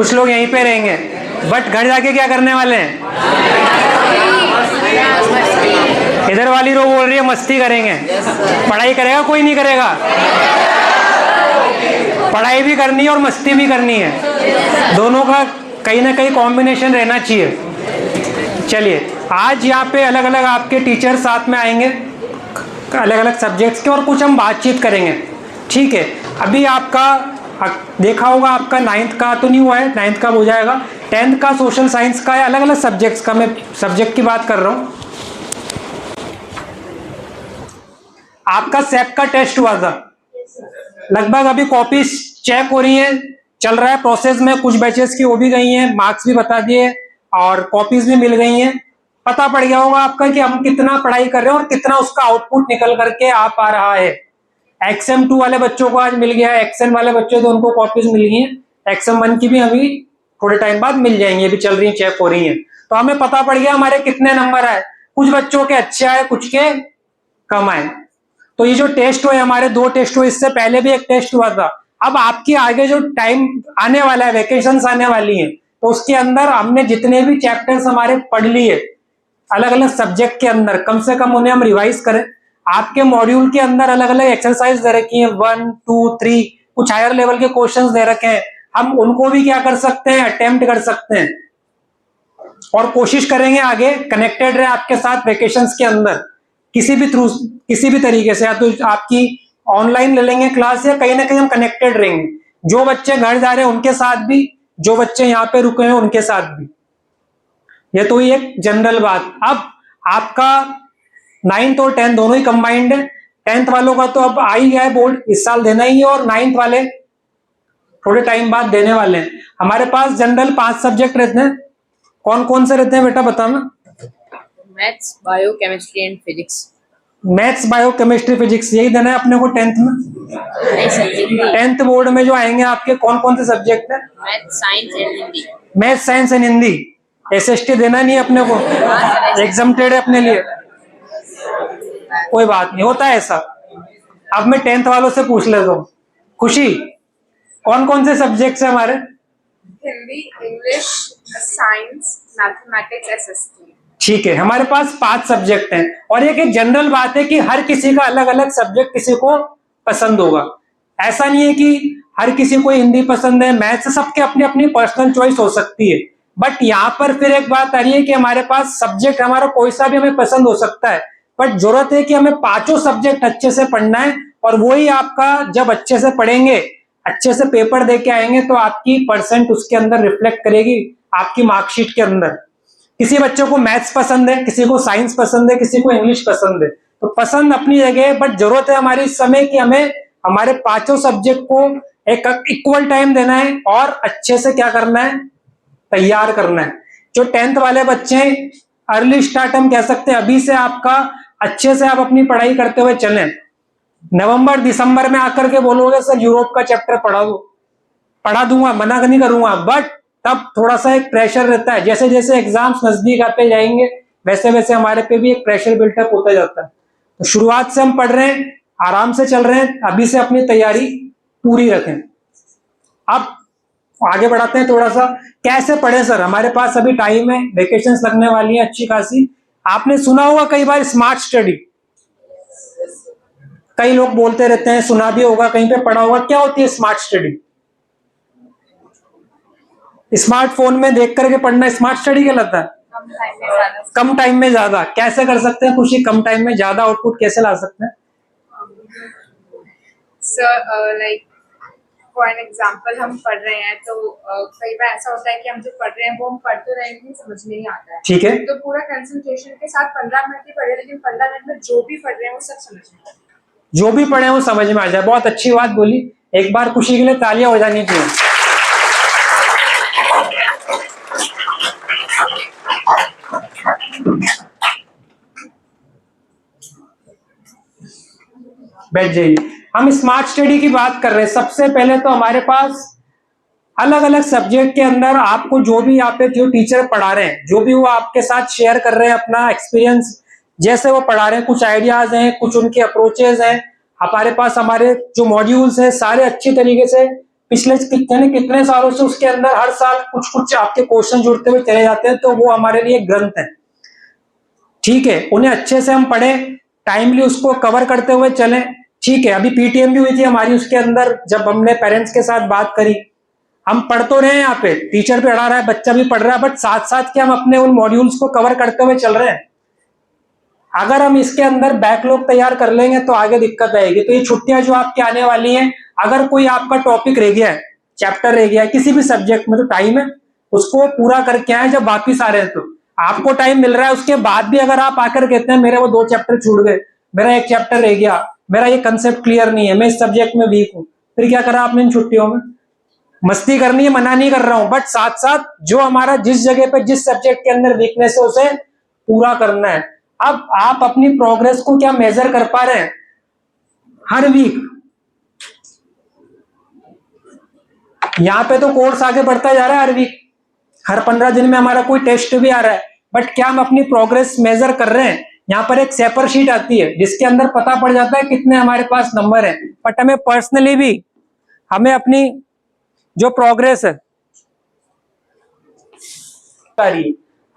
कुछ लोग यहीं पे रहेंगे, बट घर जाके क्या करने वाले हैं? इधर वाली रो बोल रही है मस्ती करेंगे। पढ़ाई करेगा कोई नहीं करेगा? पढ़ाई भी करनी है और मस्ती भी करनी है, दोनों का कहीं ना कहीं कॉम्बिनेशन रहना चाहिए। चलिए, आज यहाँ पे अलग अलग आपके टीचर साथ में आएंगे, अलग अलग सब्जेक्ट्स के, और कुछ हम बातचीत करेंगे। ठीक है, अभी आपका देखा होगा, आपका 9th का तो नहीं हुआ है, 9th का हो जाएगा, 10th का सोशल साइंस का है, अलग अलग सब्जेक्ट्स का मैं सब्जेक्ट की बात कर रहा हूँ। आपका सेप का टेस्ट हुआ था, लगभग अभी कॉपीज चेक हो रही है, चल रहा है प्रोसेस में, कुछ बैचेस की वो भी गई हैं, मार्क्स भी बता दिए और कॉपीज भी मिल गई हैं। पता पड़ गया होगा आपका कि हम कितना पढ़ाई कर रहे हैं और कितना उसका आउटपुट निकल करके आ पा रहा है। एक्सएम 2 वाले बच्चों को आज मिल गया है, एक्सएम वाले बच्चों को उनको कॉपीज मिल गई हैं, एक्सएम 1 की भी अभी थोड़े टाइम बाद मिल जाएंगी, अभी चल रही है, चेक हो रही है। तो हमें पता पड़ गया हमारे कितने नंबर आए, कुछ बच्चों के अच्छे आए, कुछ के कम आए। तो ये जो टेस्ट हुए हमारे, 2 टेस्ट हुए, इससे पहले भी एक टेस्ट हुआ था। अब आपकी आगे जो टाइम आने वाला है, वेकेशंस आने वाली है, तो उसके अंदर हमने जितने भी चैप्टर्स हमारे पढ़ लिए अलग अलग सब्जेक्ट के अंदर, कम से कम उन्हें हम रिवाइज करें। आपके मॉड्यूल के अंदर अलग अलग एक्सरसाइज दे रखी है, 1, 2, 3, कुछ हायर लेवल के क्वेश्चंस दे रखे हैं, हम उनको भी क्या कर सकते हैं, अटेम्प्ट कर सकते हैं, और कोशिश करेंगे आगे कनेक्टेड रहे आपके साथ वेकेशंस के अंदर, किसी भी तरीके से, या तो आपकी ऑनलाइन ले लेंगे क्लास, या कहीं ना कहीं हम कनेक्टेड रहेंगे। जो बच्चे घर जा रहे हैं उनके साथ भी, जो बच्चे यहाँ पे रुके हैं उनके साथ भी। ये तो एक जनरल बात। अब आपका 9th और 10th दोनों ही कंबाइंड है। 10th वालों का तो अब आ ही गया है बोर्ड, इस साल देना ही है, और 9th वाले थोड़े टाइम बाद देने वाले हैं। हमारे पास जनरल 5 सब्जेक्ट रहते हैं। कौन कौन से रहते हैं बेटा बताना? Maths, bio, chemistry and physics. Maths, bio, chemistry, physics, यही देना है अपने को 10th में? नहीं सर, 10th बोर्ड में जो आएंगे आपके कौन कौन से सब्जेक्ट है? Maths, science and Hindi. Maths, science and Hindi. SST देना नहीं है अपने को, एग्जाम्प्टेड है अपने लिए, कोई बात नहीं, होता है ऐसा। अब मैं 10th वालों से पूछ लेता हूँ। खुशी, कौन कौन से सब्जेक्ट्स है हमारे? Hindi, English, science, mathematics, SST. ठीक है, हमारे पास 5 सब्जेक्ट हैं, और एक जनरल बात है कि हर किसी का अलग अलग सब्जेक्ट किसी को पसंद होगा। ऐसा नहीं है कि हर किसी को हिंदी पसंद है, मैथ्स, सबके अपनी अपनी पर्सनल चॉइस हो सकती है। बट यहाँ पर फिर एक बात आ रही है कि हमारे पास सब्जेक्ट हमारा कोई सा भी हमें पसंद हो सकता है, बट जरूरत है कि हमें 5 सब्जेक्ट अच्छे से पढ़ना है, और वही आपका जब अच्छे से पढ़ेंगे, अच्छे से पेपर दे के आएंगे, तो आपकी परसेंट उसके अंदर रिफ्लेक्ट करेगी आपकी मार्कशीट के अंदर। किसी बच्चों को मैथ्स पसंद है, किसी को साइंस पसंद है, किसी को इंग्लिश पसंद है, तो पसंद अपनी जगह है, बट जरूरत है हमारी इस समय कि हमें हमारे 5 सब्जेक्ट को एक इक्वल टाइम देना है, और अच्छे से क्या करना है, तैयार करना है। जो 10th वाले बच्चे हैं, अर्ली स्टार्ट हम कह सकते हैं, अभी से आपका अच्छे से आप अपनी पढ़ाई करते हुए चलें। नवंबर दिसंबर में आकर के बोलोगे सर यूरोप का चैप्टर पढ़ा दो, पढ़ा दूंगा, मना नहीं करूंगा, बट तब थोड़ा सा एक प्रेशर रहता है। जैसे जैसे एग्जाम्स नजदीक आते जाएंगे, वैसे वैसे हमारे पे भी एक प्रेशर बिल्टअप होता जाता है। तो शुरुआत से हम पढ़ रहे हैं, आराम से चल रहे हैं, अभी से अपनी तैयारी पूरी रखें। अब आगे बढ़ाते हैं थोड़ा सा, कैसे पढ़े सर? हमारे पास अभी टाइम है, वेकेशंस लगने वाली है अच्छी खासी। आपने सुना होगा कई बार स्मार्ट स्टडी, कई लोग बोलते रहते हैं, सुना भी होगा, कहीं पे पढ़ा होगा। क्या होती है स्मार्ट स्टडी? स्मार्टफोन में देख करके पढ़ना स्मार्ट स्टडी कहलाता है? कम टाइम में ज्यादा। कैसे कर सकते हैं खुशी, कम टाइम में ज्यादा आउटपुट कैसे ला सकते हैं? Sir like for an example हम पढ़ रहे हैं, तो कई बार ऐसा होता है कि हम जो पढ़ रहे हैं वो हम पढ़ तो रहे हैं, समझ में नहीं आता है। ठीक है, तो पूरा कंसंट्रेशन के साथ 15 मिनट ही पढ़े, लेकिन 15 मिनट में जो भी पढ़ रहे हैं वो सब समझ में आता है। जो भी पढ़े वो समझ में आ जाए, बहुत अच्छी बात बोली। एक बार खुशी के लिए तालियां हो जानी चाहिए। बैठ जाइए। हम स्मार्ट स्टडी की बात कर रहे हैं। सबसे पहले तो हमारे पास अलग अलग सब्जेक्ट के अंदर आपको जो भी यहाँ पे जो टीचर पढ़ा रहे हैं, जो भी वो आपके साथ शेयर कर रहे हैं अपना एक्सपीरियंस, जैसे वो पढ़ा रहे हैं, कुछ आइडियाज हैं, कुछ उनके अप्रोचेज हैं। हमारे पास हमारे जो मॉड्यूल्स हैं सारे अच्छी तरीके से पिछले कितने सालों से उसके अंदर हर साल कुछ कुछ आपके क्वेश्चन जुड़ते हुए चले जाते हैं, तो वो हमारे लिए ग्रंथ है। ठीक है, उन्हें अच्छे से हम पढ़े, टाइमली उसको कवर करते हुए चले। ठीक है, अभी पीटीएम भी हुई थी हमारी, उसके अंदर जब हमने पेरेंट्स के साथ बात करी, हम पढ़ तो रहे हैं, यहाँ पे टीचर भी पढ़ा रहा है, बच्चा भी पढ़ रहा है, बट साथ साथ के हम अपने उन मॉड्यूल्स को कवर करते हुए चल रहे हैं। अगर हम इसके अंदर बैकलॉग तैयार कर लेंगे तो आगे दिक्कत आएगी। तो ये छुट्टियां जो आपकी आने वाली हैं, अगर कोई आपका टॉपिक रह गया है, चैप्टर रह गया है किसी भी सब्जेक्ट में, तो टाइम है उसको पूरा करके आए। जब वापिस आ रहे हैं तो आपको टाइम मिल रहा है, उसके बाद भी अगर आप आकर कहते हैं मेरे वो 2 चैप्टर छूट गए, मेरा 1 चैप्टर रह गया, मेरा ये कंसेप्ट क्लियर नहीं है, मैं इस सब्जेक्ट में वीक हूं, फिर क्या करा आपने इन छुट्टियों में? मस्ती करनी है, मना नहीं कर रहा हूं, बट साथ साथ जो हमारा जिस जगह पे जिस सब्जेक्ट के अंदर वीकनेस है उसे पूरा करना है। अब आप अपनी प्रोग्रेस को क्या मेजर कर पा रहे हैं? हर वीक यहां पे तो कोर्स आगे बढ़ता जा रहा है, हर वीक, हर 15 दिन में हमारा कोई टेस्ट भी आ रहा है, बट क्या हम अपनी प्रोग्रेस मेजर कर रहे हैं? यहाँ पर एक सेपर शीट आती है जिसके अंदर पता पड़ जाता है कितने हमारे पास नंबर है, बट हमें पर्सनली भी हमें अपनी जो प्रोग्रेस है,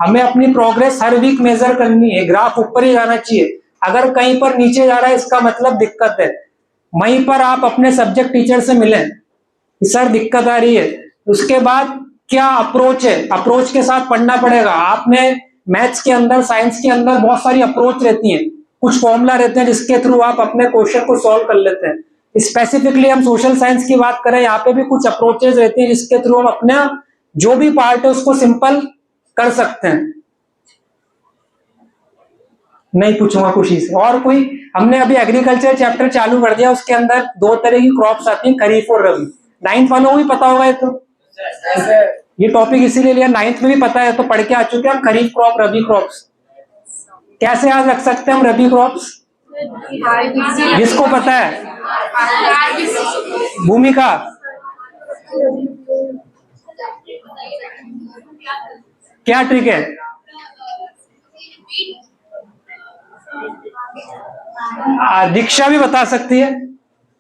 हमें अपनी प्रोग्रेस हर वीक मेजर करनी है। ग्राफ ऊपर ही जाना चाहिए, अगर कहीं पर नीचे जा रहा है इसका मतलब दिक्कत है। वहीं पर आप अपने सब्जेक्ट टीचर से मिलें, सर दिक्कत आ रही है। उसके बाद क्या अप्रोच है, अप्रोच के साथ पढ़ना पड़ेगा। आपने मैथ्स के अंदर, साइंस के अंदर बहुत सारी अप्रोच रहती हैं, कुछ फॉर्मूला रहते हैं जिसके थ्रू आप अपने क्वेश्चन को सॉल्व कर लेते हैं। स्पेसिफिकली हम सोशल साइंस की बात करें, यहाँ पे भी कुछ अप्रोचेस रहती हैं जिसके थ्रू हम अपना जो भी पार्ट है उसको सिंपल कर सकते हैं। नहीं पूछूंगा खुशी से। और कोई, हमने अभी एग्रीकल्चर चैप्टर चालू कर दिया, उसके अंदर 2 तरह की क्रॉप्स आती हैं, खरीफ और रबी। 9th वालों को भी पता होगा ये टॉपिक इसीलिए लिया, 9th में भी पता है, तो पढ़ के आ चुके हैं हम। खरीफ क्रॉप, रबी क्रॉप्स कैसे याद रख सकते हैं हम? रबी क्रॉप्स जिसको पता है, भूमिका क्या ट्रिक है? दीक्षा भी बता सकती है,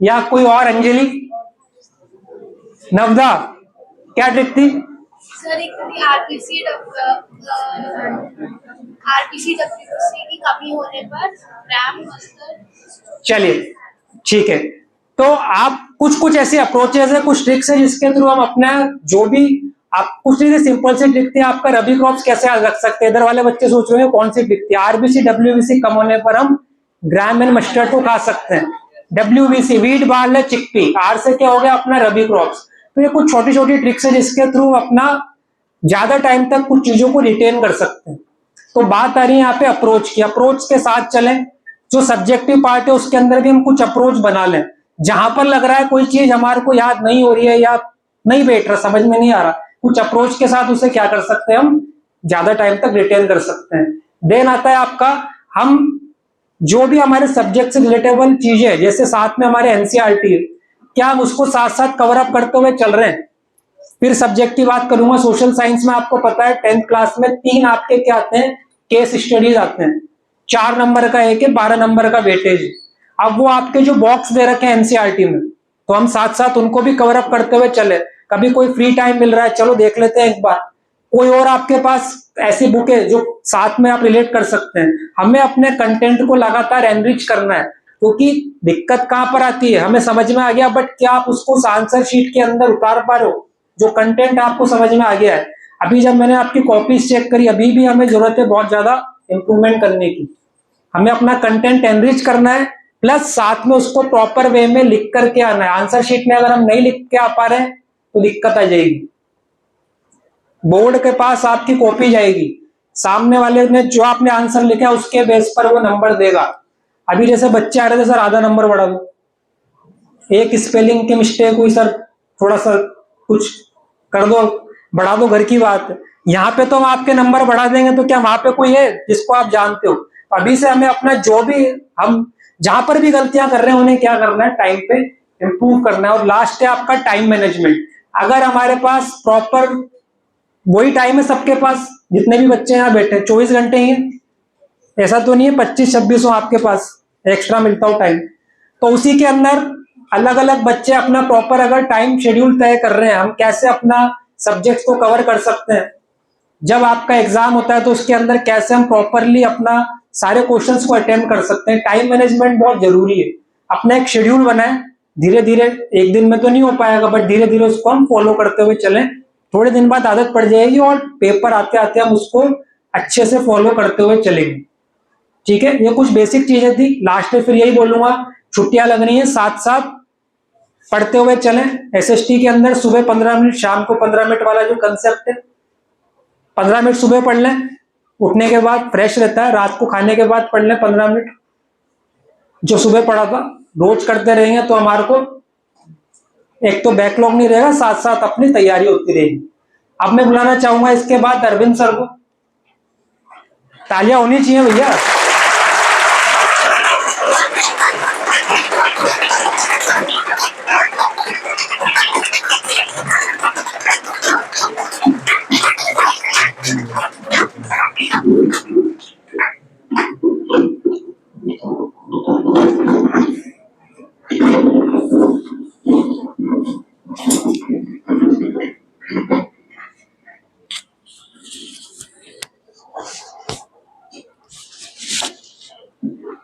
या कोई और, अंजलि, नवदा, क्या ट्रिक थी? सर एक आरपीसी की कमी होने पर रैम मस्टर। चलिए ठीक है, तो आप कुछ ऐसी अप्रोचेस है, कुछ ट्रिक्स है जिसके थ्रू हम अपना जो भी, आप कुछ चीजें सिंपल सी ट्रिक थी। आपका रबी क्रॉप्स कैसे याद रख सकते हैं? इधर वाले बच्चे सोच रहे हैं कौन सी ट्रिक थी? आरबीसी डब्ल्यूबीसी कम होने पर हम ग्राम एंड मस्टर्ड को खा सकते हैं। WBC wheat, barley, chickpea, R से क्या हो गया अपना रबी क्रॉप्स। तो ये कुछ छोटी छोटी ट्रिक्स है जिसके थ्रू अपना ज्यादा टाइम तक कुछ चीजों को रिटेन कर सकते हैं। तो बात आ रही है यहाँ पे अप्रोच की, अप्रोच के साथ चलें। जो सब्जेक्टिव पार्ट है उसके अंदर भी हम कुछ अप्रोच बना लें। जहां पर लग रहा है कोई चीज हमारे को याद नहीं हो रही है या नहीं बैठ रहा, समझ में नहीं आ रहा, कुछ अप्रोच के साथ उसे क्या कर सकते हैं, हम ज्यादा टाइम तक रिटेन कर सकते हैं। देन आता है आपका, हम जो भी हमारे सब्जेक्ट से रिलेटेबल चीजें है, जैसे साथ में हमारे एनसीईआरटी है, क्या हम उसको साथ साथ कवर अप करते हुए चल रहे हैं? फिर सब्जेक्ट की बात करूंगा, सोशल साइंस में आपको पता है 10th क्लास में 3 आपके क्या आते हैं, केस स्टडीज आते हैं। 4 नंबर का एक है, 12 नंबर का वेटेज। अब वो आपके जो बॉक्स दे रखे हैं एनसीईआरटी में, तो हम साथ साथ उनको भी कवर अप करते हुए चले। कभी कोई फ्री टाइम मिल रहा है, चलो देख लेते हैं एक बार। कोई और आपके पास ऐसी बुक है जो साथ में आप रिलेट कर सकते हैं। हमें अपने कंटेंट को लगातार एनरिच करना है, क्योंकि दिक्कत कहां पर आती है, हमें समझ में आ गया, बट क्या आप उसको आंसर शीट के अंदर उतार पा रहे हो? जो कंटेंट आपको समझ में आ गया है, अभी जब मैंने आपकी कॉपीज चेक करी, अभी भी हमें जरूरत है बहुत ज्यादा इंप्रूवमेंट करने की। हमें अपना कंटेंट एनरिच करना है, प्लस साथ में उसको प्रॉपर वे में लिख करके आना है। आंसर शीट में अगर हम नहीं लिख के आ पा रहे हैं तो दिक्कत आ जाएगी। बोर्ड के पास आपकी कॉपी जाएगी, सामने वाले ने जो आपने आंसर लिखा उसके बेस पर वो नंबर देगा। अभी जैसे बच्चे आ रहे थे, सर आधा नंबर बढ़ा दो, एक स्पेलिंग की मिस्टेक हुई सर, थोड़ा सा कुछ कर दो, बढ़ा दो, घर की बात है। यहाँ पे तो हम आपके नंबर बढ़ा देंगे, तो क्या वहां पे कोई है जिसको आप जानते हो? अभी से हमें अपना जो भी, हम जहां पर भी गलतियां कर रहे हैं उन्हें क्या करना है, टाइम पे इंप्रूव करना है। और लास्ट है आपका टाइम मैनेजमेंट। अगर हमारे पास प्रॉपर वही टाइम है, सबके पास जितने भी बच्चे यहाँ बैठे 24 घंटे ही है, ऐसा तो नहीं है 25-26 हो आपके पास एक्स्ट्रा मिलता हो टाइम, तो उसी के अंदर अलग अलग बच्चे अपना प्रॉपर अगर टाइम शेड्यूल तय कर रहे हैं, हम कैसे अपना सब्जेक्ट को कवर कर सकते हैं। जब आपका एग्जाम होता है तो उसके अंदर कैसे हम प्रॉपरली अपना सारे क्वेश्चंस को अटेम्प्ट कर सकते हैं। टाइम मैनेजमेंट बहुत जरूरी है। अपना एक शेड्यूल बनाएं, धीरे धीरे, एक दिन में तो नहीं हो पाएगा, बट धीरे धीरे उसको हम फॉलो करते हुए चलें। थोड़े दिन बाद आदत पड़ जाएगी और पेपर आते आते हम उसको अच्छे से फॉलो करते हुए चलेंगे। ठीक है, ये कुछ बेसिक चीजें थी। लास्ट में फिर यही बोलूंगा, छुट्टियां लग रही हैं, साथ साथ पढ़ते हुए चलें। एसएसटी के अंदर सुबह 15 मिनट, शाम को 15 मिनट वाला जो कंसेप्ट है, 15 मिनट सुबह पढ़ लें, उठने के बाद फ्रेश रहता है, रात को खाने के बाद पढ़ लें 15 मिनट। जो सुबह पढ़ा था रोज करते रहेंगे तो हमारे को एक तो बैकलॉग नहीं रहेगा, साथ साथ अपनी तैयारी होती रहेगी। अब मैं बुलाना चाहूंगा इसके बाद अरविंद सर को। तालियां होनी चाहिए भैया।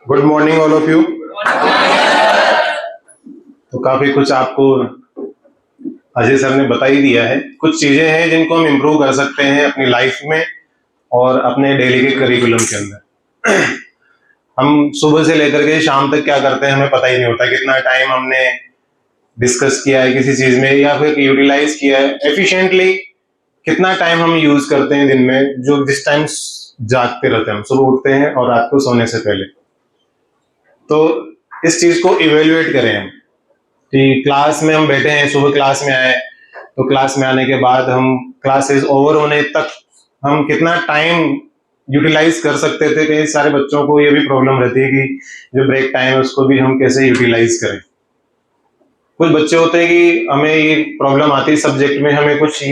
Good morning all of you. तो काफी कुछ आपको अजय सर ने बता ही दिया है। कुछ चीजें हैं जिनको हम इम्प्रूव कर सकते हैं अपनी लाइफ में और अपने डेली के करिकुलम के अंदर। हम सुबह से लेकर के शाम तक क्या करते हैं हमें पता ही नहीं होता, कितना टाइम हमने डिस्कस किया है किसी चीज में या फिर यूटिलाइज किया है एफिशिएंटली, कितना टाइम हम यूज करते हैं दिन में, जो जिस टाइम जागते रहते हैं हम, सुबह उठते हैं और रात को सोने से पहले। तो इस चीज को इवेल्युएट करें हम कि क्लास में हम बैठे हैं, सुबह क्लास में आए तो क्लास में आने के बाद हम क्लासेस ओवर होने तक हम कितना टाइम यूटिलाइज कर सकते थे। कई सारे बच्चों को ये भी प्रॉब्लम रहती है कि जो ब्रेक टाइम है उसको भी हम कैसे यूटिलाइज करें। कुछ बच्चे होते हैं कि हमें ये प्रॉब्लम आती है सब्जेक्ट में, हमें कुछ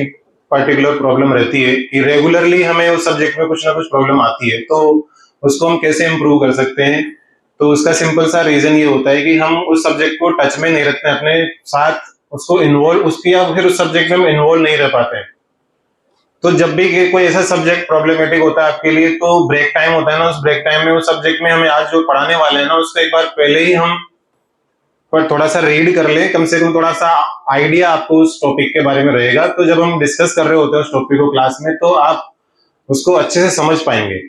पर्टिकुलर प्रॉब्लम रहती है कि रेगुलरली हमें उस सब्जेक्ट में कुछ ना कुछ प्रॉब्लम आती है, तो उसको हम कैसे इम्प्रूव कर सकते हैं। तो उसका सिंपल सा रीजन ये होता है कि हम उस सब्जेक्ट को टच में नहीं रखते अपने साथ, उसको इन्वॉल्व उसकी या फिर उस सब्जेक्ट में हम इन्वॉल्व नहीं रह पाते हैं। तो जब भी कोई ऐसा सब्जेक्ट प्रॉब्लमेटिक होता है आपके लिए, तो ब्रेक टाइम होता है ना, उस ब्रेक टाइम में उस सब्जेक्ट में हमें आज जो पढ़ाने वाले हैं ना उसको एक बार पहले ही हम पर थोड़ा सा रीड कर ले, कम से कम थोड़ा सा आइडिया आपको उस टॉपिक के बारे में रहेगा। तो जब हम डिस्कस कर रहे होते हैं उस टॉपिक को क्लास में तो आप उसको अच्छे से समझ पाएंगे।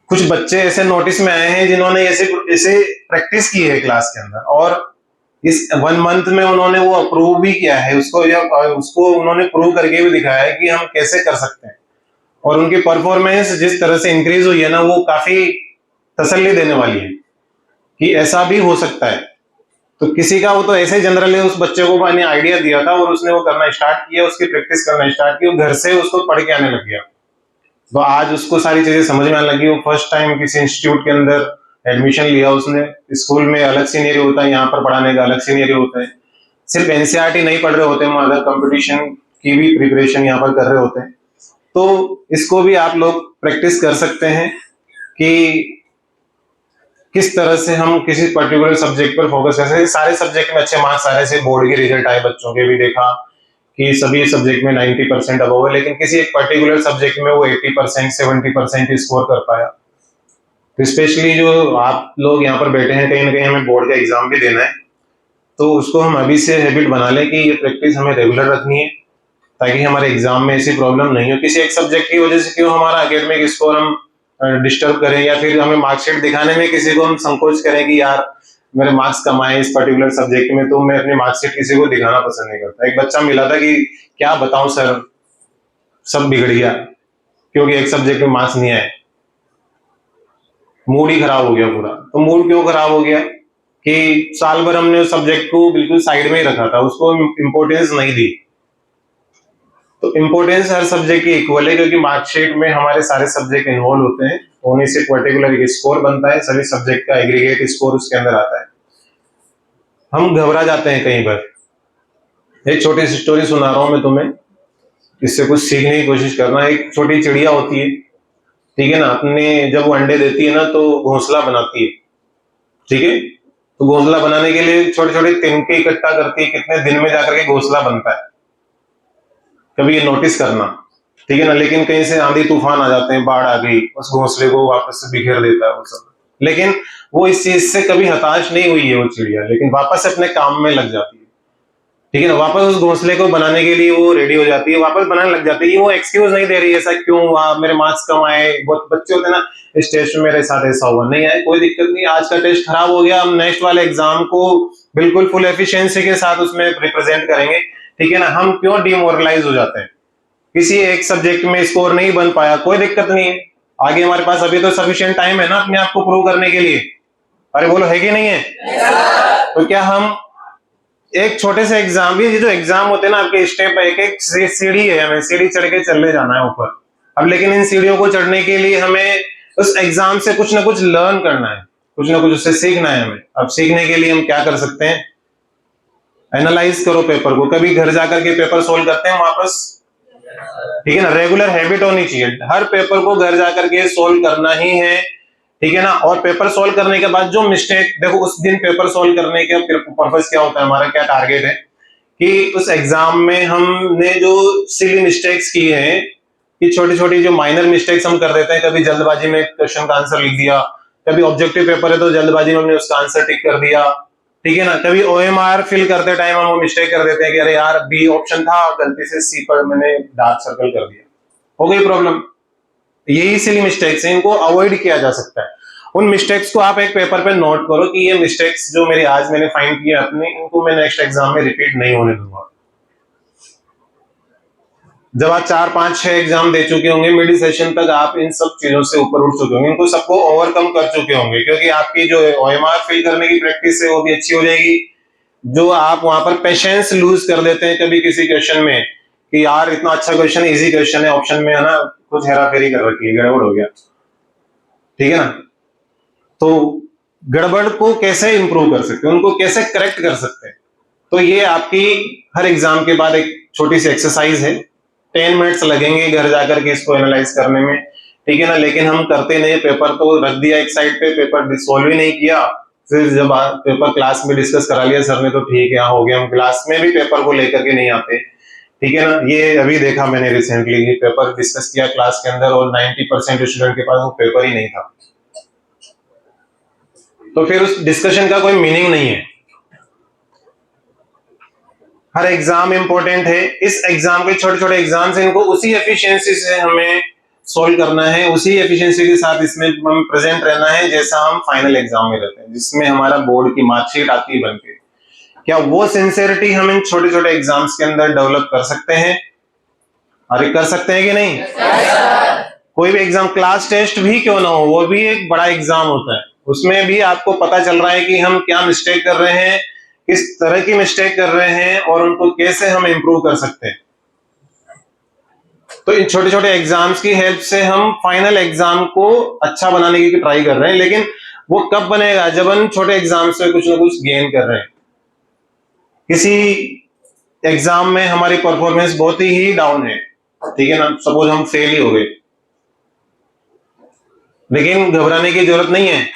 कुछ बच्चे ऐसे नोटिस में आए हैं जिन्होंने ऐसे प्रैक्टिस की है क्लास के अंदर और इस 1 मंथ में उन्होंने वो अप्रूव भी किया है उसको, या उसको उन्होंने प्रूव करके भी दिखाया है कि हम कैसे कर सकते हैं। और उनकी परफॉर्मेंस जिस तरह से इंक्रीज हुई है ना, वो काफी तसल्ली देने वाली है कि ऐसा भी हो सकता है। तो किसी का वो तो ऐसे जनरली उस बच्चे को मैंने आइडिया दिया था और उसने वो करना स्टार्ट किया, उसकी प्रैक्टिस करना स्टार्ट की, घर से उसको पढ़ के आने लग गया। तो आज उसको सारी चीजें समझ में आने लगी। वो फर्स्ट टाइम किसी इंस्टीट्यूट के अंदर एडमिशन लिया उसने। स्कूल में अलग सीनियर होता है, यहाँ पर पढ़ाने का अलग सीनियर होता है। सिर्फ एनसीईआरटी नहीं पढ़ रहे होते हैं, अदर कंपटीशन की भी प्रिपरेशन यहाँ पर कर रहे होते हैं। तो इसको भी आप लोग प्रैक्टिस कर सकते हैं कि किस तरह से हम किसी पर्टिकुलर सब्जेक्ट पर फोकस कर सकते हैं। सारे सब्जेक्ट में अच्छे मार्क्स आ रहे से बोर्ड के रिजल्ट आए बच्चों के भी देखा कि सभी सब्जेक्ट में 90% अबव है, लेकिन किसी एक पर्टिकुलर सब्जेक्ट में वो 80% 70% स्कोर कर पाया। तो स्पेशली जो आप लोग यहाँ पर बैठे हैं, कहीं ना कहीं हमें बोर्ड का एग्जाम भी देना है, तो उसको हम अभी से हैबिट बना लें कि ये प्रैक्टिस हमें रेगुलर रखनी है ताकि हमारे एग्जाम में ऐसी प्रॉब्लम नहीं हो। किसी एक सब्जेक्ट की वजह से क्यों हमारा एकेडमिक स्कोर हम डिस्टर्ब करें या फिर हमें मार्कशीट दिखाने में किसी को हम संकोच करें कि यार मेरे मार्क्स कम आए इस पर्टिकुलर सब्जेक्ट में, तो मैं अपनी मार्कशीट किसी को दिखाना पसंद नहीं करता। एक बच्चा मिला था कि क्या बताऊं सर, सब बिगड़ गया क्योंकि एक सब्जेक्ट में मार्क्स नहीं आए, मूड ही खराब हो गया पूरा। तो मूड क्यों खराब हो गया कि साल भर हमने उस सब्जेक्ट को बिल्कुल साइड में ही रखा था, उसको इंपॉर्टेंस नहीं दी। तो इंपॉर्टेंस हर सब्जेक्ट की इक्वल है क्योंकि मार्कशीट में हमारे सारे सब्जेक्ट इन्वॉल्व होते हैं, उन्हीं से पर्टिकुलर एक स्कोर बनता है, सभी सब्जेक्ट का एग्रीगेट स्कोर उसके अंदर आता है। हम घबरा जाते हैं कई बार। एक छोटी सी स्टोरी सुना रहा हूं मैं तुम्हें, इससे कुछ सीखने की कोशिश करना। एक छोटी चिड़िया होती है, ठीक है ना, अपने जब वो अंडे देती है ना तो घोंसला बनाती है, ठीक है। तो घोंसला बनाने के लिए छोटे छोटे तिनके इकट्ठा करके कितने दिन में जाकर के घोंसला बनता है, कभी ये नोटिस करना, ठीक है ना। लेकिन कहीं से आंधी तूफान आ जाते हैं, बाढ़ आ गई, उस घोंसले को वापस से बिखेर देता है वो सब। लेकिन वो इस चीज से कभी हताश नहीं हुई है वो चिड़िया, लेकिन वापस अपने काम में लग जाती है, ठीक है ना। वापस उस घोंसले को बनाने के लिए वो रेडी हो जाती है, वापस बनाने लग जाती है। वो एक्सक्यूज नहीं दे रही है ऐसा क्यों हुआ, मेरे मार्क्स कम आए। बहुत बच्चे होते हैं ना, इस टेस्ट में मेरे साथ ऐसा हुआ, नहीं आए कोई दिक्कत नहीं, आज का टेस्ट खराब हो गया, हम नेक्स्ट वाले एग्जाम को बिल्कुल फुल एफिशिएंसी के साथ उसमें रिप्रेजेंट करेंगे, ठीक है ना। हम क्यों डिमोरलाइज हो जाते हैं, किसी एक सब्जेक्ट में स्कोर नहीं बन पाया, कोई दिक्कत नहीं है, आगे हमारे पास अभी तो सफिशिएंट टाइम है ना अपने आप को प्रूव करने के लिए। अरे बोलो, है कि नहीं है? तो क्या हम एक छोटे से एग्जाम भी, जो एग्जाम होते हैं ना आपके स्टेप, एक एक सीढ़ी है, हमें सीढ़ी चढ़ के चले जाना है ऊपर। अब लेकिन इन सीढ़ियों को चढ़ने के लिए हमें उस एग्जाम से कुछ ना कुछ लर्न करना है, कुछ ना कुछ उससे सीखना है हमें। अब सीखने के लिए हम क्या कर सकते हैं, एनालाइज करो पेपर को, कभी घर जाकर के पेपर सोल्व करते हैं वापस, ठीक है ना। रेगुलर हैबिट होनी चाहिए, हर पेपर को घर जाकर के सोल्व करना ही है, ठीक है ना। और पेपर सोल्व करने के बाद जो मिस्टेक, देखो उस दिन पेपर सोल्व करने का पर्पस क्या होता है, हमारा क्या टारगेट है कि उस एग्जाम में हमने जो सिली मिस्टेक्स की हैं, कि छोटी छोटी जो माइनर मिस्टेक्स हम कर देते हैं, कभी जल्दबाजी में क्वेश्चन का आंसर लिख दिया, कभी ऑब्जेक्टिव पेपर है तो जल्दबाजी में हमने उसका आंसर टिक कर दिया, ठीक है ना। कभी ओएमआर फिल करते टाइम हम वो मिस्टेक कर देते हैं कि अरे यार बी ऑप्शन था, गलती से सी पर मैंने डार्क सर्कल कर दिया, हो गई प्रॉब्लम। यही सिली मिस्टेक्स हैं, इनको अवॉइड किया जा सकता है। उन मिस्टेक्स को आप एक पेपर पे नोट करो कि ये मिस्टेक्स जो मेरे आज मैंने फाइंड किए अपने, इनको मैं नेक्स्ट एग्जाम में रिपीट नहीं होने दूंगा। जब आप 4, 5, 6 एग्जाम दे चुके होंगे, मिडिल सेशन तक आप इन सब चीजों से ऊपर उठ चुके होंगे, इनको सबको ओवरकम कर चुके होंगे, क्योंकि आपकी जो ओएमआर फिल करने की प्रैक्टिस है वो भी अच्छी हो जाएगी। जो आप वहां पर पेशेंस लूज कर देते हैं कभी किसी क्वेश्चन में कि यार इतना अच्छा क्वेश्चन है, इजी क्वेश्चन है, ऑप्शन में है ना कुछ हेराफेरी कर रखी है, गड़बड़ हो गया, ठीक है ना। तो गड़बड़ को कैसे इंप्रूव कर सकते हैं, उनको कैसे करेक्ट कर सकते हैं, तो ये आपकी हर एग्जाम के बाद एक छोटी सी एक्सरसाइज है। 10 मिनट्स लगेंगे घर जाकर के इसको एनालाइज करने में, ठीक है ना। लेकिन हम करते नहीं, पेपर तो रख दिया एक साइड पे, पेपर सॉल्व ही नहीं किया, फिर जब पेपर क्लास में डिस्कस करा लिया सर ने तो ठीक है हो गया, हम क्लास में भी पेपर को लेकर के नहीं आते, ठीक है ना। ये अभी देखा मैंने रिसेंटली, पेपर डिस्कस किया क्लास के अंदर और 90% स्टूडेंट के पास वो पेपर ही नहीं था, तो फिर उस डिस्कशन का कोई मीनिंग नहीं है। हर एग्जाम इंपॉर्टेंट है, इस एग्जाम के छोटे छोटे एग्जाम्स हैं, इनको उसी एफिशिएंसी से हमें सोल्व करना है, उसी एफिशिएंसी के साथ इसमें हम प्रेजेंट रहना है जैसा हम फाइनल एग्जाम में रहते हैं, जिसमें हमारा बोर्ड की मार्कशीट आती है बनके। क्या वो सिंसियरिटी हम इन छोटे छोटे एग्जाम्स के अंदर डेवलप कर सकते हैं? अरे कर सकते हैं कि नहीं? कोई भी एग्जाम, क्लास टेस्ट भी क्यों ना हो, वो भी एक बड़ा एग्जाम होता है, उसमें भी आपको पता चल रहा है कि हम क्या मिस्टेक कर रहे हैं, किस तरह की मिस्टेक कर रहे हैं और उनको कैसे हम इंप्रूव कर सकते हैं। तो इन छोटे छोटे एग्जाम्स की हेल्प से हम फाइनल एग्जाम को अच्छा बनाने की ट्राई कर रहे हैं, लेकिन वो कब बनेगा, जब हम छोटे एग्जाम से कुछ ना कुछ गेन कर रहे हैं। किसी एग्जाम में हमारी परफॉर्मेंस बहुत ही डाउन है, ठीक है ना, सपोज हम फेल ही हो गए, लेकिन घबराने की जरूरत नहीं है,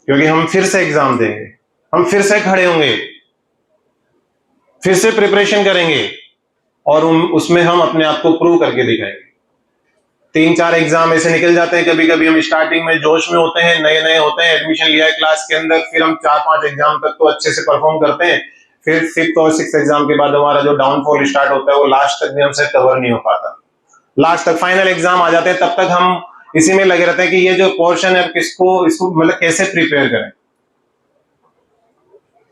क्योंकि हम फिर से एग्जाम देंगे, हम फिर से खड़े होंगे, फिर से प्रिपरेशन करेंगे और उसमें हम अपने आप को प्रूव करके दिखाएंगे। 3-4 एग्जाम ऐसे निकल जाते हैं, कभी कभी हम स्टार्टिंग में जोश में होते हैं, नए नए होते हैं, एडमिशन लिया है क्लास के अंदर, फिर हम 4-5 एग्जाम तक तो अच्छे से परफॉर्म करते हैं, फिर 5th और 6th एग्जाम के बाद हमारा जो डाउनफॉल स्टार्ट होता है वो लास्ट तक भी हमसे कवर नहीं हो पाता। लास्ट तक फाइनल एग्जाम आ जाते हैं, तब तक हम इसी में लगे रहते हैं कि ये जो पोर्शन है इसको मतलब कैसे प्रिपेयर करें।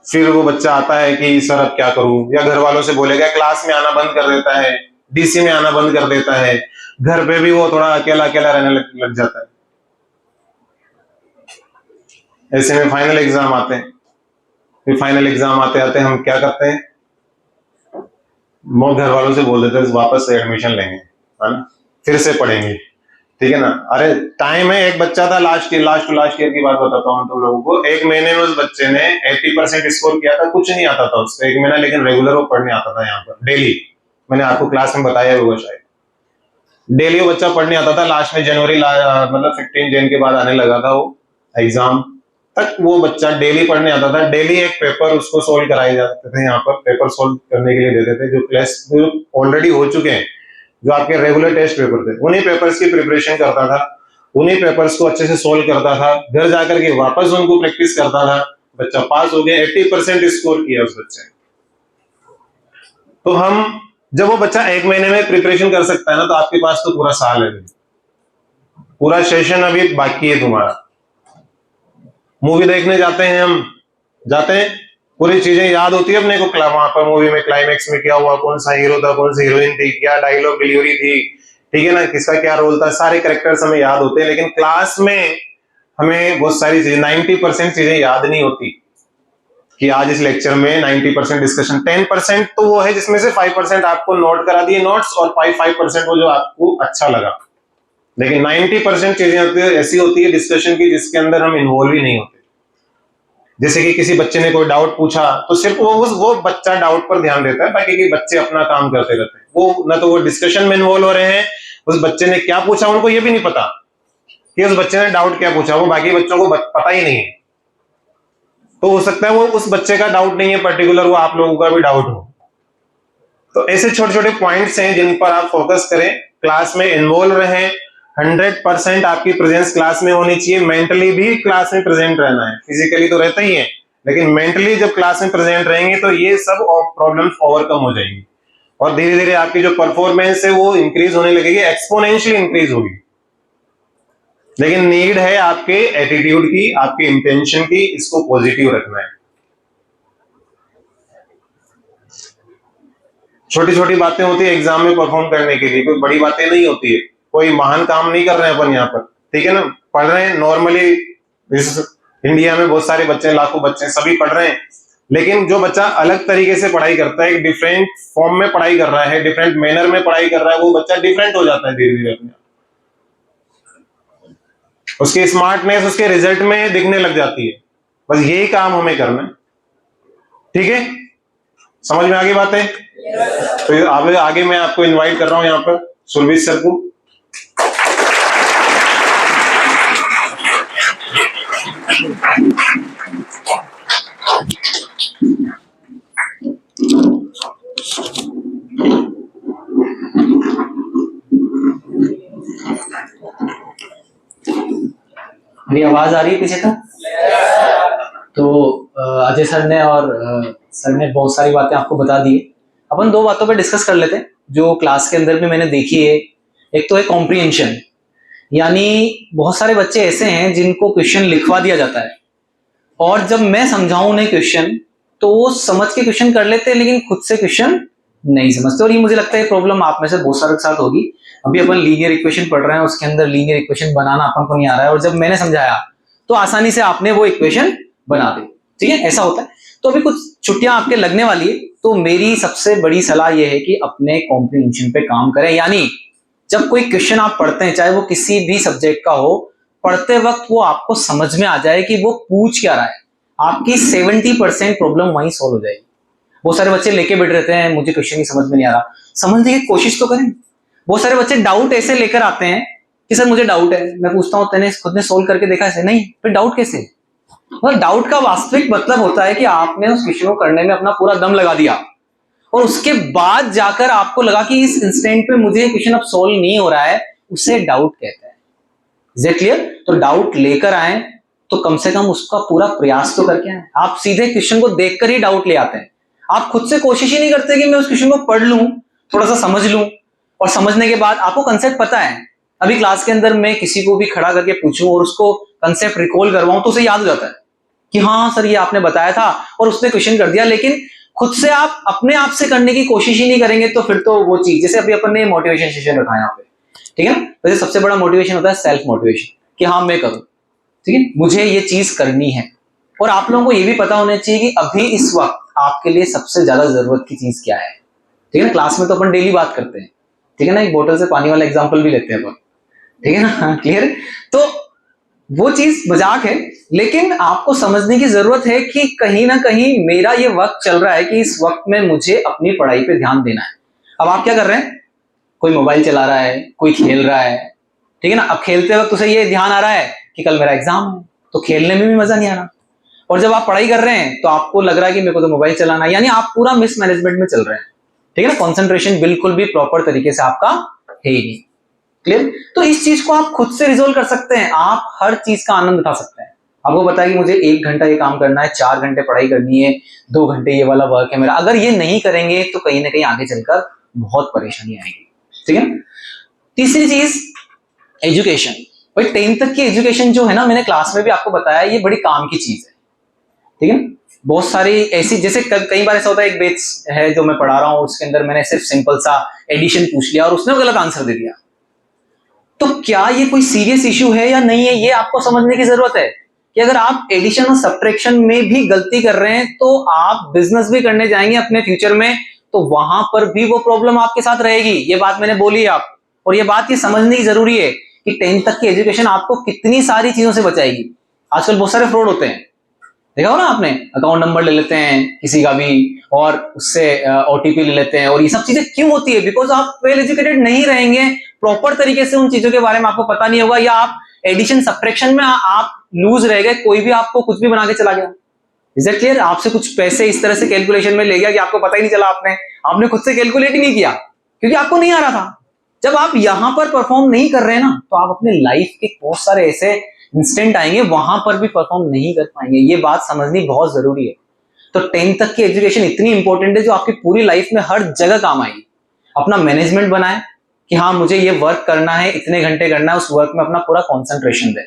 फिर वो बच्चा आता है कि सर अब क्या करूं, या घर वालों से बोलेगा, क्लास में आना बंद कर देता है, डीसी में आना बंद कर देता है, घर पे भी वो थोड़ा अकेला अकेला रहने लग जाता है। ऐसे में फाइनल एग्जाम आते हैं, फिर फाइनल एग्जाम आते आते हम क्या करते हैं, वो घर वालों से बोल देते हैं वापस से एडमिशन लेंगे, है ना, फिर से पढ़ेंगे, ठीक है ना। अरे टाइम है, एक बच्चा था लास्ट ईयर की बात बताता हूँ तुम लोगों को, 1 महीने में उस बच्चे ने 80% स्कोर किया था, कुछ नहीं आता था उसको 1 महीना, लेकिन रेगुलर वो पढ़ने आता था यहाँ पर डेली। मैंने आपको क्लास में बताया होगा शायद, डेली वो बच्चा पढ़ने आता था। लास्ट में जनवरी मतलब 15 जन के बाद आने लगा था वो एग्जाम, तक वो बच्चा डेली पढ़ने आता था, डेली एक पेपर उसको सोल्व कराए जाते थे, यहाँ पर पेपर सोल्व करने के लिए देते थे, जो क्लास ऑलरेडी हो चुके हैं, जो आपके रेगुलर टेस्ट पेपर थे, उन्हीं पेपर्स की प्रिपरेशन करता था, उन्हीं पेपर्स को अच्छे से सोल्व करता था, घर जाकर के वापस उनको प्रैक्टिस करता था, बच्चा पास हो गया, 80% स्कोर किया उस बच्चे ने। तो हम जब वो बच्चा 1 महीने में प्रिपरेशन कर सकता है ना, तो आपके पास तो पूरा साल है, पूरा सेशन अभी बाकी है तुम्हारा। मूवी देखने जाते हैं, हम जाते हैं, पूरी चीजें याद होती है अपने को, वहां पर मूवी में क्लाइमेक्स में क्या हुआ, कौन सा हीरो था, कौन सी हीरोइन थी, क्या डायलॉग डिलीवरी थी, ठीक है ना, किसका क्या रोल था, सारे कैरेक्टर्स हमें याद होते हैं। लेकिन क्लास में हमें बहुत सारी चीजें, 90% चीजें याद नहीं होती कि आज इस लेक्चर में 90% डिस्कशन, 10% तो वो है जिसमें से 5% आपको नोट करा दिए नोट्स, और 5% वो जो आपको अच्छा लगा। लेकिन 90% चीजें ऐसी होती है डिस्कशन की जिसके अंदर हम इन्वॉल्व ही नहीं होते। जैसे कि किसी बच्चे ने कोई डाउट पूछा तो सिर्फ वो बच्चा डाउट पर ध्यान देता है, बाकी के बच्चे अपना काम करते रहते हैं, वो ना तो वो डिस्कशन में इन्वॉल्व हो रहे हैं, उस बच्चे ने क्या पूछा उनको ये भी नहीं पता कि उस बच्चे ने डाउट क्या पूछा, वो बाकी बच्चों को पता ही नहीं है। तो हो सकता है वो उस बच्चे का डाउट नहीं है पर्टिकुलर, वो आप लोगों का भी डाउट हो। तो ऐसे छोटे छोटे पॉइंट्स हैं जिन पर आप फोकस करें, क्लास में इन्वॉल्व रहें, 100% आपकी प्रेजेंस क्लास में होनी चाहिए। मेंटली भी क्लास में प्रेजेंट रहना है, फिजिकली तो रहता ही है, लेकिन मेंटली जब क्लास में प्रेजेंट रहेंगे तो ये सब प्रॉब्लम्स ओवरकम हो जाएंगी, और धीरे धीरे आपकी जो परफॉर्मेंस है वो इंक्रीज होने लगेगी, एक्सपोनेंशियली इंक्रीज होगी। लेकिन नीड है आपके एटीट्यूड की, आपके इंटेंशन की, इसको पॉजिटिव रखना है। छोटी छोटी बातें होती है एग्जाम में परफॉर्म करने के लिए, कोई बड़ी बातें नहीं होती है, कोई महान काम नहीं कर रहे हैं अपन यहाँ पर, ठीक है ना, पढ़ रहे हैं नॉर्मली। इस इंडिया में बहुत सारे बच्चे, लाखों बच्चे सभी पढ़ रहे हैं, लेकिन जो बच्चा अलग तरीके से पढ़ाई करता है, एक डिफरेंट फॉर्म में पढ़ाई कर रहा है, डिफरेंट मैनर में पढ़ाई कर रहा है, वो बच्चा डिफरेंट हो जाता है धीरे धीरे अपने, उसकी स्मार्टनेस उसके रिजल्ट में दिखने लग जाती है। बस यही काम हमें करना है, ठीक है, समझ में आ गई बातें? तो आगे मैं आपको इनवाइट कर रहा हूं यहाँ पर सुरभीर सर को। मेरी आवाज आ रही है पीछे तक? तो अजय सर ने और सर ने बहुत सारी बातें आपको बता दी। अपन 2 बातों पे डिस्कस कर लेते हैं जो क्लास के अंदर भी मैंने देखी है। एक तो है कॉम्प्रिहेंशन, यानी बहुत सारे बच्चे ऐसे हैं जिनको क्वेश्चन लिखवा दिया जाता है, और जब मैं समझाऊं उन्हें क्वेश्चन तो वो समझ के क्वेश्चन कर लेते हैं, लेकिन खुद से क्वेश्चन नहीं समझते। और ये मुझे लगता है प्रॉब्लम आप में से बहुत सारे के साथ होगी। अभी अपन लीनियर इक्वेशन पढ़ रहे हैं, उसके अंदर लीनियर इक्वेशन बनाना अपन को नहीं आ रहा है, और जब मैंने समझाया तो आसानी से आपने वो इक्वेशन बना दी, ठीक है, ऐसा होता है। तो अभी कुछ छुट्टियां आपके लगने वाली है, तो मेरी सबसे बड़ी सलाह यह है कि अपने कॉम्प्रिहेंशन पे काम करें। यानी जब कोई क्वेश्चन आप पढ़ते हैं, चाहे वो किसी भी सब्जेक्ट का हो, पढ़ते वक्त वो आपको समझ में आ जाए कि वो पूछ क्या रहा है, आपकी 70% प्रॉब्लम वहीं सोल्व हो जाएगी। बहुत सारे बच्चे लेके बैठ रहते हैं, मुझे क्वेश्चन ही समझ में नहीं आ रहा, समझने की कोशिश तो करें। बहुत सारे बच्चे डाउट ऐसे लेकर आते हैं कि सर मुझे डाउट है, मैं पूछता हूं तेने खुद ने सोल्व करके देखा ऐसे? नहीं, फिर डाउट कैसे? मतलब डाउट का वास्तविक मतलब होता है कि आपने उस क्वेश्चन को करने में अपना पूरा दम लगा दिया, और उसके बाद जाकर आपको लगा कि इस इंस्टेंट पे मुझे क्वेश्चन अब सोल्व नहीं हो रहा है, उसे डाउट कहते हैं। Is it clear? तो डाउट लेकर आए तो कम से कम उसका पूरा प्रयास तो करके आए। आप सीधे क्वेश्चन को देखकर ही डाउट ले आते हैं, आप खुद से कोशिश ही नहीं करते कि मैं उस क्वेश्चन को पढ़ लूं, थोड़ा सा समझ लूं, और समझने के बाद आपको कंसेप्ट पता है। अभी क्लास के अंदर मैं किसी को भी खड़ा करके पूछूं और उसको कंसेप्ट रिकॉल करवाऊं तो उसे याद हो जाता है कि हाँ सर ये आपने बताया था, और उसने क्वेश्चन कर दिया। लेकिन खुद से आप अपने आप से करने की कोशिश ही नहीं करेंगे तो फिर तो वो चीज, जैसे अभी अपन ने मोटिवेशन सेशन रखा है यहाँ पे, ठीक है ना, वैसे सबसे बड़ा मोटिवेशन होता है सेल्फ मोटिवेशन, कि हाँ मैं करूं, ठीक है, मुझे ये चीज करनी है। और आप लोगों को ये भी पता होना चाहिए कि अभी इस वक्त आपके लिए सबसे ज्यादा जरूरत की चीज क्या है, ठीक है ना। क्लास में तो अपन डेली बात करते हैं, ठीक है ना, एक बोतल से पानी वाला एग्जाम्पल भी लेते हैं अपन, ठीक है ना, क्लियर है। तो वो चीज मजाक है, लेकिन आपको समझने की जरूरत है कि कहीं ना कहीं मेरा ये वक्त चल रहा है कि इस वक्त में मुझे अपनी पढ़ाई पे ध्यान देना है। अब आप क्या कर रहे हैं, कोई मोबाइल चला रहा है, कोई खेल रहा है, ठीक है ना। अब खेलते वक्त उसे ये ध्यान आ रहा है कि कल मेरा एग्जाम है, तो खेलने में भी मजा नहीं आ रहा। और जब आप पढ़ाई कर रहे हैं तो आपको लग रहा है कि मेरे को तो मोबाइल चलाना है, यानी आप पूरा मिसमैनेजमेंट में चल रहे हैं। ठीक है ना, कॉन्सेंट्रेशन बिल्कुल भी प्रॉपर तरीके से आपका है ही नहीं। क्लियर? तो इस चीज को आप खुद से रिजोल्व कर सकते हैं, आप हर चीज का आनंद उठा सकते हैं। आपको पता है कि मुझे 1 घंटा ये काम करना है, 4 घंटे पढ़ाई करनी है, 2 घंटे ये वाला वर्क है मेरा, अगर ये नहीं करेंगे तो कहीं ना कहीं आगे चलकर बहुत परेशानी आएगी। ठीक है। तीसरी चीज एजुकेशन। भाई 10th तक की एजुकेशन जो है ना, मैंने क्लास में भी आपको बताया, ये बड़ी काम की चीज है। ठीक है। बहुत सारी ऐसी, जैसे कई बार ऐसा होता है, एक बेच है जो मैं पढ़ा रहा हूं, उसके अंदर मैंने सिर्फ सिंपल सा एडिशन पूछ लिया और उसने गलत आंसर दे दिया। तो क्या ये कोई सीरियस इश्यू है या नहीं है, ये आपको समझने की जरूरत है कि अगर आप एडिशन और सब्ट्रैक्शन में भी गलती कर रहे हैं तो आप बिजनेस भी करने जाएंगे अपने फ्यूचर में, तो वहां पर भी वो प्रॉब्लम आपके साथ रहेगी। ये बात मैंने बोली है आप, और ये बात ये समझनी की जरूरी है कि 10th तक की एजुकेशन आपको कितनी सारी चीजों से बचाएगी। आजकल बहुत सारे फ्रॉड होते हैं, देखा हो ना आपने, अकाउंट नंबर ले लेते हैं किसी का भी और उससे ओटीपी ले लेते हैं, और ये सब चीजें क्यों होती है? बिकॉज आप वेल एजुकेटेड नहीं रहेंगे, प्रॉपर तरीके से उन चीजों के बारे में आपको पता नहीं होगा, या आप एडिशन सब्ट्रैक्शन में आप लूज रह गए, कोई भी आपको कुछ भी बना के चला गया। Is that clear? आपसे कुछ पैसे इस तरह से कैलकुलेशन में ले गया कि आपको पता ही नहीं चला, आपने खुद से कैलकुलेट ही नहीं किया क्योंकि आपको नहीं आ रहा था। जब आप यहां पर परफॉर्म नहीं कर रहे हैं ना, तो आप अपने लाइफ के बहुत सारे ऐसे इंस्टेंट आएंगे, वहां पर भी परफॉर्म नहीं कर पाएंगे। ये बात समझनी बहुत जरूरी है। तो 10th तक की एजुकेशन इतनी इंपॉर्टेंट है जो आपकी पूरी लाइफ में हर जगह काम आएगी। अपना मैनेजमेंट बनाए कि हाँ मुझे ये वर्क करना है, इतने घंटे करना है, उस वर्क में अपना पूरा कॉन्सेंट्रेशन दे।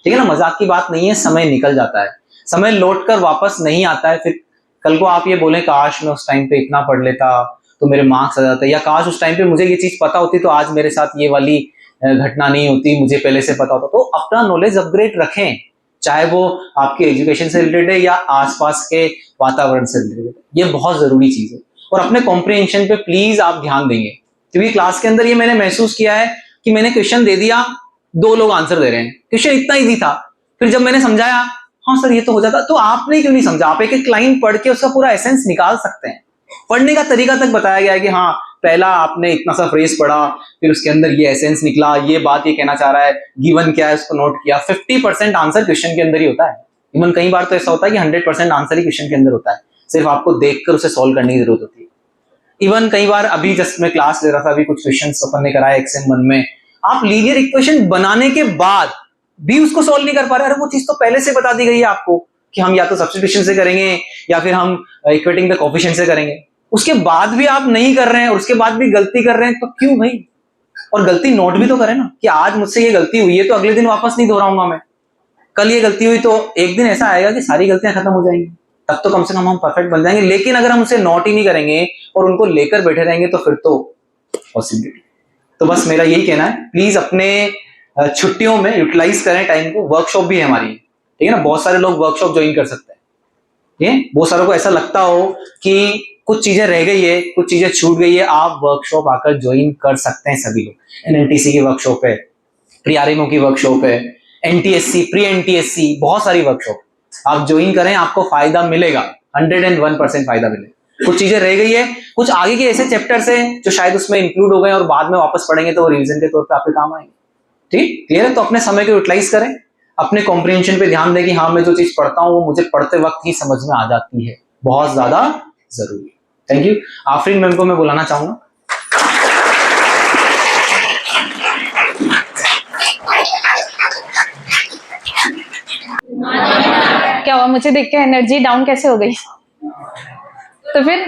ठीक है ना, मजाक की बात नहीं है, समय निकल जाता है, समय लौट कर वापस नहीं आता है। फिर कल को आप ये बोले काश मैं उस टाइम पे इतना पढ़ लेता तो मेरे मार्क्स आ जाते, या काश उस टाइम पे मुझे ये चीज पता होती तो आज मेरे साथ ये वाली घटना नहीं होती, मुझे पहले से पता होता। तो अपना नॉलेज अपग्रेड रखें, चाहे वो आपके एजुकेशन से रिलेटेड है या आसपास के वातावरण से रिलेटेड, ये बहुत जरूरी चीज है। और अपने कॉम्प्रिहेंशन पे प्लीज आप ध्यान देंगे, क्योंकि क्लास के अंदर ये मैंने महसूस किया है कि मैंने क्वेश्चन दे दिया, 2 लोग आंसर दे रहे हैं, क्वेश्चन इतना ईजी था, फिर जब मैंने समझाया हाँ सर ये तो हो जाता, तो आपने क्यों नहीं समझा? आप एक एक लाइन पढ़ के उसका पूरा एसेंस निकाल सकते हैं। पढ़ने का तरीका तक बताया गया है कि हाँ पहला आपने इतना सा फ्रेज पढ़ा, फिर उसके अंदर ये एसेंस निकला, ये बात ये कहना चाह रहा है, गिवन क्या है उसको नोट किया। 50% आंसर क्वेश्चन के अंदर ही होता है। इवन कई बार तो ऐसा होता है कि 100% आंसर ही क्वेश्चन के अंदर होता है, सिर्फ आपको देखकर उसे सॉल्व करने की जरूरत होती है। इवन कई बार, अभी जस्ट मैं क्लास ले रहा था, अभी कुछ क्वेश्चंस अपन ने कराया एक्सएम 1 में, आप लीनियर इक्वेशन बनाने के बाद भी उसको सॉल्व नहीं कर पा रहे। अरे वो चीज तो पहले से बता दी गई है आपको कि हम या तो सब्स्टिट्यूशन से करेंगे या फिर हम इक्वेटिंग द कोएफिशिएंट से करेंगे, उसके बाद भी आप नहीं कर रहे हैं और उसके बाद भी गलती कर रहे हैं, तो क्यों भाई? और गलती नोट भी तो करें ना कि आज मुझसे ये गलती हुई है तो अगले दिन वापस नहीं दोहराऊंगा मैं। कल ये गलती हुई तो एक दिन ऐसा आएगा कि सारी गलतियां खत्म हो जाएंगी, तब तो कम से कम हम परफेक्ट बन जाएंगे। लेकिन अगर हम उसे नोट ही नहीं करेंगे और उनको लेकर बैठे रहेंगे तो फिर तो पॉसिबिलिटी। तो बस मेरा यही कहना है, प्लीज अपने छुट्टियों में यूटिलाइज करें टाइम को। वर्कशॉप भी है हमारी, ठीक है ना, बहुत सारे लोग वर्कशॉप ज्वाइन कर सकते हैं। बहुत सारों को ऐसा लगता हो कि कुछ चीजें रह गई है, कुछ चीजें छूट गई है, आप वर्कशॉप आकर ज्वाइन कर सकते हैं। सभी लोग, एनएनटीसी की वर्कशॉप है, प्री आरएमओ की वर्कशॉप है, एनटीएससी, प्री एनटीएससी, बहुत सारी वर्कशॉप आप ज्वाइन करें, आपको फायदा मिलेगा, 101% फायदा मिलेगा। कुछ चीजें रह गई है, कुछ आगे के ऐसे चैप्टर्स हैं जो शायद उसमें इंक्लूड हो गए और बाद में वापस पढ़ेंगे तो वो रिवीजन के तौर पे आपके काम आएंगे। ठीक, क्लियर है? तो अपने समय को यूटिलाइज करें, अपने कॉम्प्रिहेंशन पे ध्यान दें कि हाँ मैं जो चीज पढ़ता हूँ वो मुझे पढ़ते वक्त ही समझ में आ जाती है, बहुत ज्यादा जरूरी है। Thank you. आफरीन मैम को मैं बुलाना चाहूंगा। क्या हुआ? मुझे देख के एनर्जी डाउन कैसे हो गई? तो फिर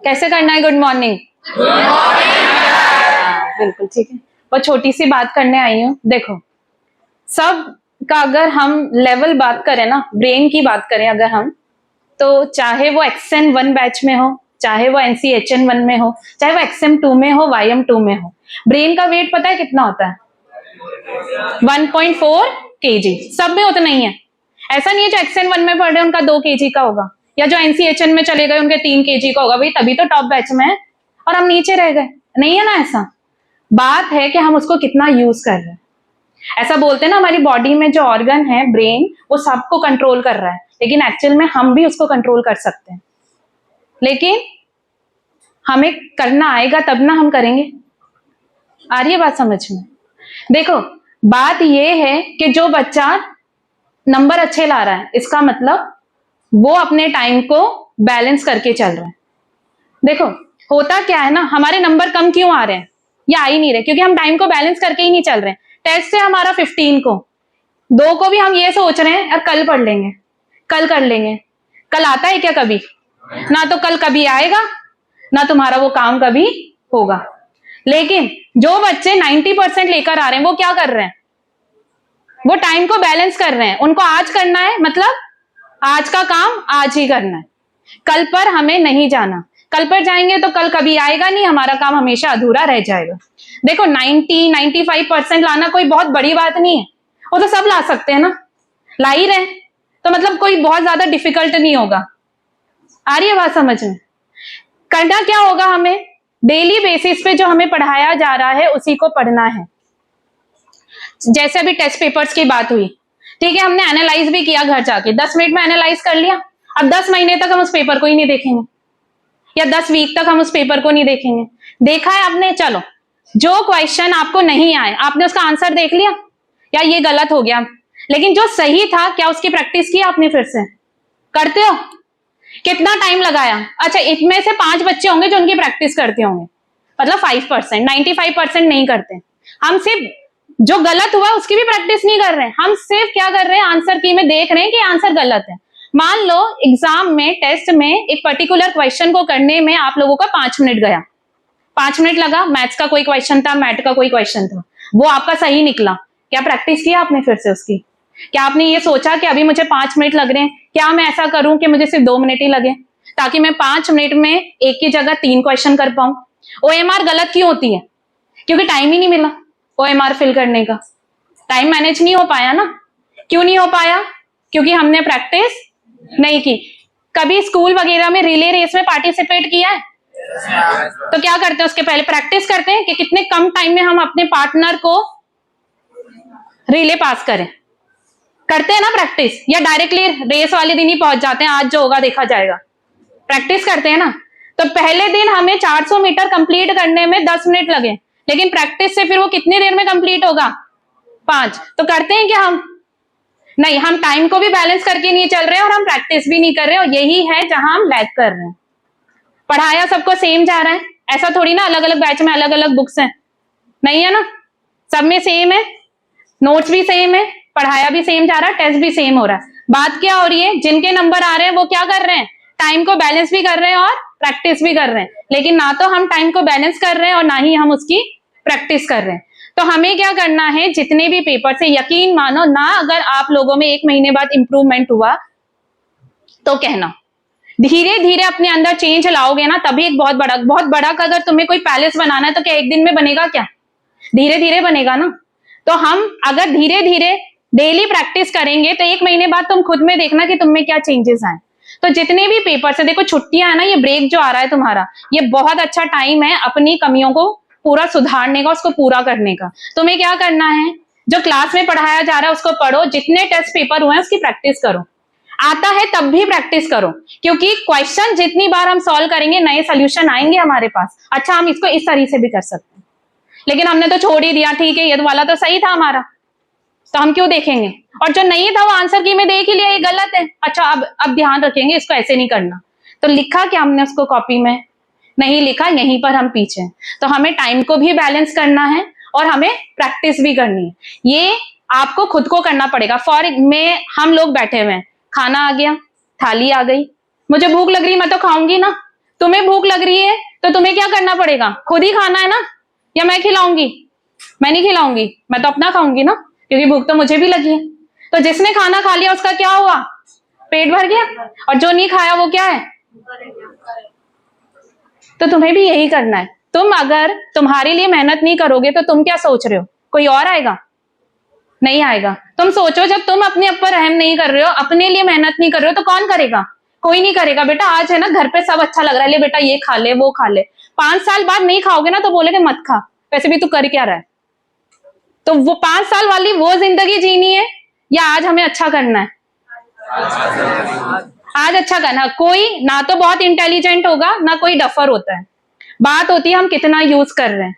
कैसे करना है? Good morning. बिल्कुल ठीक है। और छोटी सी बात करने आई हूँ। देखो, सब का अगर हम लेवल बात करें ना, ब्रेन की बात करें अगर हम, तो चाहे वो XN 1 बैच में हो, चाहे वो NCHN 1 में हो, चाहे वो XM 2 में हो, YM 2 में हो, ब्रेन का वेट पता है कितना होता है? 1.4 kg। सब में उतना नहीं है। ऐसा नहीं है जो XN 1 में पढ़ रहे हैं उनका 2 kg का होगा, या जो NCHN में चले गए उनके 3 kg का होगा। भाई तभी तो टॉप बैच में है और हम नीचे रह गए, नहीं है ना? ऐसा बात है कि हम उसको कितना यूज कर रहे हैं। ऐसा बोलते हैं ना, हमारी बॉडी में जो ऑर्गन है ब्रेन, वो सबको कंट्रोल कर रहा है, लेकिन एक्चुअल में हम भी उसको कंट्रोल कर सकते हैं। लेकिन हमें करना आएगा तब ना हम करेंगे। आ रही है बात समझ में? देखो, बात ये है कि जो बच्चा नंबर अच्छे ला रहा है, इसका मतलब वो अपने टाइम को बैलेंस करके चल रहा है। देखो होता क्या है ना, हमारे नंबर कम क्यों आ रहे हैं या आ ही नहीं रहे, क्योंकि हम टाइम को बैलेंस करके ही नहीं चल रहे हैं। टेस्ट है हमारा 15 को, 2 को भी हम ये सोच रहे हैं यार कल पढ़ लेंगे, कल कर लेंगे। कल आता है क्या कभी? ना तो कल कभी आएगा, ना तुम्हारा वो काम कभी होगा। लेकिन जो बच्चे 90% लेकर आ रहे हैं वो क्या कर रहे हैं? वो टाइम को बैलेंस कर रहे हैं। उनको आज करना है, मतलब आज का काम आज ही करना है, कल पर हमें नहीं जाना। कल पर जाएंगे तो कल कभी आएगा नहीं, हमारा काम हमेशा अधूरा रह जाएगा। देखो 90-95% लाना कोई बहुत बड़ी बात नहीं है, वो तो सब ला सकते हैं ना, ला ही रहे, तो मतलब कोई बहुत ज्यादा डिफिकल्ट नहीं होगा। आ रही है बात समझ में? करना क्या होगा, हमें डेली बेसिस पे जो हमें पढ़ाया जा रहा है उसी को पढ़ना है। जैसे अभी टेस्ट पेपर्स की बात हुई, ठीक है, हमने एनालाइज भी किया घर जाके, 10 मिनट में एनालाइज कर लिया। अब 10 महीने तक हम उस पेपर को ही नहीं देखेंगे, या 10 वीक तक हम उस पेपर को नहीं देखेंगे। देखा है आपने, चलो जो क्वेश्चन आपको नहीं आए आपने उसका आंसर देख लिया, या ये गलत हो गया, लेकिन जो सही था क्या उसकी प्रैक्टिस की आपने? फिर से करते हो? कितना टाइम लगाया? अच्छा, इसमें से 5 बच्चे होंगे जो उनकी प्रैक्टिस करते होंगे, मतलब 5%, 95% नहीं करते। हम सिर्फ जो गलत हुआ उसकी भी प्रैक्टिस नहीं कर रहे हैं, हम सिर्फ क्या कर रहे हैं, आंसर की में देख रहे हैं कि आंसर गलत है। मान लो एग्जाम में, टेस्ट में एक पर्टिकुलर क्वेश्चन को करने में आप लोगों का 5 मिनट गया, 5 मिनट लगा, मैथ्स का कोई क्वेश्चन था, मैथ का कोई क्वेश्चन था, वो आपका सही निकला, क्या प्रैक्टिस किया आपने फिर से उसकी? क्या आपने ये सोचा कि अभी मुझे 5 मिनट लग रहे हैं, क्या मैं ऐसा करूं कि मुझे सिर्फ 2 मिनट ही लगे, ताकि मैं 5 मिनट में एक की जगह 3 क्वेश्चन कर पाऊं? OMR गलत क्यों होती है? क्योंकि टाइम ही नहीं मिला OMR फिल करने का, टाइम मैनेज नहीं हो पाया ना। क्यों नहीं हो पाया? क्योंकि हमने प्रैक्टिस नहीं की। कभी स्कूल वगैरह में रिले रेस में पार्टिसिपेट किया है? तो क्या करते हैं, उसके पहले प्रैक्टिस करते हैं कि कितने कम टाइम में हम अपने पार्टनर को रिले पास करें। करते हैं ना प्रैक्टिस, या डायरेक्टली रेस वाले दिन ही पहुंच जाते हैं, आज जो होगा देखा जाएगा? प्रैक्टिस करते हैं ना। तो पहले दिन हमें 400 मीटर कंप्लीट करने में 10 मिनट लगे, लेकिन प्रैक्टिस से फिर वो कितनी देर में कंप्लीट होगा? 5। तो करते हैं क्या हम? नहीं, हम टाइम को भी बैलेंस करके नहीं चल रहे और हम प्रैक्टिस भी नहीं कर रहे, और यही है जहां हम लैग कर रहे हैं। पढ़ाया सबको सेम जा रहा है, ऐसा थोड़ी ना अलग अलग बैच में अलग अलग बुक्स हैं, नहीं है ना, सब में सेम है, नोट्स भी सेम है, पढ़ाया भी सेम जा रहा है, टेस्ट भी सेम हो रहा है। बात क्या हो रही है, जिनके नंबर आ रहे हैं वो क्या कर रहे हैं, टाइम को बैलेंस भी कर रहे हैं और प्रैक्टिस भी कर रहे हैं। लेकिन ना तो हम टाइम को बैलेंस कर रहे हैं और ना ही हम उसकी प्रैक्टिस कर रहे हैं। तो हमें क्या करना है, जितने भी पेपर से, यकीन मानो ना, अगर आप लोगों में 1 महीने बाद इंप्रूवमेंट हुआ तो कहना, धीरे धीरे अपने अंदर चेंज लाओगे ना, तभी एक बहुत बड़ा अगर तुम्हें कोई पैलेस बनाना है तो क्या एक दिन में बनेगा? क्या धीरे धीरे बनेगा ना। तो हम अगर धीरे धीरे डेली प्रैक्टिस करेंगे तो 1 महीने बाद तुम खुद में देखना कि तुम में क्या चेंजेस आए। तो जितने भी पेपर है, देखो छुट्टियां है ना, ये ब्रेक जो आ रहा है तुम्हारा, ये बहुत अच्छा टाइम है अपनी कमियों को पूरा सुधारने का, उसको पूरा करने का। तुम्हें क्या करना है, जो क्लास में पढ़ाया जा रहा है उसको पढ़ो, जितने टेस्ट पेपर हुए हैं उसकी प्रैक्टिस करो, आता है तब भी प्रैक्टिस करो, क्योंकि क्वेश्चन जितनी बार हम सॉल्व करेंगे नए सोल्यूशन आएंगे हमारे पास। अच्छा, हम इसको इस तरीके से भी कर सकते हैं, लेकिन हमने तो छोड़ ही दिया, ठीक है ये वाला तो सही था हमारा, तो हम क्यों देखेंगे, और जो नहीं था वो आंसर की में देख ही लिया, ये गलत है, अच्छा अब ध्यान रखेंगे, इसको ऐसे नहीं करना। तो लिखा क्या हमने उसको कॉपी में? नहीं लिखा, यहीं पर हम पीछे। तो हमें टाइम को भी बैलेंस करना है और हमें प्रैक्टिस भी करनी है, ये आपको खुद को करना पड़ेगा। हम लोग बैठे हुए हैं, खाना आ गया, थाली आ गई, मुझे भूख लग रही, मैं तो खाऊंगी ना। तुम्हें भूख लग रही है तो तुम्हें क्या करना पड़ेगा, खुद ही खाना है ना, या मैं खिलाऊंगी? मैं नहीं खिलाऊंगी, मैं तो अपना खाऊंगी ना, क्योंकि भूख तो मुझे भी लगी है। तो जिसने खाना खा लिया उसका क्या हुआ, पेट भर गया, और जो नहीं खाया वो क्या है? तो तुम्हें भी यही करना है। तुम अगर तुम्हारे लिए मेहनत नहीं करोगे तो तुम क्या सोच रहे हो, कोई और आएगा? नहीं आएगा। तुम सोचो, जब तुम अपने ऊपर रहम नहीं कर रहे हो, अपने लिए मेहनत नहीं कर रहे हो, तो कौन करेगा? कोई नहीं करेगा। बेटा आज है ना, घर पे सब अच्छा लग रहा है, ले बेटा ये खा ले वो खा ले, 5 साल बाद नहीं खाओगे ना तो बोलेगे मत खा, वैसे भी तू कर क्या रहा है। तो वो 5 साल वाली वो जिंदगी जीनी है, या आज हमें अच्छा करना है? आज अच्छा करना। कोई ना तो बहुत इंटेलिजेंट होगा, ना कोई डफर होता है, बात होती है हम कितना यूज कर रहे हैं।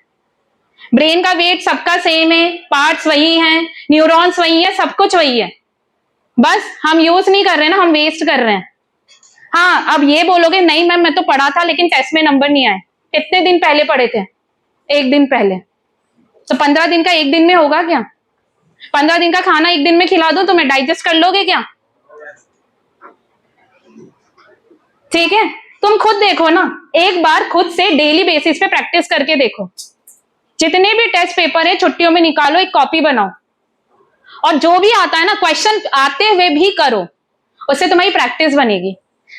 ब्रेन का वेट सबका सेम है, पार्ट्स वही हैं, न्यूरॉन्स वही है, सब कुछ वही है, बस हम यूज नहीं कर रहे ना, हम वेस्ट कर रहे हैं। हाँ, अब ये बोलोगे नहीं मैम मैं तो पढ़ा था लेकिन टेस्ट में नंबर नहीं आए। कितने दिन पहले पढ़े थे? 1 दिन पहले। तो 15 दिन का 1 दिन में होगा क्या? 15 दिन का खाना 1 दिन में खिला दो तुम्हें, डाइजेस्ट कर लोगे क्या? ठीक है, तुम खुद देखो ना, एक बार खुद से डेली बेसिस पे प्रैक्टिस करके देखो। जितने भी टेस्ट पेपर है छुट्टियों में निकालो, एक कॉपी बनाओ और जो भी आता है ना क्वेश्चन आते हुए भी करो, उससे तुम्हारी प्रैक्टिस बनेगी।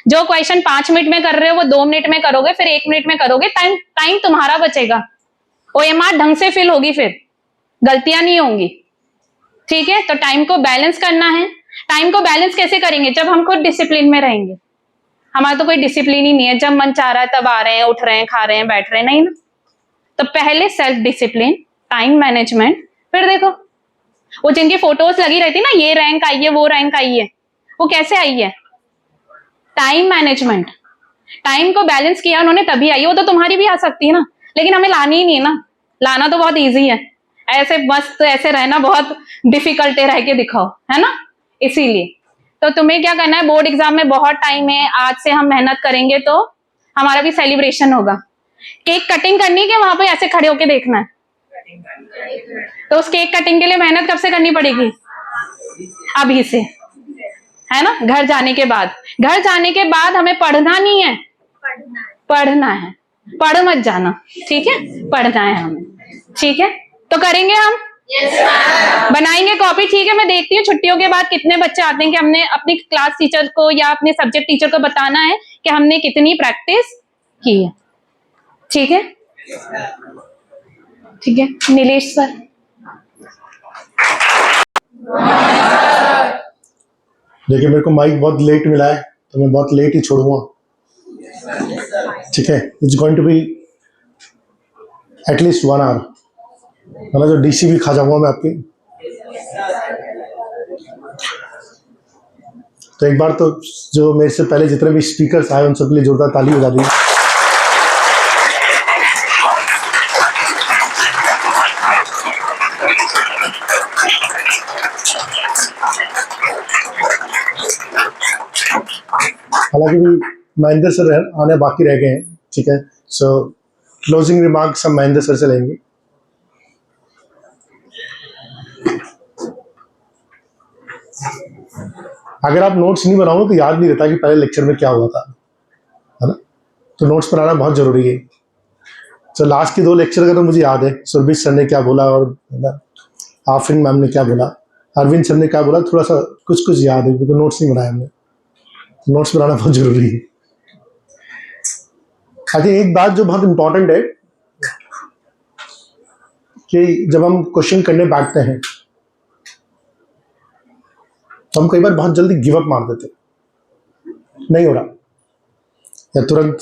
जो क्वेश्चन 5 मिनट में कर रहे हो वो 2 मिनट में करोगे, फिर 1 मिनट में करोगे, टाइम तुम्हारा बचेगा, OMR ढंग से फिल होगी, फिर गलतियां नहीं होंगी। ठीक है, तो टाइम को बैलेंस करना है। टाइम को बैलेंस कैसे करेंगे? जब हम खुद डिसिप्लिन में रहेंगे। हमारा तो कोई डिसिप्लिन ही नहीं है, जब मन चाह रहा है तब आ रहे हैं, उठ रहे हैं, खा रहे हैं, बैठ रहे हैं, नहीं ना। तो पहले सेल्फ डिसिप्लिन, टाइम मैनेजमेंट, फिर देखो वो जिनकी फोटोज लगी रहती ना, ये रैंक आई है, वो रैंक आई है, वो कैसे आई है? टाइम मैनेजमेंट, टाइम को बैलेंस किया उन्होंने तभी आई है। वो तो तुम्हारी भी आ सकती है ना, लेकिन हमें लानी ही नहीं है ना। लाना तो बहुत इजी है, ऐसे मस्त ऐसे रहना बहुत डिफिकल्ट है, रह के दिखाओ, है ना। इसीलिए तो तुम्हें क्या करना है, बोर्ड एग्जाम में बहुत टाइम है, आज से हम मेहनत करेंगे तो हमारा भी सेलिब्रेशन होगा। केक कटिंग करनी है कि वहां पे ऐसे खड़े होके देखना है? तो उस केक कटिंग के लिए मेहनत कब से करनी पड़ेगी? अभी से, है ना। घर जाने के बाद हमें पढ़ना नहीं है, पढ़ना है। पढ़ मत जाना, ठीक है, पढ़ना है हमें। ठीक है, तो करेंगे हम। बनाएंगे कॉपी। ठीक है, मैं देखती हूँ छुट्टियों के बाद कितने बच्चे आते हैं कि हमने अपनी क्लास टीचर को या अपने सब्जेक्ट टीचर को बताना है कि हमने कितनी प्रैक्टिस की है। ठीक है, ठीक है। नीलेश सर। देखिए, मेरे को माइक बहुत लेट मिला है तो मैं बहुत लेट ही छोड़ूंगा। ठीक है, it's going to be at least 1 hour, वरना जो DC भी खा जाऊंगा मैं आपकी। तो एक बार तो जो मेरे से पहले जितने भी स्पीकर्स आए उन सबके लिए जोरदार ताली हो जाती है। हालांकि भी महेंद्र सर आने बाकी रह गए हैं। ठीक है, सो क्लोजिंग रिमार्क्स हम महेंद्र सर से लेंगे। अगर आप नोट्स नहीं बनाओगे तो याद नहीं रहता कि पहले लेक्चर में क्या हुआ था, है ना। तो नोट्स बनाना बहुत जरूरी है। तो लास्ट के 2 लेक्चर का तो मुझे याद है, सुरभीर सर ने क्या बोला और आफरीन मैम ने क्या बोला, अरविंद सर ने क्या बोला, थोड़ा सा कुछ याद है क्योंकि नोट्स नहीं बनाया हमने। नोट्स बनाना बहुत जरूरी है। आई थिंक एक बात जो बहुत इंपॉर्टेंट है कि जब हम क्वेश्चन करने बैठते हैं तो हम कई बार बहुत जल्दी गिव अप मार देते, नहीं हो रहा, या तुरंत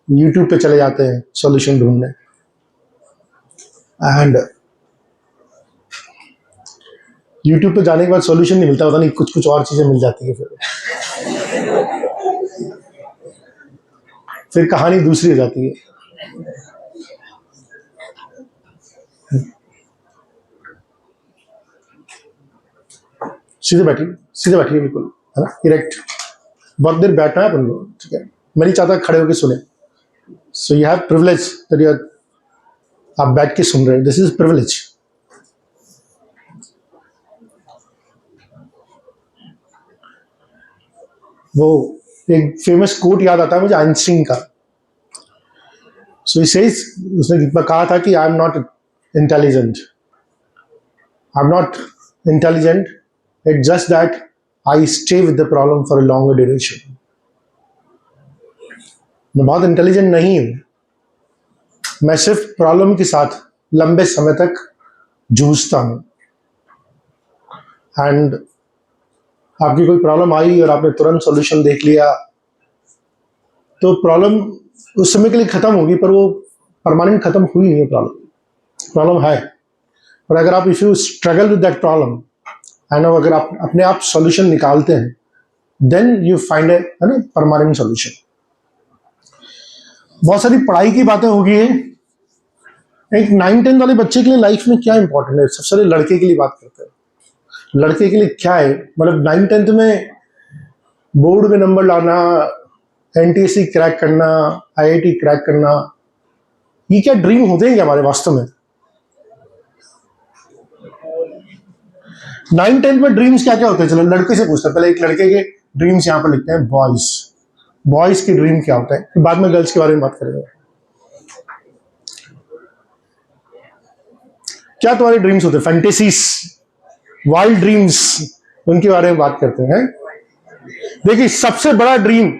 YouTube पे चले जाते हैं सॉल्यूशन ढूंढने। एंड YouTube पे जाने के बाद सॉल्यूशन नहीं मिलता, पता नहीं कुछ और चीजें मिल जाती है, फिर कहानी दूसरी हो जाती है। सीधे बैठिए बिल्कुल, है ना, डायरेक्ट। बहुत देर बैठना है अपन को, ठीक है। मैं नहीं चाहता खड़े होकर सुने। So you have privilege that you आप बैठ के सुन रहे हैं, दिस इज प्रिविलेज। वो एक फेमस कोट याद आता है मुझे आइंस्टीन का। सो ही सेज, उसने कहा था कि I am not intelligent, it's just that I stay with the problem for a longer duration. मैं बहुत इंटेलिजेंट नहीं हूं, मैं सिर्फ प्रॉब्लम के साथ लंबे समय तक जूझता हूं। एंड आपकी कोई प्रॉब्लम आई और आपने तुरंत सॉल्यूशन देख लिया तो प्रॉब्लम उस समय के लिए खत्म होगी, पर वो परमानेंट खत्म हुई नहीं है। प्रॉब्लम है, और अगर आप if you struggle with that problem and अगर आप अपने आप सॉल्यूशन निकालते हैं, then you find a permanent solution. बहुत सारी पढ़ाई की बातें होगी है। एक 9-10 वाले बच्चे के लिए लाइफ में क्या इंपॉर्टेंट है, सबसे पहले लड़के के लिए बात करते हैं। लड़के के लिए क्या है, मतलब 9th-10th में बोर्ड में नंबर लाना, एनटीएससी क्रैक करना, आईआईटी क्रैक करना, ये क्या ड्रीम होते हैं क्या हमारे वास्तव में? 9th-10th में ड्रीम्स क्या क्या होते हैं? चलो लड़के से पूछते हैं, पहले एक लड़के के ड्रीम्स यहाँ पर लिखते हैं, बॉयज की ड्रीम क्या होता है, फिर बाद में गर्ल्स के बारे में बात करेंगे। क्या तुम्हारे ड्रीम्स होते हैं? फैंटेसीज, वाइल्ड ड्रीम्स, उनके बारे में बात करते हैं। देखिए सबसे बड़ा ड्रीम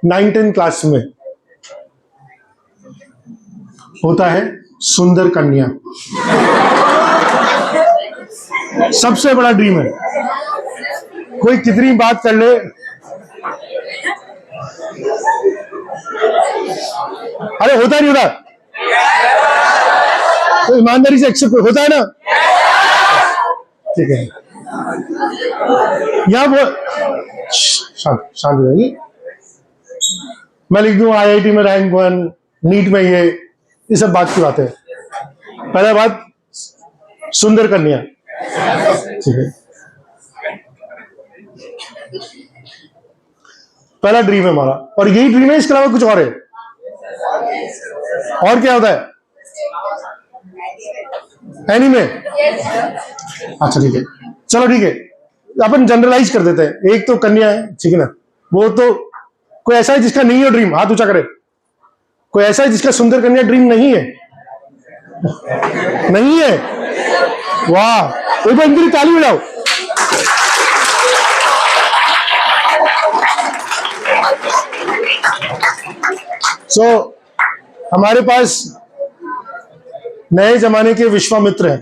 9th-10th क्लास में होता है सुंदर कन्या। सबसे बड़ा ड्रीम है। कोई कितनी बात कर ले, अरे होता नहीं होता? तो ईमानदारी से एक्सेप्ट होता है ना? ठीक है, यहां वो शांत हो जाएगी। मैं लिख दूं आईआईटी में रैंक 1, नीट में ये सब बात की बात है। पहला बात सुंदर कन्या, ठीक है, पहला ड्रीम है हमारा, और यही ड्रीम है, इसके अलावा कुछ और है? और क्या होता है? एनीमे? अच्छा ठीक है, चलो ठीक है, अपन जनरलाइज कर देते हैं। एक तो कन्या है, ठीक है ना, वो तो कोई ऐसा है जिसका नहीं है ड्रीम, हाथ ऊंचा करे। कोई ऐसा है जिसका सुंदर कन्या ड्रीम नहीं है? नहीं है? वाह, एक बार इनके लिए ताली बजाओ। हमारे पास नए जमाने के विश्वामित्र हैं,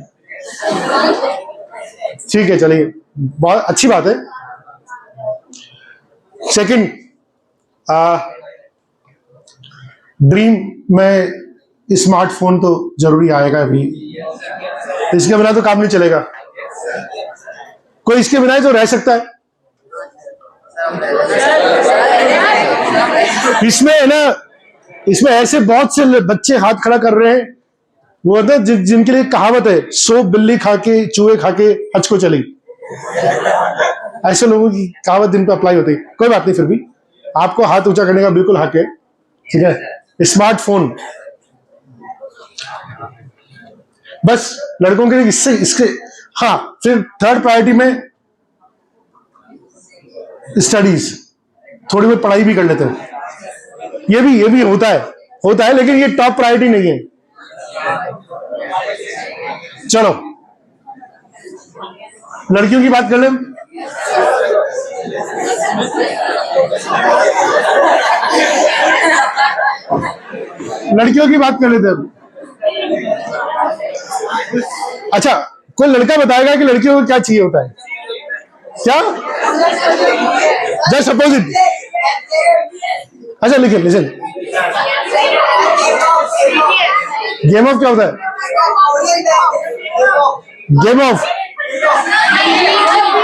ठीक है, चलिए बहुत अच्छी बात है। सेकंड, ड्रीम में स्मार्टफोन तो जरूरी आएगा अभी, इसके बिना तो काम नहीं चलेगा। कोई इसके बिना ही तो रह सकता है। इसमें है ना, इसमें ऐसे बहुत से बच्चे हाथ खड़ा कर रहे हैं, वो ना जिनके लिए कहावत है, सो बिल्ली खा के चूहे खा के हज को चली। ऐसे लोगों की कहावत दिन पे अप्लाई होती है। कोई बात नहीं, फिर भी आपको हाथ ऊंचा करने का बिल्कुल हक है, ठीक है। स्मार्टफोन बस लड़कों के लिए इसके हाँ। फिर थर्ड प्रायोरिटी में स्टडीज, थोड़ी बहुत पढ़ाई भी कर लेते हैं। ये भी होता है, लेकिन ये टॉप प्रायोरिटी नहीं है। चलो लड़कियों की बात कर ले। लड़कियों की बात कर लेते हैं। अच्छा, कोई लड़का बताएगा कि लड़कियों को क्या चाहिए होता है? क्या? Just suppose it. अच्छा लिखिए, लिसन। गेम ऑफ क्या होता है? गेम ऑफ,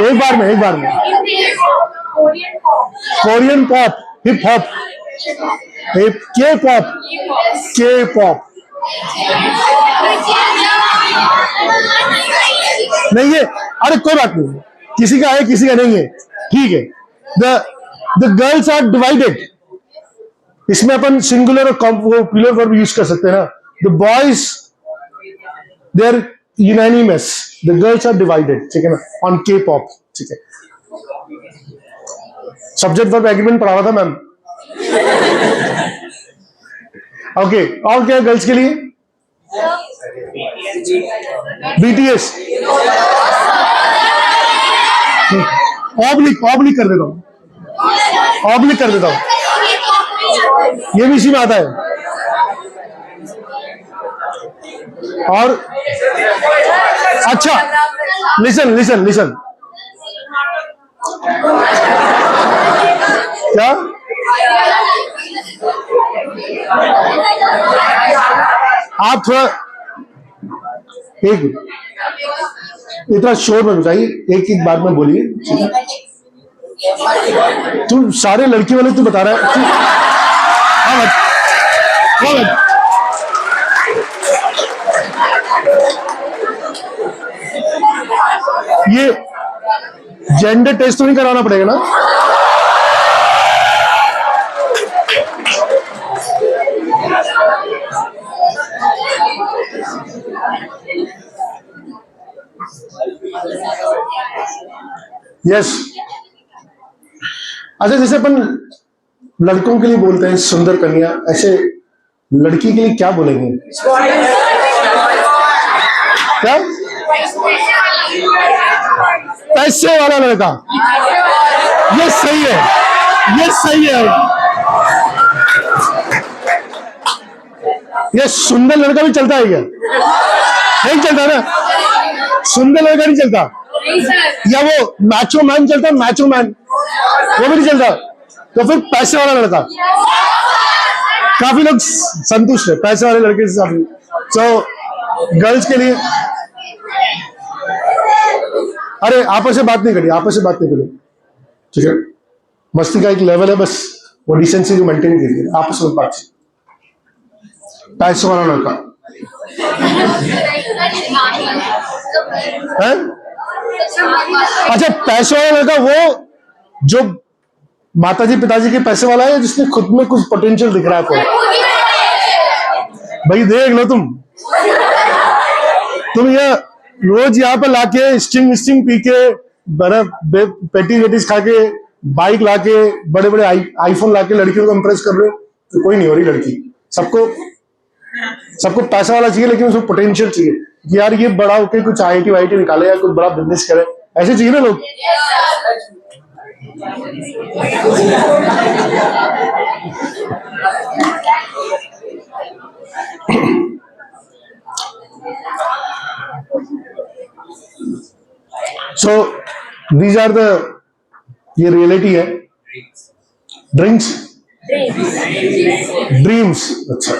एक बार में कोरियन पॉप, हिप हॉप, के पॉप नहीं है। अरे कोई बात नहीं, किसी का है किसी का नहीं है, ठीक है। द गर्ल्स आर डिवाइडेड, इसमें अपन सिंगुलर और प्लूरल वर्ब यूज कर सकते हैं ना। The boys they are unanimous, the girls are divided, ठीक है ना, ऑन के पॉप, ठीक है। सब्जेक्ट वर्ब एग्रीमेंट पढ़ा हुआ था मैम। ओके, और क्या गर्ल्स के लिए? बीटीएस, ऑब्लिक कर देता हूं, ये भी इसी में आता है। और अच्छा, लिसन क्या? आप थोड़ा एक इतना शोर में बताइए, एक बार में बोलिए। तुम सारे लड़की वाले तू बता रहा है। जेंडर टेस्ट तो नहीं कराना पड़ेगा ना? यस। अच्छा, जैसे अपन लड़कों के लिए बोलते हैं सुंदर कन्या, ऐसे लड़की के लिए क्या बोलेंगे? क्या? पैसे वाला लड़का। ये सही है, ये सही है। ये सुंदर लड़का भी चलता है क्या? नहीं चलता ना, सुंदर लड़का नहीं चलता। या वो मैचो मैन चलता है, मैचो मैन वो भी नहीं चलता। तो फिर पैसे वाला लड़का। काफी लोग संतुष्ट है पैसे वाले लड़के से। तो गर्ल्स के लिए, अरे आपस में बात नहीं करिए, आपस में बात नहीं करिए, ठीक है? मस्ती का एक लेवल है, बस वो डिसेंसी को मेंटेन कीजिए, आपस में बात। पैसे वाला लड़का है? अच्छा, पैसे वाला लड़का वो जो माताजी पिताजी के पैसे वाला है, जिसने खुद में कुछ पोटेंशियल दिख रहा है आपको। भाई देख लो, तुम ये रोज यहाँ पे लाके स्टिंग पी के, बर्फ पेटीज खा के, बाइक लाके, बड़े बड़े आईफोन लाके लड़कियों को इंप्रेस कर रहे हो, तो कोई नहीं हो रही लड़की। सबको पैसा वाला चाहिए, लेकिन उसको पोटेंशियल चाहिए कि यार ये बड़ा होके कुछ IIT वाईटी निकाले या कुछ बड़ा बिजनेस करे, ऐसे चाहिए ना लोग। So these are the, ये रियलिटी है। ड्रीम्स। अच्छा,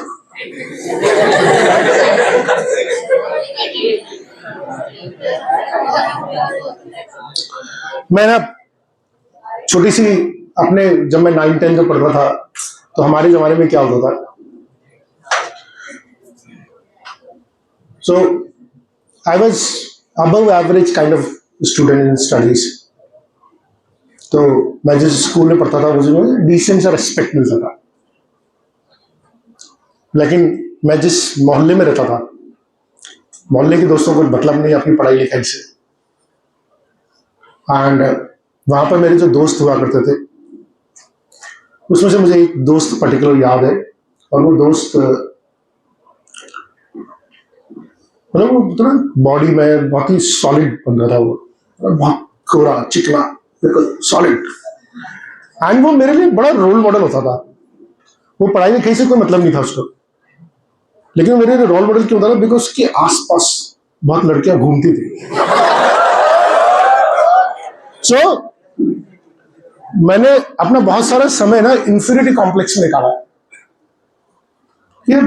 मैं ना छोटी सी अपने, जब मैं 9-10 में पढ़ रहा था, तो हमारे जमाने में क्या होता था, so I was above average kind of student in studies. तो मैं जिस स्कूल में पढ़ता था मुझे डिसेंट सा रिस्पेक्ट मिलता था, लेकिन मैं जिस मोहल्ले में रहता था, मोहल्ले के दोस्तों को मतलब नहीं अपनी पढ़ाई लिखाई से। एंड वहां पर मेरे जो दोस्त हुआ करते थे, उसमें से मुझे एक दोस्त पर्टिकुलर याद है, और वो दोस्त मतलब वो उतना बॉडी में बहुत ही सॉलिड बन रहा था, वो बहुत कोरा चिकना बिल्कुल सॉलिड। एंड वो मेरे लिए बड़ा रोल मॉडल होता था। वो पढ़ाई लिखाई से कोई मतलब नहीं था उसको, लेकिन मेरे लिए रोल मॉडल क्यों होता था? बिकॉज उसके आसपास बहुत लड़कियां घूमती थी। सो मैंने अपना बहुत सारा समय ना इंफीरियरिटी कॉम्प्लेक्स में निकाला। यार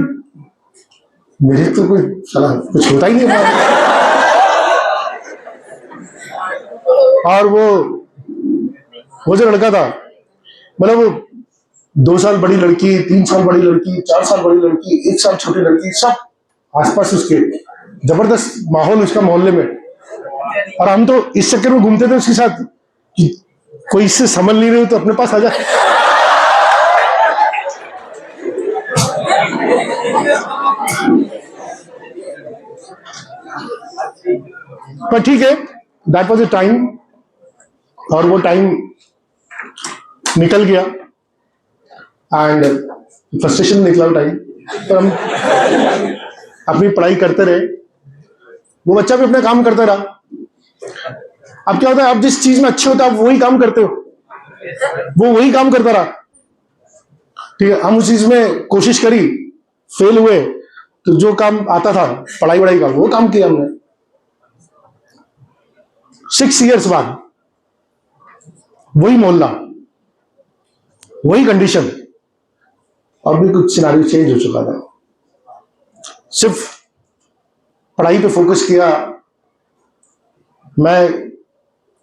मेरे तो कोई साला कुछ होता ही नहीं है। और वो जो लड़का था, मतलब वो 2 साल बड़ी लड़की, 3 साल बड़ी लड़की, 4 साल बड़ी लड़की, 1 साल छोटी लड़की, सब आसपास उसके, जबरदस्त माहौल उसका मोहल्ले में। और हम तो इस चक्कर में घूमते थे उसके साथ कि कोई इससे समझ नहीं रहे तो अपने पास आ जाए। पर ठीक है, दैट वाज अ टाइम, और वो टाइम निकल गया एंड फ्रस्ट्रेशन निकला वो टाइम। पर हम अपनी पढ़ाई करते रहे, वो बच्चा भी अपना काम करता रहा। अब क्या होता है, आप जिस चीज में अच्छे होते हो आप वही काम करते हो, वो वही काम करता रहा। ठीक है, हम उस चीज में कोशिश करी, फेल हुए, तो जो काम आता था पढ़ाई वढ़ाई का वो काम किया हमने। 6 इयर्स बाद वही मोहल्ला, वही कंडीशन, और भी कुछ सिनारियो चेंज हो चुका था। सिर्फ पढ़ाई पे फोकस किया। मैं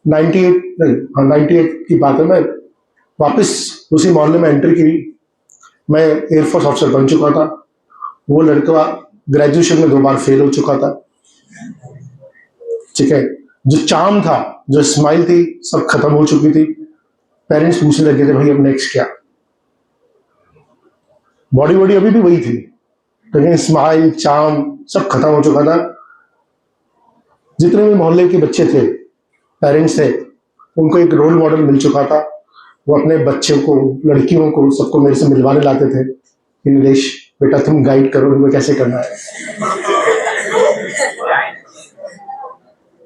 98 की बात है, मैं वापस उसी मोहल्ले में एंट्री की। मैं एयरफोर्स ऑफिसर बन चुका था। वो लड़का ग्रेजुएशन में 2 बार फेल हो चुका था। ठीक है, जो चार्म था, जो स्माइल थी, सब खत्म हो चुकी थी। पेरेंट्स पूछने लगे थे भाई अब नेक्स्ट क्या। बॉडी बॉडी अभी भी वही थी, लेकिन स्माइल चार्म सब खत्म हो चुका था। जितने भी मोहल्ले के बच्चे थे, पेरेंट्स थे, उनको एक रोल मॉडल मिल चुका था। वो अपने बच्चों को, लड़कियों को, सबको मेरे से मिलवाने लाते थे कि नीलेश बेटा तुम गाइड करो इनको कैसे करना है।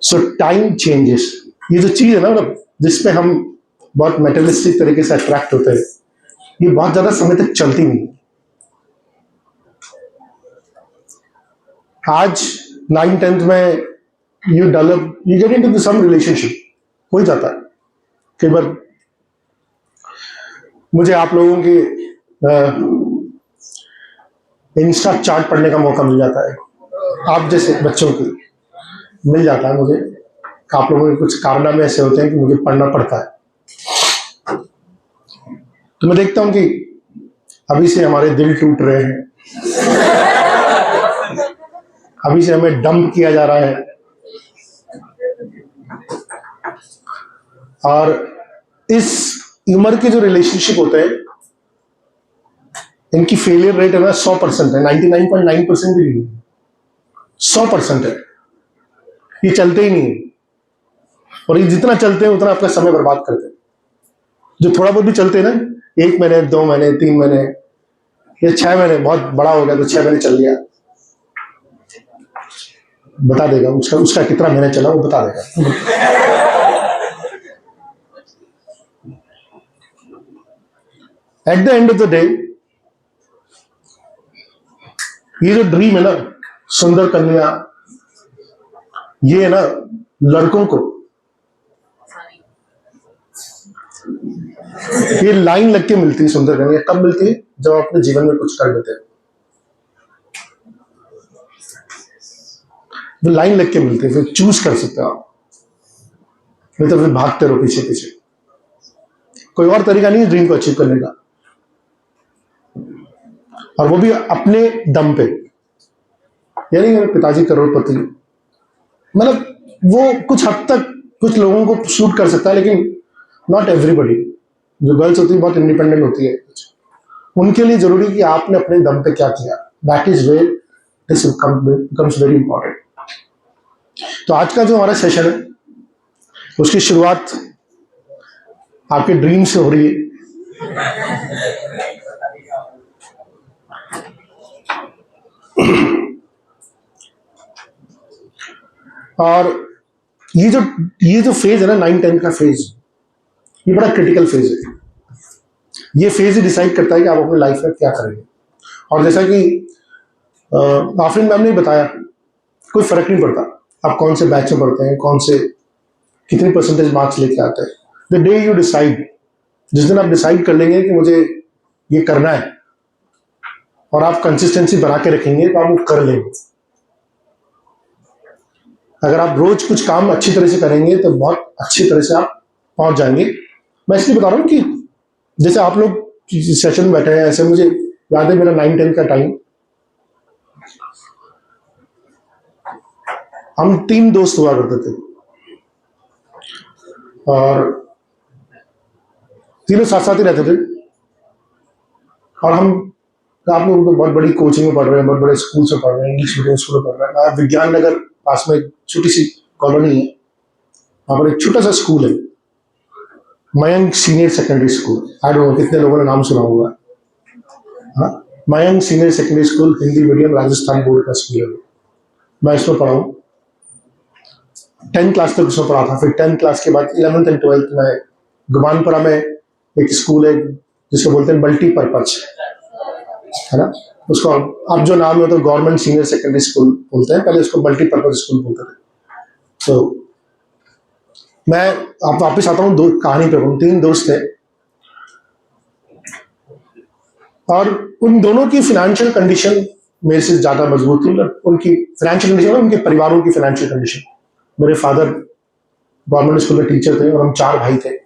सो टाइम चेंजेस, ये जो चीज है ना, मतलब जिसपे हम बहुत मेटेरियलिस्टिक तरीके से अट्रैक्ट होते हैं, ये बहुत ज्यादा समय तक चलती नहीं। आज 9th-10th में you develop, you get into some relationship, हो ही जाता है। कई बार मुझे आप लोगों के इंस्टा चार्ट पढ़ने का मौका मिल जाता है, आप जैसे बच्चों की मिल जाता है मुझे। आप लोगों के कुछ कारनामे ऐसे होते हैं कि मुझे पढ़ना पड़ता है। तो मैं देखता हूं कि अभी से हमारे दिल टूट रहे हैं, अभी से हमें डंप किया जा रहा है, और इस उम्र के जो रिलेशनशिप होते हैं इनकी फेलियर रेट है ना 100% है, 99.9% भी नहीं, 100% है। ये चलते ही नहीं है, और ये जितना चलते हैं उतना अपना समय बर्बाद करते हैं। जो थोड़ा बहुत भी चलते हैं ना, 1 महीने 2 महीने 3 महीने या 6 महीने, बहुत बड़ा हो गया तो 6 महीने चल गया, बता देगा उसका कितना महीने चला वो बता देगा। At the end of the day ये जो ड्रीम है ना, सुंदर कन्या, ये है ना लड़कों को, ये लाइन लग के मिलती है। सुंदर कन्या कब मिलती है? जब आप अपने जीवन में कुछ कर लेते हैं, वो लाइन लग के मिलती है, फिर चूज कर सकते हो आप, नहीं तो फिर भागते रहो पीछे पीछे। कोई और तरीका नहीं है ड्रीम को अचीव करने का, और वो भी अपने दम पे। यानी मेरे पिताजी करोड़पति, मतलब वो कुछ हद तक कुछ लोगों को शूट कर सकता है, लेकिन नॉट एवरीबॉडी। जो गर्ल्स होती है बहुत इंडिपेंडेंट होती है, उनके लिए जरूरी कि आपने अपने दम पे क्या किया, that is where this becomes very important. तो आज का जो हमारा सेशन है उसकी शुरुआत आपके ड्रीम से हो रही है। और ये जो फेज है ना, 9-10 का फेज, ये बड़ा क्रिटिकल फेज है। ये फेज ही डिसाइड करता है कि आप अपनी लाइफ में क्या करेंगे। और जैसा कि आफरीन मैम ने बताया, कोई फर्क नहीं पड़ता आप कौन से बैच में पढ़ते हैं, कौन से कितनी परसेंटेज मार्क्स लेके आते हैं। द डे यू डिसाइड, जिस दिन आप डिसाइड कर लेंगे कि मुझे ये करना है, और आप कंसिस्टेंसी बना के रखेंगे, तो आप वो कर लेंगे। अगर आप रोज कुछ काम अच्छी तरह से करेंगे तो बहुत अच्छी तरह से आप पहुंच जाएंगे। मैं इसलिए बता रहा हूं कि जैसे आप लोग सेशन में बैठे हैं, ऐसे मुझे याद है मेरा 9-10 का टाइम, हम 3 दोस्त हुआ करते थे, और तीनों साथ साथ ही रहते थे। और आप लोग बहुत बड़ी कोचिंग में पढ़ रहे हैं, बहुत बड़े स्कूल से पढ़ रहे हैं, इंग्लिश मीडियम स्कूल में पढ़ रहे हैं। विज्ञान नगर पास में एक छोटी सी कॉलोनी है, वहां पर एक छोटा सा स्कूल है, Mayank senior secondary school. I don't know कितने लोगों ने नाम सुना होगा। हाँ, Mayank senior secondary school, Hindi medium, Rajasthan board का स्कूल है। मैं इसमें पढ़ा हूँ, 10th क्लास तक उसमें पढ़ा था। फिर 10th क्लास के बाद 11th एंड 12th में गुमानपुरा में एक स्कूल है जिसको बोलते हैं मल्टीपर्पज, है ना। उसको अब जो नाम है तो गवर्नमेंट सीनियर सेकेंडरी स्कूल बोलते हैं, पहले उसको मल्टीपर्पज स्कूल बोलते थे। तो मैं आप वापस आता हूँ कहानी पे। 3 दोस्त थे, और उन दोनों की फाइनेंशियल कंडीशन मेरे से ज्यादा मजबूत थी। मतलब उनकी फाइनेंशियल कंडीशन, उनके परिवारों की फाइनेंशियल कंडीशन। मेरे फादर गवर्नमेंट स्कूल में टीचर थे, और हम 4 भाई थे।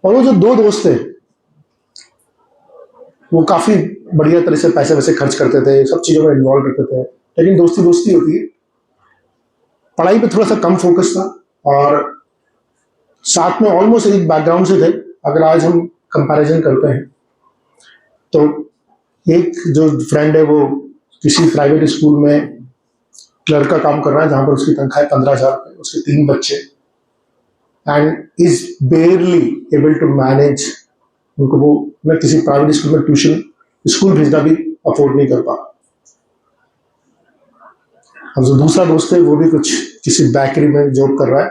और वो जो 2 दोस्त थे वो काफी बढ़िया तरह से पैसे वैसे खर्च करते थे, सब चीजों में इन्वॉल्व रहते थे। लेकिन दोस्ती दोस्ती होती है, पढ़ाई पे थोड़ा सा कम फोकस था और साथ में ऑलमोस्ट एक बैकग्राउंड से थे। अगर आज हम कंपैरिजन करते हैं तो एक जो फ्रेंड है वो किसी प्राइवेट स्कूल में क्लर्क का काम कर रहा है जहां पर उसकी तनख्वाह है 15,000 रुपये, उसके 3 बच्चे, and is barely able to manage. उनको वो मैं किसी प्राइवेट स्कूल में ट्यूशन स्कूल भेजना भी अफोर्ड नहीं कर पा। अब जो दूसरा दोस्त है वो भी कुछ किसी बेकरी में जॉब कर रहा है,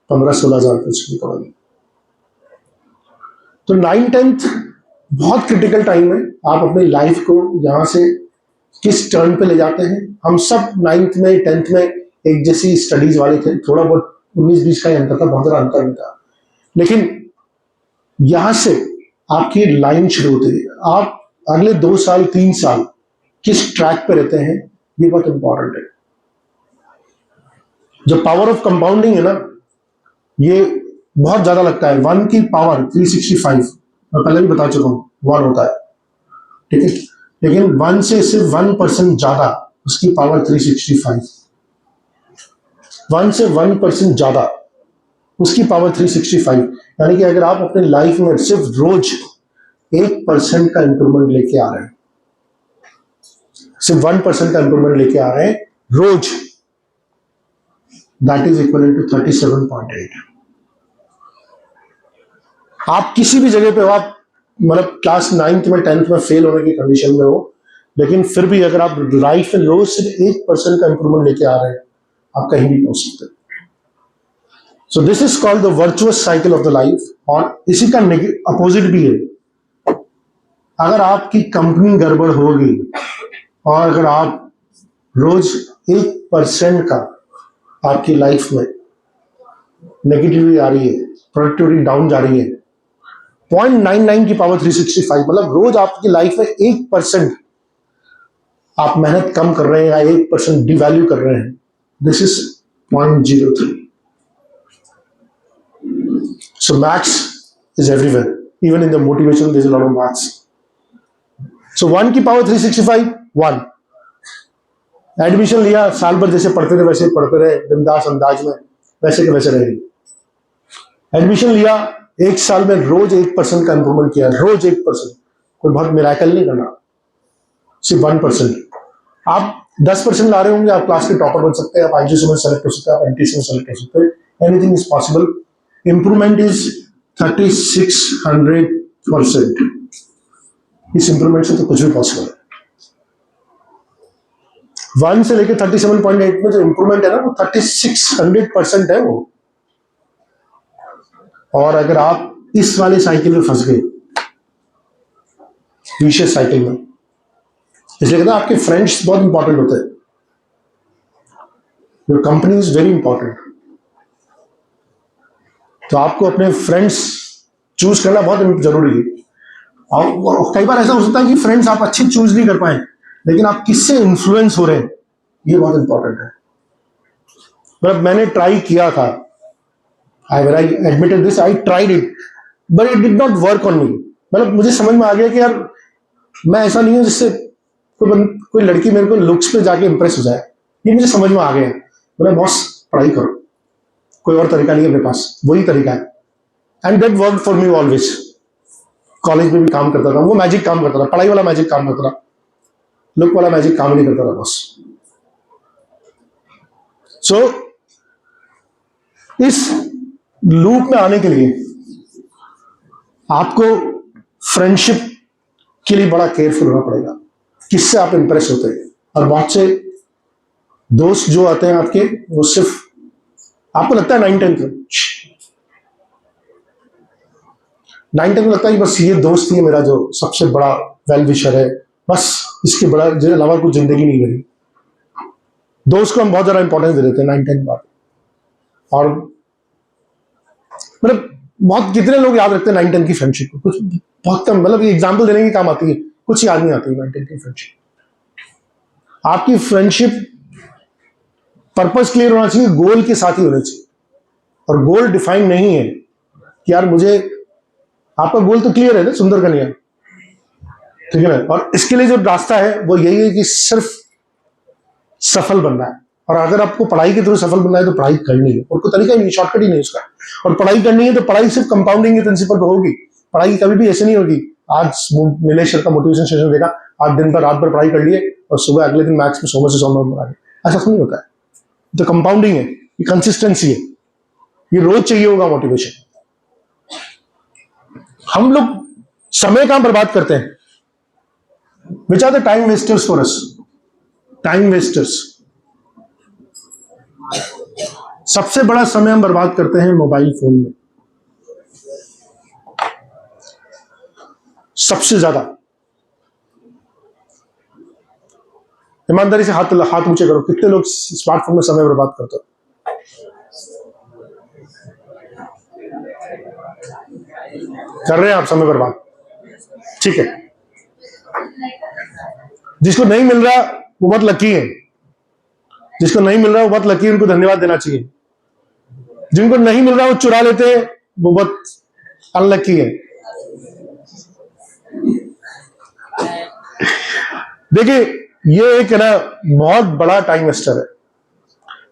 15-16 हज़ार रुपये उसकी कमाई। तो 9th-10th बहुत क्रिटिकल टाइम है। आप अपनी लाइफ को यहाँ से किस टर्न पे ले जाते हैं। हम सब 9th में 10th में एक जैसी स्टडीज वाले थे, थोड़ा बहुत 19-20 का ही अंतर था, बहुत ज़्यादा अंतर नहीं था। लेकिन यहाँ से आपकी लाइन शुरू होती है। आप अगले 2 साल 3 साल किस ट्रैक पे रहते हैं, ये बहुत इंपॉर्टेंट है। जो पावर ऑफ कंपाउंडिंग है ना, ये बहुत ज्यादा लगता है। 1 की पावर 365, मैं पहले भी बता चुका हूं, 1 होता है, ठीक है। लेकिन 1 से सिर्फ 1% ज्यादा, उसकी पावर 365। 1 से 1% ज्यादा, उसकी पावर 365। यानी कि अगर आप अपने लाइफ में सिर्फ रोज 1% का इंप्रूवमेंट लेके आ रहे हैं, सिर्फ 1% का इंप्रूवमेंट लेके आ रहे हैं रोज, दैट इज इक्वल टू 37.8। आप किसी भी जगह पे हो, आप मतलब क्लास 9th में 10th में फेल होने की कंडीशन में हो, लेकिन फिर भी अगर आप लाइफ में रोज सिर्फ 1% का इंप्रूवमेंट लेके आ रहे हैं, आप कहीं भी पहुंच सकते हैं। So this is called the virtuous cycle of the life. और इसी का अपोजिट भी है। अगर आपकी कंपनी गड़बड़ होगी और अगर आप रोज 1% का आपकी लाइफ में नेगेटिविटी आ रही है, प्रोडक्टिविटी डाउन जा रही है, 0.99 की पावर 365, मतलब रोज आपकी लाइफ में 1% आप मेहनत कम कर रहे हैं या 1% डिवैल्यू कर रहे हैं, this is 0.03। So maths is everywhere, even in the motivation there is a lot of maths. So 1 की पावर 365, 1। एडमिशन लिया, साल भर जैसे पढ़ते थे वैसे पढ़ते रहे, बिंदास अंदाज में, वैसे के वैसे रहे। एडमिशन लिया, 1 साल में रोज 1% का इंप्रूवमेंट किया, रोज 1%। कोई बहुत मिराकल नहीं करना, सिर्फ 1%। आप 10% ला रहे होंगे, आप क्लास के टॉपर बन सकते हैं, आप आईजीएस में सेलेक्ट हो सकते हैं, आप एनटीसी में सेलेक्ट हो सकते हैं, anything is possible. Improvement is 3600%। इस इंप्रूवमेंट से तो कुछ भी पॉसिबल है। 1 से लेकर 37.8 में जो इंप्रूवमेंट है ना, वो 3600% है वो। और अगर आप इस वाले साइकिल में फंस गए, विशियस साइकिल में, इसलिए कहते हैं आपके फ्रेंड्स बहुत इंपॉर्टेंट होते हैं। Your company is very important. तो आपको अपने फ्रेंड्स चूज करना बहुत जरूरी है। और कई बार ऐसा हो सकता है कि फ्रेंड्स आप अच्छे चूज नहीं कर पाए, लेकिन आप किससे इन्फ्लुएंस हो रहे हैं, ये बहुत इंपॉर्टेंट है। मतलब मैंने ट्राई किया था, I admitted this, I tried it, but it did not work on me। मतलब मुझे समझ में आ गया कि यार मैं ऐसा नहीं हूं जिससे कोई लड़की मेरे को लुक्स पे जाके इंप्रेस हो जाए, ये मुझे समझ में आ गया। बोला बॉस पढ़ाई करो, कोई और तरीका नहीं है मेरे पास, वही तरीका है। And that work for me always. College में भी काम करता था, वो मैजिक काम करता था, पढ़ाई वाला मैजिक काम करता था, लुक वाला मैजिक काम नहीं करता था बॉस। सो इस लूप में आने के लिए आपको फ्रेंडशिप के लिए बड़ा केयरफुल होना पड़ेगा, किससे आप इंप्रेस होते हैं। और बहुत से दोस्त जो आते हैं आपके, वो सिर्फ आपको लगता है 9th-10th में लगता है कि बस ये दोस्त ही है मेरा जो सबसे बड़ा वेल विशर है, बस इसके बड़ा अलावा कुछ जिंदगी नहीं मेरी। दोस्त को हम बहुत ज्यादा इंपॉर्टेंस दे देते हैं 9th-10th बाद। और मतलब बहुत कितने लोग याद रखते हैं 9th-10th की फ्रेंडशिप को, कुछ बहुत कम, मतलब एग्जाम्पल देने की काम आती है, कुछ याद नहीं आती 9th-10th की फ्रेंडशिप। आपकी फ्रेंडशिप पर्पस क्लियर होना चाहिए, गोल के साथ ही होना चाहिए। और गोल डिफाइन नहीं है कि यार मुझे, आपका गोल तो क्लियर है ना, सुंदर कन्या, ठीक है ना, और इसके लिए जो रास्ता है वो यही है कि सिर्फ सफल बनना है और अगर आपको पढ़ाई के थ्रू सफल बनना है तो पढ़ाई करनी है, और कोई तरीका ही नहीं, शॉर्टकट ही नहीं उसका। और पढ़ाई करनी है तो पढ़ाई सिर्फ कंपाउंडिंग के प्रिंसिपल पर होगी। पढ़ाई कभी भी ऐसे नहीं होगी आज नीलेश सर का मोटिवेशन सेशन देखा, आज दिन भर रात भर पढ़ाई कर लिए और सुबह अगले दिन मैथ्स में 100 में से 100 नंबर आ गए, ऐसा नहीं होता है। तो कंपाउंडिंग है, ये कंसिस्टेंसी है, ये रोज चाहिए होगा मोटिवेशन। हम लोग समय कहां बर्बाद करते हैं? Which are the time wasters for us? Time wasters, सबसे बड़ा समय हम बर्बाद करते हैं मोबाइल फोन में, सबसे ज्यादा। ईमानदारी से हाथ ऊंचे करो, कितने लोग स्मार्टफोन में समय बर्बाद करते हो? कर रहे हैं आप समय बर्बाद, ठीक है। जिसको नहीं मिल रहा वो बहुत लकी है, जिसको नहीं मिल रहा वो बहुत लकी है, उनको धन्यवाद देना चाहिए। जिनको नहीं मिल रहा वो चुरा लेते हैं, वो बहुत अनलकी है। देखिए ये एक है ना बहुत बड़ा टाइम वेस्टर है।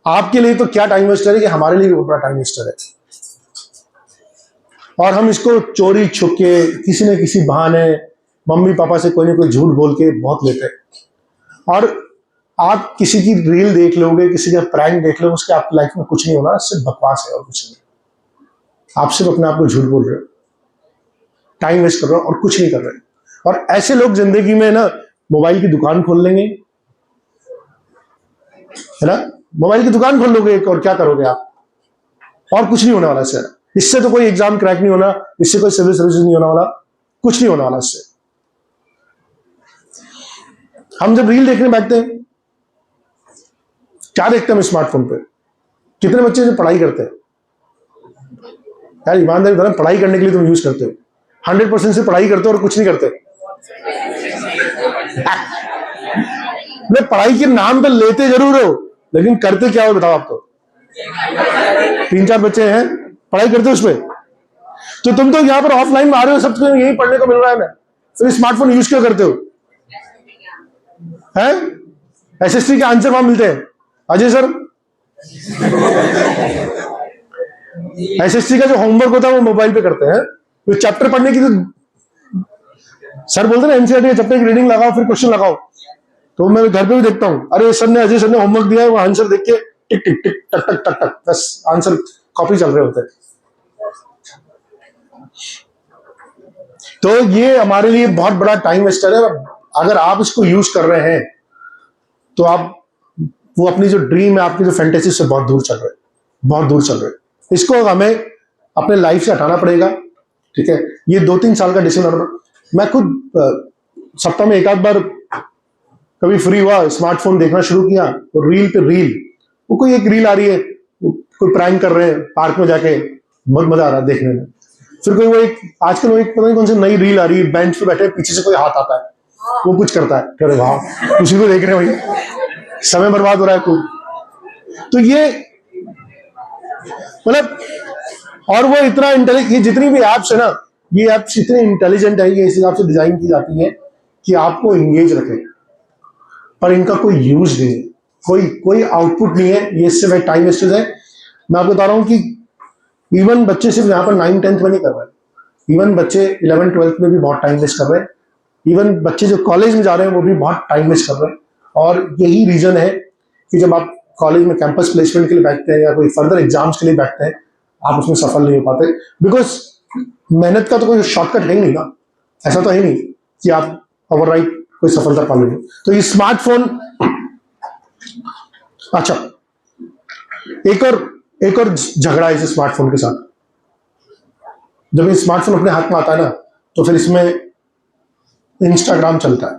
आपके लिए तो क्या टाइम वेस्टर है कि हमारे लिए भी बहुत बड़ा टाइम वेस्टर है। और हम इसको चोरी छुपके किसी न किसी बहाने मम्मी पापा से कोई ना कोई झूठ बोल के बहुत लेते हैं। और आप किसी की रील देख लोगे, किसी का प्रैंक देख लोगे, उसके आपकी लाइफ में कुछ नहीं होना, सिर्फ बकवास है और कुछ नहीं। आप सिर्फ अपने आप को झूठ बोल रहे हो, टाइम वेस्ट कर रहे हो और कुछ नहीं कर रहे। और ऐसे लोग जिंदगी में ना मोबाइल की दुकान खोल लेंगे, है ना, मोबाइल की दुकान खोल लोगे और क्या करोगे आप? और कुछ नहीं होने वाला इससे। इससे तो कोई एग्जाम क्रैक नहीं होना, इससे कोई सिविल सर्विस नहीं होने वाला, कुछ नहीं होने वाला इससे। हम जब रील देखने बैठते हैं क्या देखते हैं हम स्मार्टफोन पे? कितने बच्चे जो पढ़ाई करते हैं? यार ईमानदारी बताना, पढ़ाई करने के लिए तुम यूज करते हो, 100% से पढ़ाई करते हो और कुछ नहीं करते। मैं पढ़ाई के नाम पे लेते जरूर हो, लेकिन करते क्या हो बताओ आप? तो 3-4 बच्चे हैं पढ़ाई करते हो उसमें, तो तुम तो यहाँ पर ऑफलाइन में आ रहे हो, सबको यही पढ़ने को मिल रहा है ना, फिर स्मार्टफोन यूज क्यों करते हो? हैं? एसएसटी के आंसर वहां मिलते हैं। अजय सर, एसएसटी का जो होमवर्क होता है वो मोबाइल पे करते हैं। तो चैप्टर पढ़ने की तो सर बोलते हैं ना एनसीईआरटी के चैप्टर की रीडिंग लगाओ फिर क्वेश्चन लगाओ, तो मैं घर पे भी देखता हूँ, अरे सर ने अजय सर ने होमवर्क दिया है, वो आंसर देख के टिक टिक टिक टक टक टक टक बस आंसर कॉपी चल रहे होते हैं। तो ये हमारे लिए बहुत बड़ा टाइम वेस्टर है। अगर आप इसको यूज कर रहे हैं तो आप वो अपनी जो ड्रीम है, आपकी जो फैंटेसी से बहुत दूर चल रहे हैं, बहुत दूर चल रहे हैं। इसको हमें अपने लाइफ से हटाना पड़ेगा, ठीक है। ये 2-3 साल का डिसीजन। मैं खुद सप्ताह में 1 आध बार कभी फ्री हुआ स्मार्टफोन देखना शुरू किया, तो रील पे रील, वो कोई एक रील आ रही है, कोई प्रैंक कर रहे हैं पार्क में जाके, बहुत मजा आ रहा है देखने में। फिर कोई वो एक आजकल वो एक पता नहीं कौन सी नई रील आ रही है, बेंच पे बैठे पीछे से कोई हाथ आता है, वो कुछ करता है, अरे वाह उसी को देख रहे हैं भाई, समय बर्बाद हो रहा है कोई। तो ये मतलब, और वो इतना इंटेलिजेंट, जितनी भी एप्स है ना, ये एप्स इतनी इंटेलिजेंट है, ये इस हिसाब से डिजाइन की जाती है कि आपको एंगेज रखे, पर इनका कोई यूज नहीं है, कोई आउटपुट नहीं है, ये सिर्फ टाइम वेस्टेज है। मैं आपको बता रहा हूं कि इवन बच्चे सिर्फ यहाँ पर 9-10th में नहीं कर रहे, इवन बच्चे 11th-12th में भी बहुत टाइम वेस्ट कर रहे हैं, इवन बच्चे जो कॉलेज में जा रहे हैं वो भी बहुत टाइम वेस्ट कर रहे हैं। और यही रीजन है कि जब आप कॉलेज में कैंपस प्लेसमेंट के लिए बैठते हैं या कोई फर्दर एग्जाम्स के लिए बैठते हैं, आप उसमें सफल नहीं हो पाते, बिकॉज मेहनत का तो कोई शॉर्टकट है ही नहीं ना, ऐसा तो है नहीं कि आप ओवरनाइट कोई सफलता पा लेंगे। तो ये स्मार्टफोन, अच्छा एक और झगड़ा है इस स्मार्टफोन के साथ। जब ये स्मार्टफोन अपने हाथ में आता है ना, तो फिर इसमें इंस्टाग्राम चलता है,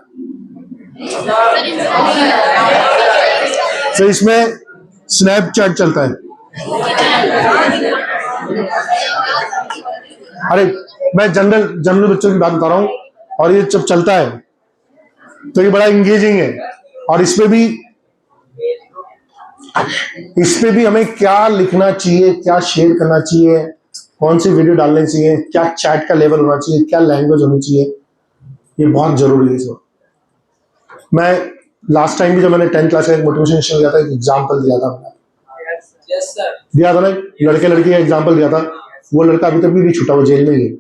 फिर इसमें स्नैपचैट चलता है। अरे मैं जनरल बच्चों की बात बता रहा हूं, और ये जब चलता है तो ये बड़ा इंगेजिंग है। और इस पे भी हमें क्या लिखना चाहिए, क्या शेयर करना चाहिए, कौन सी वीडियो डालनी चाहिए, क्या चैट का लेवल होना चाहिए, क्या लैंग्वेज होनी चाहिए, ये बहुत जरूरी है। इसमें मैं लास्ट टाइम भी जब मैंने 10th क्लास का एक मोटिवेशन सेशन दिया था, एक एग्जाम्पल दिया था मैंने, दिया था ना, लड़के लड़की का एग्जाम्पल दिया था। वो लड़का अभी तक भी नहीं छूटा, वो जेल में ही है।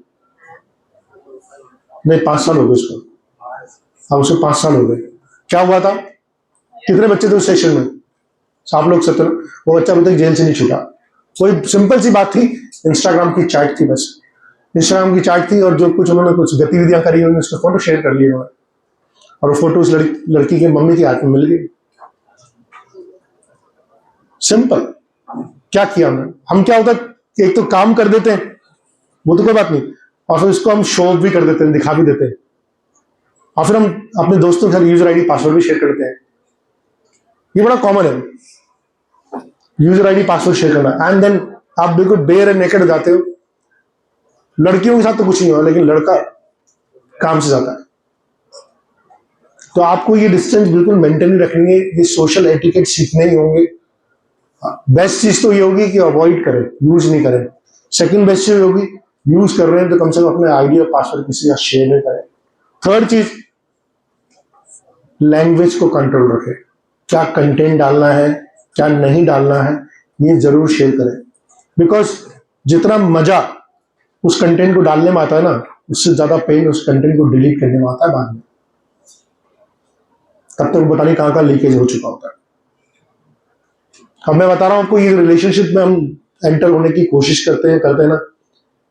नहीं, 5 साल हो गए उसको, अब उसे 5 साल हो गए। क्या हुआ था, कितने बच्चे थे उस सेशन में? आप लोग 70। वो बच्चा अभी तक जेल से नहीं छूटा। कोई सिंपल सी बात थी, इंस्टाग्राम की चैट थी, बस इंस्टाग्राम की चैट थी, और जो कुछ उन्होंने कुछ गतिविधियां करी होंगी उसका फोटो शेयर कर लिए उन्होंने, और वो फोटो उस लड़की की मम्मी के हाथ में मिल गई। सिंपल। क्या किया हमने? हम क्या होता है, एक तो काम कर देते हैं, वो तो कोई बात नहीं, और फिर उसको हम शो ऑफ भी कर देते हैं, दिखा भी देते हैं, और फिर हम अपने दोस्तों के साथ यूजर आईडी पासवर्ड भी शेयर करते हैं। ये बड़ा कॉमन है, यूजर आईडी पासवर्ड शेयर करना, एंड देन आप बिल्कुल बेयर एंड नेकेड हो जाते हो। लड़कियों के साथ तो कुछ नहीं हुआ, लेकिन लड़का काम से जाता है। तो आपको ये डिस्टेंस बिल्कुल मेंटेन रखनी है, ये सोशल एटिकेट सीखने ही होंगे। बेस्ट चीज तो ये होगी कि अवॉइड करें, यूज नहीं करें। सेकंड बेस्ट चीज होगी, यूज कर रहे हैं तो कम से कम अपने आईडी और पासवर्ड किसी का शेयर नहीं करें। थर्ड चीज, लैंग्वेज को कंट्रोल रखें। क्या कंटेंट डालना है, क्या नहीं डालना है, ये जरूर शेयर करें। बिकॉज जितना मजा उस कंटेंट को डालने में आता है ना, उससे ज्यादा पेन उस कंटेंट को डिलीट करने में आता है बाद में। तब तक पता नहीं कहां लीकेज हो चुका होता है। अब मैं बता रहा हूं आपको, ये रिलेशनशिप में हम एंटर होने की कोशिश करते हैं ना,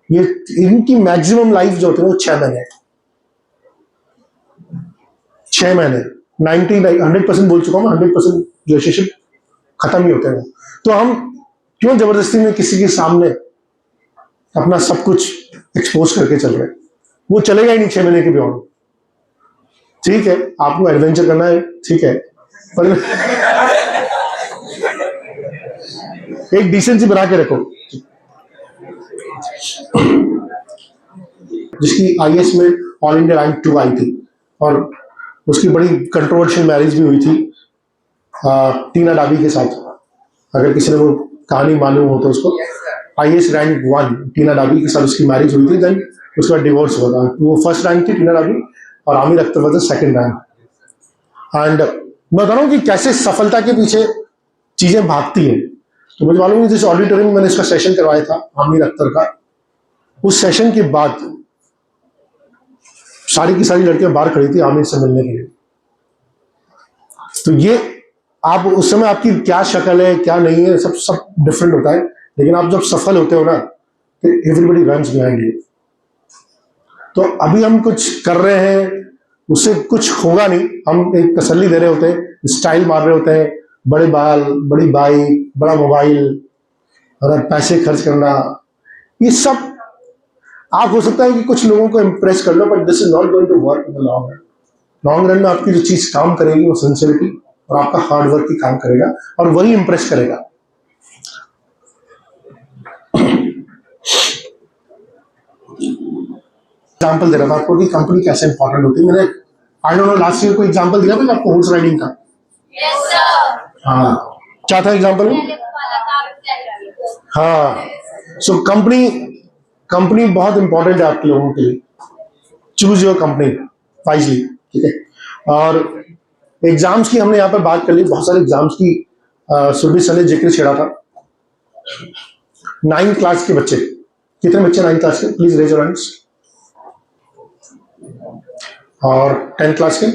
ये इनकी मैक्सिमम लाइफ जो होती है वो 6 महीने, 6 महीने 100% बोल चुका हूं, 100% रिलेशनशिप खत्म ही होते हैं। तो हम क्यों जबरदस्ती में किसी के सामने अपना सब कुछ एक्सपोज करके चल रहे हैं? वो चलेगा ही नहीं 6 महीने के बियॉन्ड। ठीक है, आपको एडवेंचर करना है, ठीक है, पर एक डिसेंसी बना के रखो। जिसकी आईएएस में ऑल इंडिया रैंक 2 आई थी, और उसकी बड़ी कंट्रोवर्शियल मैरिज भी हुई थी टीना डाबी के साथ। अगर किसी ने वो कहानी मालूम हो तो उसको, आईएएस रैंक 1 टीना डाबी के साथ उसकी मैरिज हुई थी, देन उसका डिवोर्स हुआ था। वो फर्स्ट रैंक थी टीना डाबी, और Aamir Akhtar was second rank. And मैं बता रहा हूँ कि कैसे सफलता के पीछे चीजें भागती हैं। तो मुझे मालूम है, जिस ऑडिटोरियम में मैंने इसका सेशन करवाया था आमिर अख्तर का, उस सेशन के बाद सारी की सारी लड़कियां बाहर खड़ी थी आमिर से मिलने के लिए। तो ये आप उस समय आपकी क्या शक्ल है क्या नहीं है, सब डिफरेंट होता है, लेकिन आप जब सफल होते हो ना, तो एवरीबडी रन्स बिहाइंड यू। तो अभी हम कुछ कर रहे हैं, उससे कुछ होगा नहीं, हम एक तसल्ली दे रहे होते हैं, स्टाइल मार रहे होते हैं, बड़े बाल, बड़ी बाइक, बड़ा मोबाइल, और पैसे खर्च करना, ये सब आप हो सकता है कि कुछ लोगों को इंप्रेस कर लो, but this is not going to work in the long run. Long run में आपकी जो चीज काम करेगी वो सिंसियरिटी और आपका हार्ड वर्क ही काम करेगा, और वही इंप्रेस करेगा। एग्जाम्पल दे रहा था आपको कि कंपनी कैसे इंपॉर्टेंट होती है। मैंने I don't know last year को एग्जाम्पल दिया था आपको हॉर्स राइडिंग का। हाँ, क्या था एग्जाम्पल में? हाँ, सो कंपनी बहुत इंपॉर्टेंट है आपके लोगों के लिए। चूज योर कंपनी वाइजली, ठीक है। और एग्जाम्स की हमने यहाँ पर बात कर ली, बहुत सारे एग्जाम्स की सुरभि सर ने जिक्र छेड़ा था। 9th क्लास के बच्चे, कितने बच्चे 9th क्लास के? Please raise your hands. और 10th क्लास के?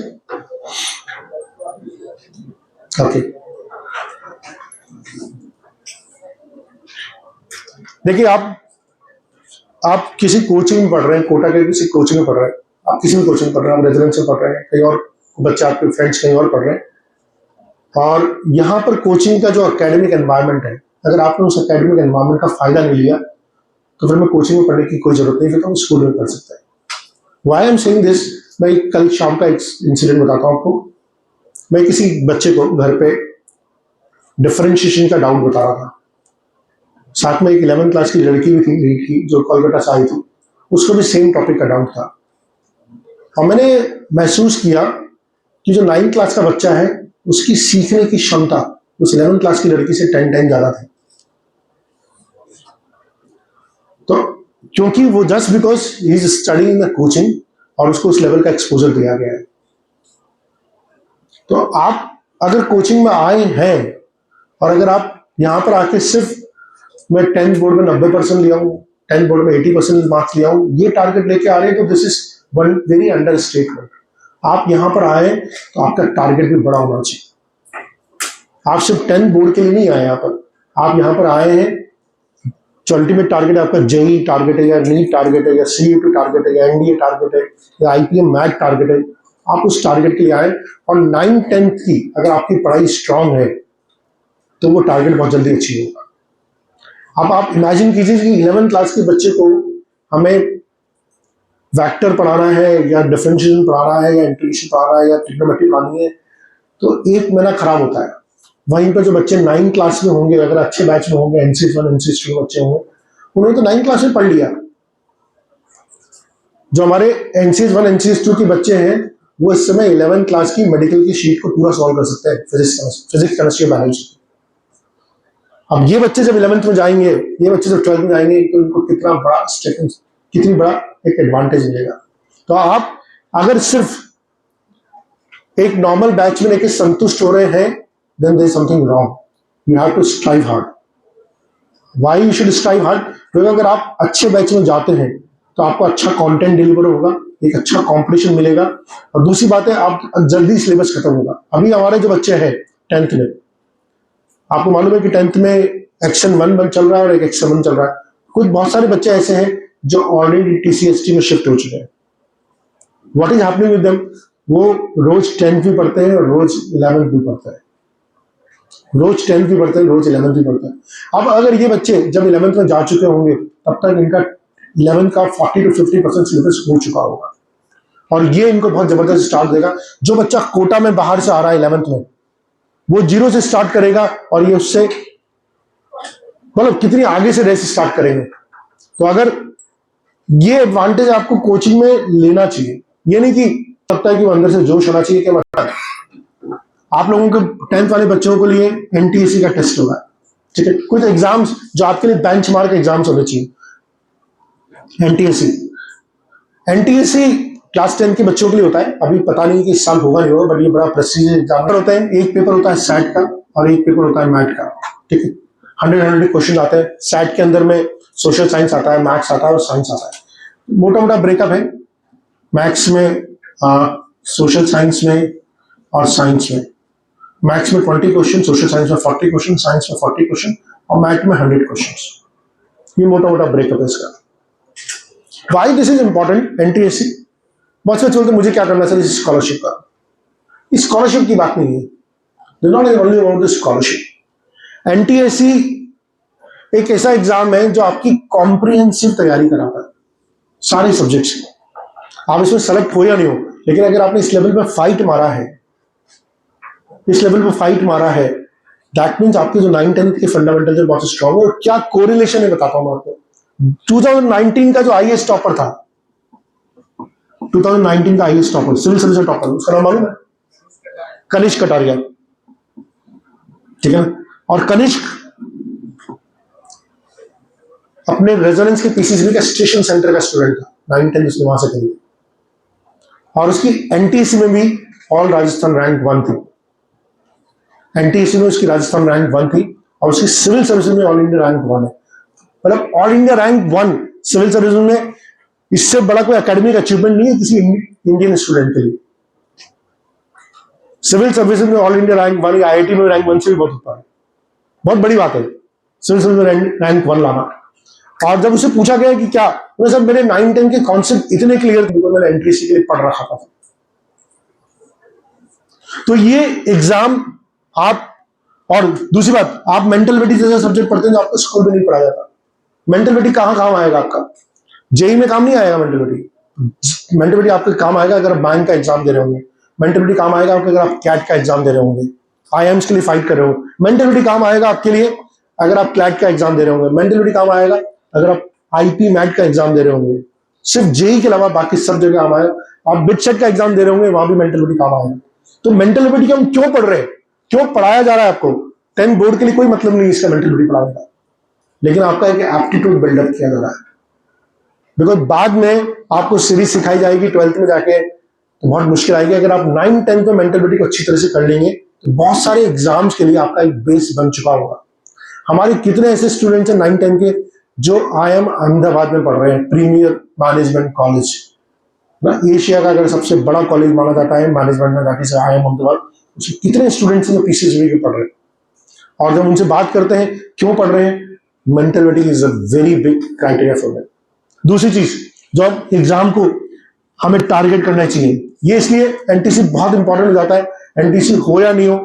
ओके, देखिए आप किसी कोचिंग में पढ़ रहे हैं, कोटा के किसी कोचिंग में पढ़ रहे हैं, आप किसी भी कोचिंग में पढ़ रहे हैं, आप रेजिडेंस में पढ़ रहे हैं, कहीं और बच्चे आपके फ्रेंड्स कहीं और पढ़ रहे हैं, और यहाँ पर कोचिंग का जो एकेडमिक एनवायरनमेंट है, अगर आपने उस एकेडमिक एनवायरनमेंट का फायदा नहीं लिया तो फिर मैं कोचिंग में पढ़ने की कोई जरूरत नहीं, फिर तो हम स्कूल में पढ़ सकते हैं। Why I am saying this, मैं कल शाम का एक इंसिडेंट बताता हूँ आपको। मैं किसी बच्चे को घर पे डिफरेंशिएशन का डाउट बता रहा था, साथ में एक 11th क्लास की लड़की भी थी नीट की, जो कोलकाता से आई थी, उसको भी सेम टॉपिक का डाउट था। और मैंने महसूस किया कि जो 9th क्लास का बच्चा है उसकी सीखने की क्षमता उस 11th क्लास की लड़की से 10 टाइम ज्यादा थी। तो क्योंकि वो just because he is studying in the coaching और उसको उस लेवल का एक्सपोजर दिया गया है। तो आप अगर कोचिंग में आए हैं और अगर आप यहाँ पर आके सिर्फ मैं 10th बोर्ड में 90% लिया हूँ, 10th बोर्ड में 80% मार्क्स लिया हूँ, ये टारगेट लेके आ रहे हैं, तो this is one very under statement. आप यहाँ पर आए तो आपका टारगेट भी बड़ा होना चाहिए। आप सिर्फ 10th बोर्ड के लिए नहीं आए यहाँ पर, आप यहाँ पर आए हैं जो अल्टीमेट टारगेट आपका जेई टारगेट है या नीट टारगेट है या सीयूटी टारगेट है या एनडीए टारगेट है या आईपीएम मैट टारगेट है, आप उस टारगेट के लिए आए। और 9th-10th की अगर आपकी पढ़ाई स्ट्रांग है तो वो टारगेट बहुत जल्दी अचीव होगा। अब आप इमेजिन कीजिए कि 11th क्लास के बच्चे को हमें वेक्टर पढ़ाना है या डिफरेंशिएशन पढ़ाना है या इंटीग्रेशन पढ़ाना है या ट्रिग्नोमेट्री पढ़ानी है, तो 1 महीना खराब होता है। वहीं पर जो बच्चे 9th क्लास में होंगे, अगर अच्छे बैच में होंगे, NCS1 NCS2 बच्चे होंगे, उन्होंने तो 9th क्लास में पढ़ लिया। जो हमारे NCS1 NCS2 के बच्चे हैं वो इस समय 11th क्लास की मेडिकल की शीट को पूरा सॉल्व कर सकते हैं, फिजिक्स केमिस्ट्री बायोलॉजी। अब ये बच्चे जब 11th में जाएंगे, ये बच्चे जब 12th में जाएंगे, तो उनको कितना बड़ा कितनी बड़ा एक एडवांटेज मिलेगा। तो आप अगर सिर्फ एक नॉर्मल बैच में लेके संतुष्ट हो रहे हैं, then there is something wrong. You have to strive hard. Why you should strive hard? क्योंकि अगर आप अच्छे बैच में जाते हैं तो आपको अच्छा कंटेंट डिलीवर होगा, एक अच्छा कंपटीशन मिलेगा, और दूसरी बात है आप जल्दी सिलेबस खत्म होगा। अभी हमारे जो बच्चे हैं 10th में, आपको मालूम है कि 10th में एक्शन 1 चल रहा है और एक एक्शन 1 चल रहा है। कुछ बहुत सारे बच्चे ऐसे हैं जो ऑलरेडी TCST में शिफ्ट हो चुके हैं। What is happening with them? वो रोज 10th भी पढ़ते हैं और रोज 11th भी पढ़ते हैं, रोज 10th भी पढ़ते हैं, रोज 11th भी पढ़ते हैं। अब अगर ये बच्चे जब 11th में जा चुके होंगे, तब तक इनका 11th का 40 to 50% सिलेबस हो चुका होगा, और ये इनको बहुत जबरदस्त स्टार्ट देगा। जो बच्चा कोटा में बाहर से आ रहा है 11th में, वो 0 से स्टार्ट करेगा और ये उससे मतलब कितनी आगे से रेस स्टार्ट करेंगे। तो अगर ये एडवांटेज आपको कोचिंग में लेना चाहिए, ये नहीं कि लगता है कि वो अंदर से जोश होना चाहिए कि मतलब आप लोगों के 10th वाले बच्चों के लिए NTSC का टेस्ट होगा, ठीक है, कुछ एग्जाम्स जो आपके लिए बेंचमार्क एग्जाम्स होने चाहिए। NTSC क्लास 10 के बच्चों के लिए होता है, अभी पता नहीं कि इस साल होगा नहीं होगा, बट ये बड़ा प्रेस्टीजियस एग्जाम होता है। एक पेपर होता है सैट का और एक पेपर होता है मैट का, ठीक है। 100 क्वेश्चन आते हैं। सैट के अंदर में सोशल साइंस आता है, मैथ्स आता है और साइंस आता है। मोटा मोटा ब्रेकअप है, मैथ्स में, सोशल साइंस में और साइंस में। मैथ्स में 20 क्वेश्चन, सोशल साइंस में 40 क्वेश्चन, साइंस में 40 क्वेश्चन और मैथ में 100 क्वेश्चन। ये मोटा मोटा ब्रेकअप है इसका। Why this is important? NTSC बहुत से बोलते मुझे क्या करना है सर इस स्कॉलरशिप का। इस स्कॉलरशिप की बात नहीं है, not only about the scholarship. NTSC एक ऐसा एग्जाम है जो आपकी कॉम्प्रिहेंसिव तैयारी कराता है सारे सब्जेक्ट्स की। आप इसमें सेलेक्ट हो या नहीं हो, लेकिन अगर आपने इस लेवल पे फाइट मारा है, इस लेवल पे फाइट मारा है, दैट मीन्स आपके जो 9th-10th के फंडामेंटल जो बहुत स्ट्रॉन्ग है। और क्या कोरिलेशन है बताता हूं मैं आपको। 2019 का जो IAS टॉपर था, 2019 का IAS topper, civil service topper, उसका नाम मालूम है? कनिष्क कटारिया, ठीक है। और कनिष्क अपने रेजोनेंस के PCCB का स्टेशन सेंटर का स्टूडेंट था, 9th-10th उसने वहां से करी, और उसकी NTSC में भी ऑल राजस्थान रैंक 1 थी। NTSC में उसकी राजस्थान रैंक 1 थी और उसकी सिविल सर्विस में ऑल इंडिया रैंक 1 है। मतलब all India rank 1 civil service में, इससे बड़ा कोई एकेडमिक अचीवमेंट नहीं है किसी इंडियन स्टूडेंट के लिए। सिविल सर्विस में ऑल इंडिया रैंक 1, IIT में रैंक 1 से भी बहुत ऊपर है, बहुत बड़ी बात है सिविल सर्विस में रैंक 1 लाना। और जब उसे पूछा गया कि क्या, सर मेरे 9-10 के कॉन्सेप्ट इतने क्लियर थे, मैंने NTSC के लिए पढ़ रखा था। तो ये एग्जाम आप, और दूसरी बात, आप मेंटलिटी जैसा सब्जेक्ट पढ़ते हैं जो आपको स्कूल में नहीं पढ़ाया जाता। मेंटलिटी कहां काम आएगा आपका? जेई में काम नहीं आएगा मेंटलिटी। मेंटलिटी आपके काम आएगा अगर आप बैंक का एग्जाम दे रहे होंगे, मेंटलिटी काम आएगा आपके अगर आप कैट का एग्जाम दे रहे होंगे, IIMs के लिए फाइट कर रहे हो, मेंटलिटी काम आएगा आपके लिए अगर आप क्लैट का एग्जाम दे रहे होंगे, मेंटलिटी काम आएगा अगर आप IP मैट का एग्जाम दे रहे होंगे। सिर्फ जेई के अलावा बाकी सब जगह काम आएगा। आप बिटसेट का एग्जाम दे रहे होंगे, वहां भी मेंटलिटी काम आएगा। तो मेंटलिटी हम क्यों पढ़ रहे हैं, क्यों पढ़ाया जा रहा है आपको? 10th बोर्ड के लिए कोई मतलब नहीं इसका मेंटलिटी पढ़ाने का, लेकिन आपका एक एप्टीट्यूड बिल्डअप किया जा रहा है। बिकॉज बाद में आपको सीरीज सिखाई जाएगी 12th में जाके, तो बहुत मुश्किल आएगी। अगर आप 9-10 में मेंटलिटी को अच्छी तरह से कर लेंगे तो बहुत सारे एग्जाम्स के लिए आपका एक बेस बन चुका होगा। हमारे कितने ऐसे स्टूडेंट्स हैं 9-10 के जो IIM अहमदाबाद में पढ़ रहे हैं, प्रीमियर मैनेजमेंट कॉलेज ना, एशिया का अगर सबसे बड़ा कॉलेज माना जाता है मैनेजमेंट में, जाके से IIM अहमदाबाद, उसमें कितने स्टूडेंट्स हैं जो PCSB के पढ़ रहे हैं। और जब उनसे बात करते हैं क्यों पढ़ रहे हैं, mentality is a very big criteria for that. दूसरी चीज, जब एग्जाम को हमें टारगेट करना चाहिए, ये इसलिए NTC बहुत इंपॉर्टेंट हो जाता है। NTC हो या नहीं हो,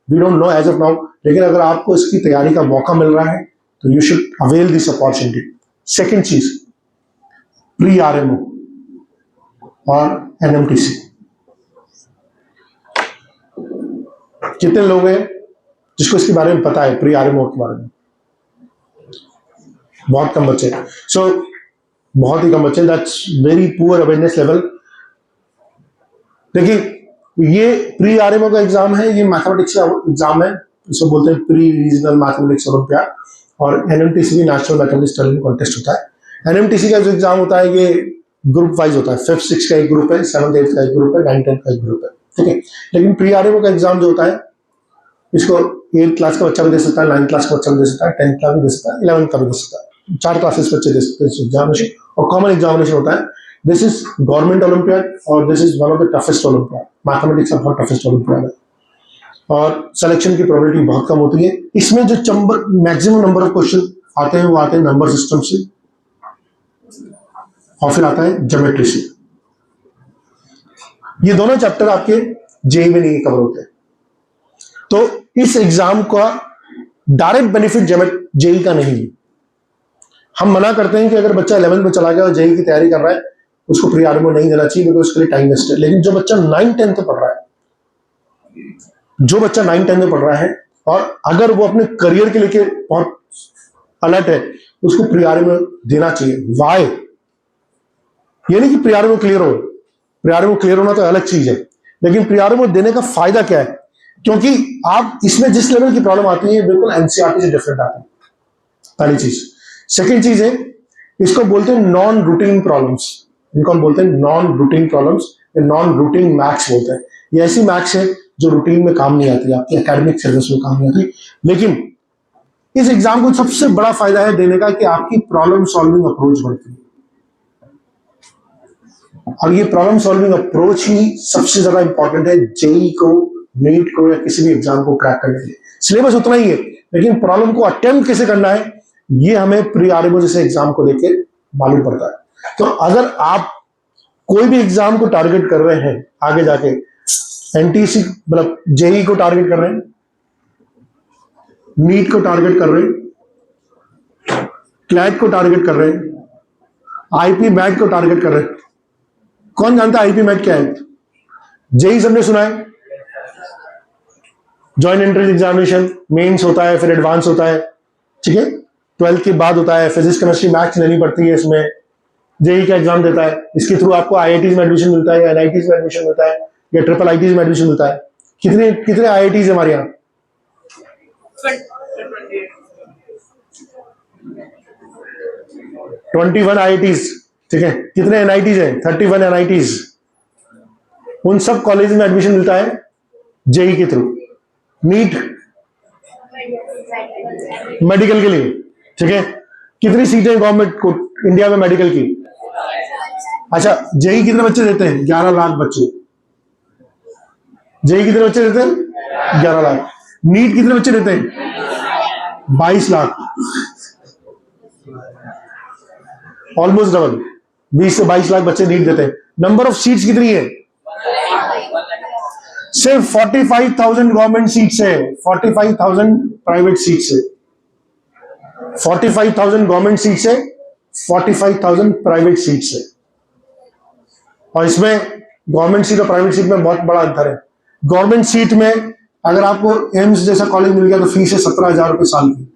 we don't know as of now, लेकिन अगर आपको इसकी तैयारी का मौका मिल रहा है तो you should avail this opportunity. Second चीज, प्री RMO और NMTC। कितने लोग हैं जिसको इसके बारे में पता है, प्री RMO के बारे में? बहुत कम बच्चे। सो बहुत ही कम बच्चे, that's very poor awareness level. देखिए ये प्री RMO का एग्जाम है, ये मैथमेटिक्स का एग्जाम है, इसको बोलते हैं प्री रीजनल मैथमेटिक्स ओलंपियाड। और NMTC भी नेशनल मैथमेटिक्स टैलेंट कॉन्टेस्ट होता है। NMTC का जो एग्जाम होता है ये ग्रुप वाइज होता है, 5th 6th का एक ग्रुप है, 7th 8th का एक ग्रुप है, 9th 10th का एक ग्रुप है, ठीक है। लेकिन प्री RMO का एग्जाम जो होता है, इसको 8th क्लास का बच्चा भी दे सकता है, 9th क्लास का बच्चा भी दे सकता है, 10th का भी दे सकता है, 11th का भी दे सकता है। 4 क्लासेस बच्चे दे सकते हैं एग्जामिनेशन, और कॉमन एग्जामिनेशन होता है। दिस इज गवर्नमेंट ओलंपियाड और this is one of the toughest olympiad. Mathematics का बहुत टफेस्ट ओलंपियाड है और सिलेक्शन की प्रोबेबिलिटी बहुत कम होती है। इसमें जो मैक्सिमम नंबर ऑफ क्वेश्चन आते हैं वो आते हैं नंबर सिस्टम से, और फिर आता है ज्योमेट्री से। ये दोनों चैप्टर आपके जेईई में नहीं कवर होते। तो इस एग्जाम का डायरेक्ट बेनिफिट जेईई का नहीं है। हम मना करते हैं कि अगर बच्चा 11th में चला गया और जेईई की तैयारी कर रहा है, उसको प्री RMO नहीं देना चाहिए, क्योंकि उसके लिए टाइम वेस्ट है। लेकिन जो बच्चा 9-10 में पढ़ रहा है, जो बच्चा 9-10 में पढ़ रहा है और अगर वो अपने करियर के लेके बहुत अलर्ट है, उसको प्री RMO देना चाहिए। वाई? ये नहीं कि प्री RMO क्लियर हो, प्री RMO क्लियर होना तो अलग चीज है, लेकिन प्री RMO देने का फायदा क्या है? क्योंकि आप इसमें जिस लेवल की प्रॉब्लम आती है बिल्कुल NCERT से डिफरेंट आती है, पहली चीज। सेकेंड चीज है, इसको बोलते हैं नॉन रूटीन प्रॉब्लम्स। इनको हम बोलते हैं नॉन रूटीन प्रॉब्लम्स या नॉन रूटीन मैथ्स बोलते हैं। ये ऐसी मैथ्स है जो रूटीन में काम नहीं आती, आपकी एकेडमिक सर्विस में काम नहीं आती। लेकिन इस एग्जाम को सबसे बड़ा फायदा है देने का कि आपकी प्रॉब्लम सॉल्विंग अप्रोच बढ़ती है, और ये प्रॉब्लम सॉल्विंग अप्रोच ही सबसे ज्यादा इंपॉर्टेंट है जेईई को, नीट को या किसी भी एग्जाम को क्रैक करने के लिए। सिलेबस उतना ही है, लेकिन प्रॉब्लम को अटेम्प्ट कैसे करना है ये हमें प्री RMO जैसे एग्जाम को लेकर मालूम पड़ता है। तो अगर आप कोई भी एग्जाम को टारगेट कर रहे हैं आगे जाके, NTC मतलब जेईई को टारगेट कर रहे हैं, नीट को टारगेट कर रहे हैं, क्लैट को टारगेट कर रहे हैं, IP मैट को टारगेट कर रहे हैं। कौन जानता है IP मैट क्या है? जेईई सबने सुना है, जॉइंट एंट्रेंस एग्जामिनेशन, मेंस होता है, फिर एडवांस होता है, ठीक है। 12th के बाद होता है, फिजिक्स केमिस्ट्री मैथ्स लेनी पड़ती है इसमें। जेईई का एग्जाम देता है, इसके थ्रू आपको IITs में एडमिशन मिलता है या NITs में एडमिशन मिलता है या IIITs में एडमिशन मिलता है। कितने कितने IITs है हमारे यहाँ? 21 IITs, ठीक है। कितने NITs हैं? 31 NITs। उन सब कॉलेज में एडमिशन मिलता है जेईई के थ्रू। नीट मेडिकल के लिए, ठीक है। कितनी सीटें गवर्नमेंट को इंडिया में मेडिकल की? अच्छा, जेईई कितने बच्चे देते हैं? 11 लाख बच्चे। जेईई कितने बच्चे देते हैं? 11 लाख। नीट कितने बच्चे देते हैं? 22 लाख। ऑलमोस्ट डबल, 20 से 22 लाख बच्चे नीट देते हैं। नंबर ऑफ सीट्स कितनी है? सिर्फ 45,000 गवर्नमेंट सीट्स है, 45,000 प्राइवेट सीट्स है। 45,000 गवर्नमेंट सीट्स है, 45,000 प्राइवेट सीट्स है। और इसमें गवर्नमेंट सीट और प्राइवेट सीट में बहुत बड़ा अंतर है। गवर्नमेंट सीट में अगर आपको एम्स जैसा कॉलेज मिल गया तो फीस है 17,000 रुपए साल की,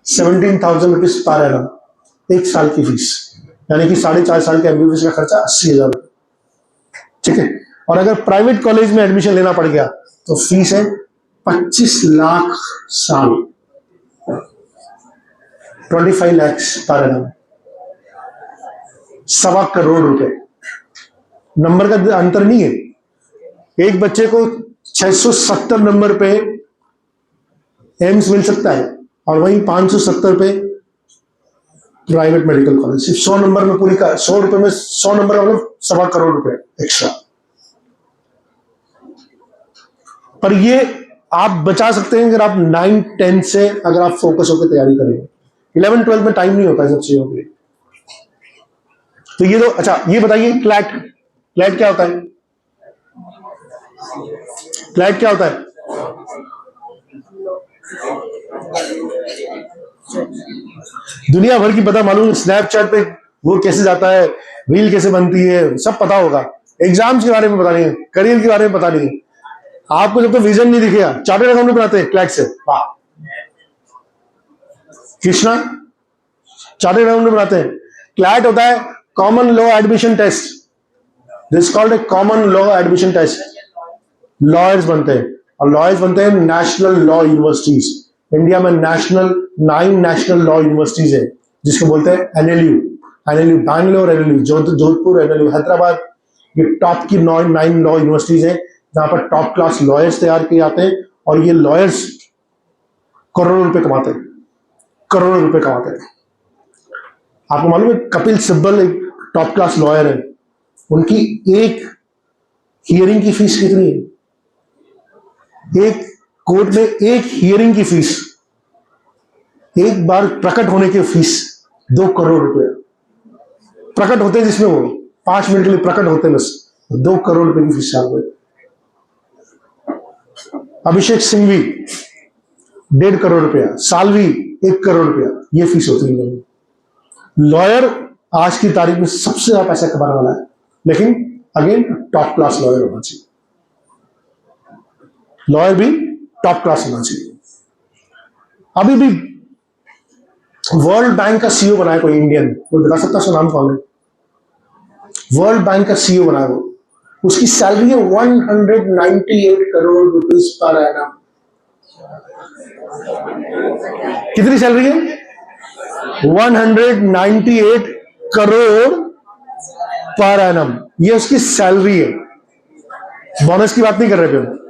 17,000 रुपीज पर एनम, एक साल की फीस, यानी कि 4.5 साल के MBBS का खर्चा 80,000 रुपए, ठीक है। और अगर प्राइवेट कॉलेज में एडमिशन लेना पड़ गया तो फीस है 25 लाख साल, 25 लाख पर एनम, 1.25 करोड़ रुपए। नंबर का अंतर नहीं है। एक बच्चे को 670 नंबर पे एम्स मिल सकता है और वहीं 570 पे प्राइवेट मेडिकल कॉलेज। सिर्फ 100 नंबर में पूरी का 100 रुपए में 100 नंबर मतलब 1.25 करोड़ रुपए एक्स्ट्रा। पर ये आप बचा सकते हैं अगर आप 9, 10 से अगर आप फोकस होकर तैयारी करेंगे। 11, 12 में टाइम नहीं होता है सब चीजों के लिए। तो ये तो अच्छा, ये बताइए क्लैट, क्लैट क्या होता है? क्लैट क्या होता है? दुनिया भर की पता मालूम, स्नैपचैट पे वो कैसे जाता है, रील कैसे बनती है, सब पता होगा। एग्जाम्स के बारे में पता नहीं है, करियर के बारे में पता नहीं है। आपको जब तो विजन नहीं दिखेगा, चार्टर्ड अकाउंटेंट बनाते हैं क्लैट से। वाह कृष्णा, चार्टर्ड अकाउंटेंट बनाते हैं। क्लैट होता है common law admission test, this called a common law admission test. Lawyers बनते हैं और लॉयर्स बनते हैं नेशनल लॉ यूनिवर्सिटीज। इंडिया में 9 नेशनल लॉ यूनिवर्सिटीज है जिसको बोलते हैं NLU. NLU Bangalore, NLU Jodhpur, NLU Hyderabad, ये टॉप की 9 लॉ यूनिवर्सिटीज है जहां पर टॉप क्लास लॉयर्स तैयार किए जाते हैं और ये लॉयर्स करोड़ों रुपए कमाते हैं, करोड़ों रुपए कमाते हैं। आपको मालूम है कपिल सिब्बल एक टॉप क्लास लॉयर है, उनकी एक हियरिंग की फीस कितनी है? एक कोर्ट में एक हियरिंग की फीस, एक बार प्रकट होने की फीस 2 करोड़ रुपए। प्रकट होते हैं जिसमें वो 5 मिनट के लिए प्रकट होते हैं, बस 2 करोड़ रुपए की फीस चार्ज हुई। अभिषेक सिंघवी 1.5 करोड़ रुपया, सालवी 1 करोड़ रुपया, ये फीस होती है। लॉयर आज की तारीख में सबसे ज्यादा पैसा कमाने वाला है, लेकिन अगेन टॉप क्लास लॉयर होना चाहिए। लॉयर भी टॉप क्लास होना चाहिए। अभी भी वर्ल्ड बैंक का सीईओ बनाया कोई इंडियन, वो बता सकता है उसका नाम कौन है? वर्ल्ड बैंक का सीईओ बनाया वो, उसकी सैलरी है 198 करोड़ रुपीस पर एनम। कितनी सैलरी है? 198 करोड़ पर एनम, ये उसकी सैलरी है। बोनस की बात नहीं कर रहे थे।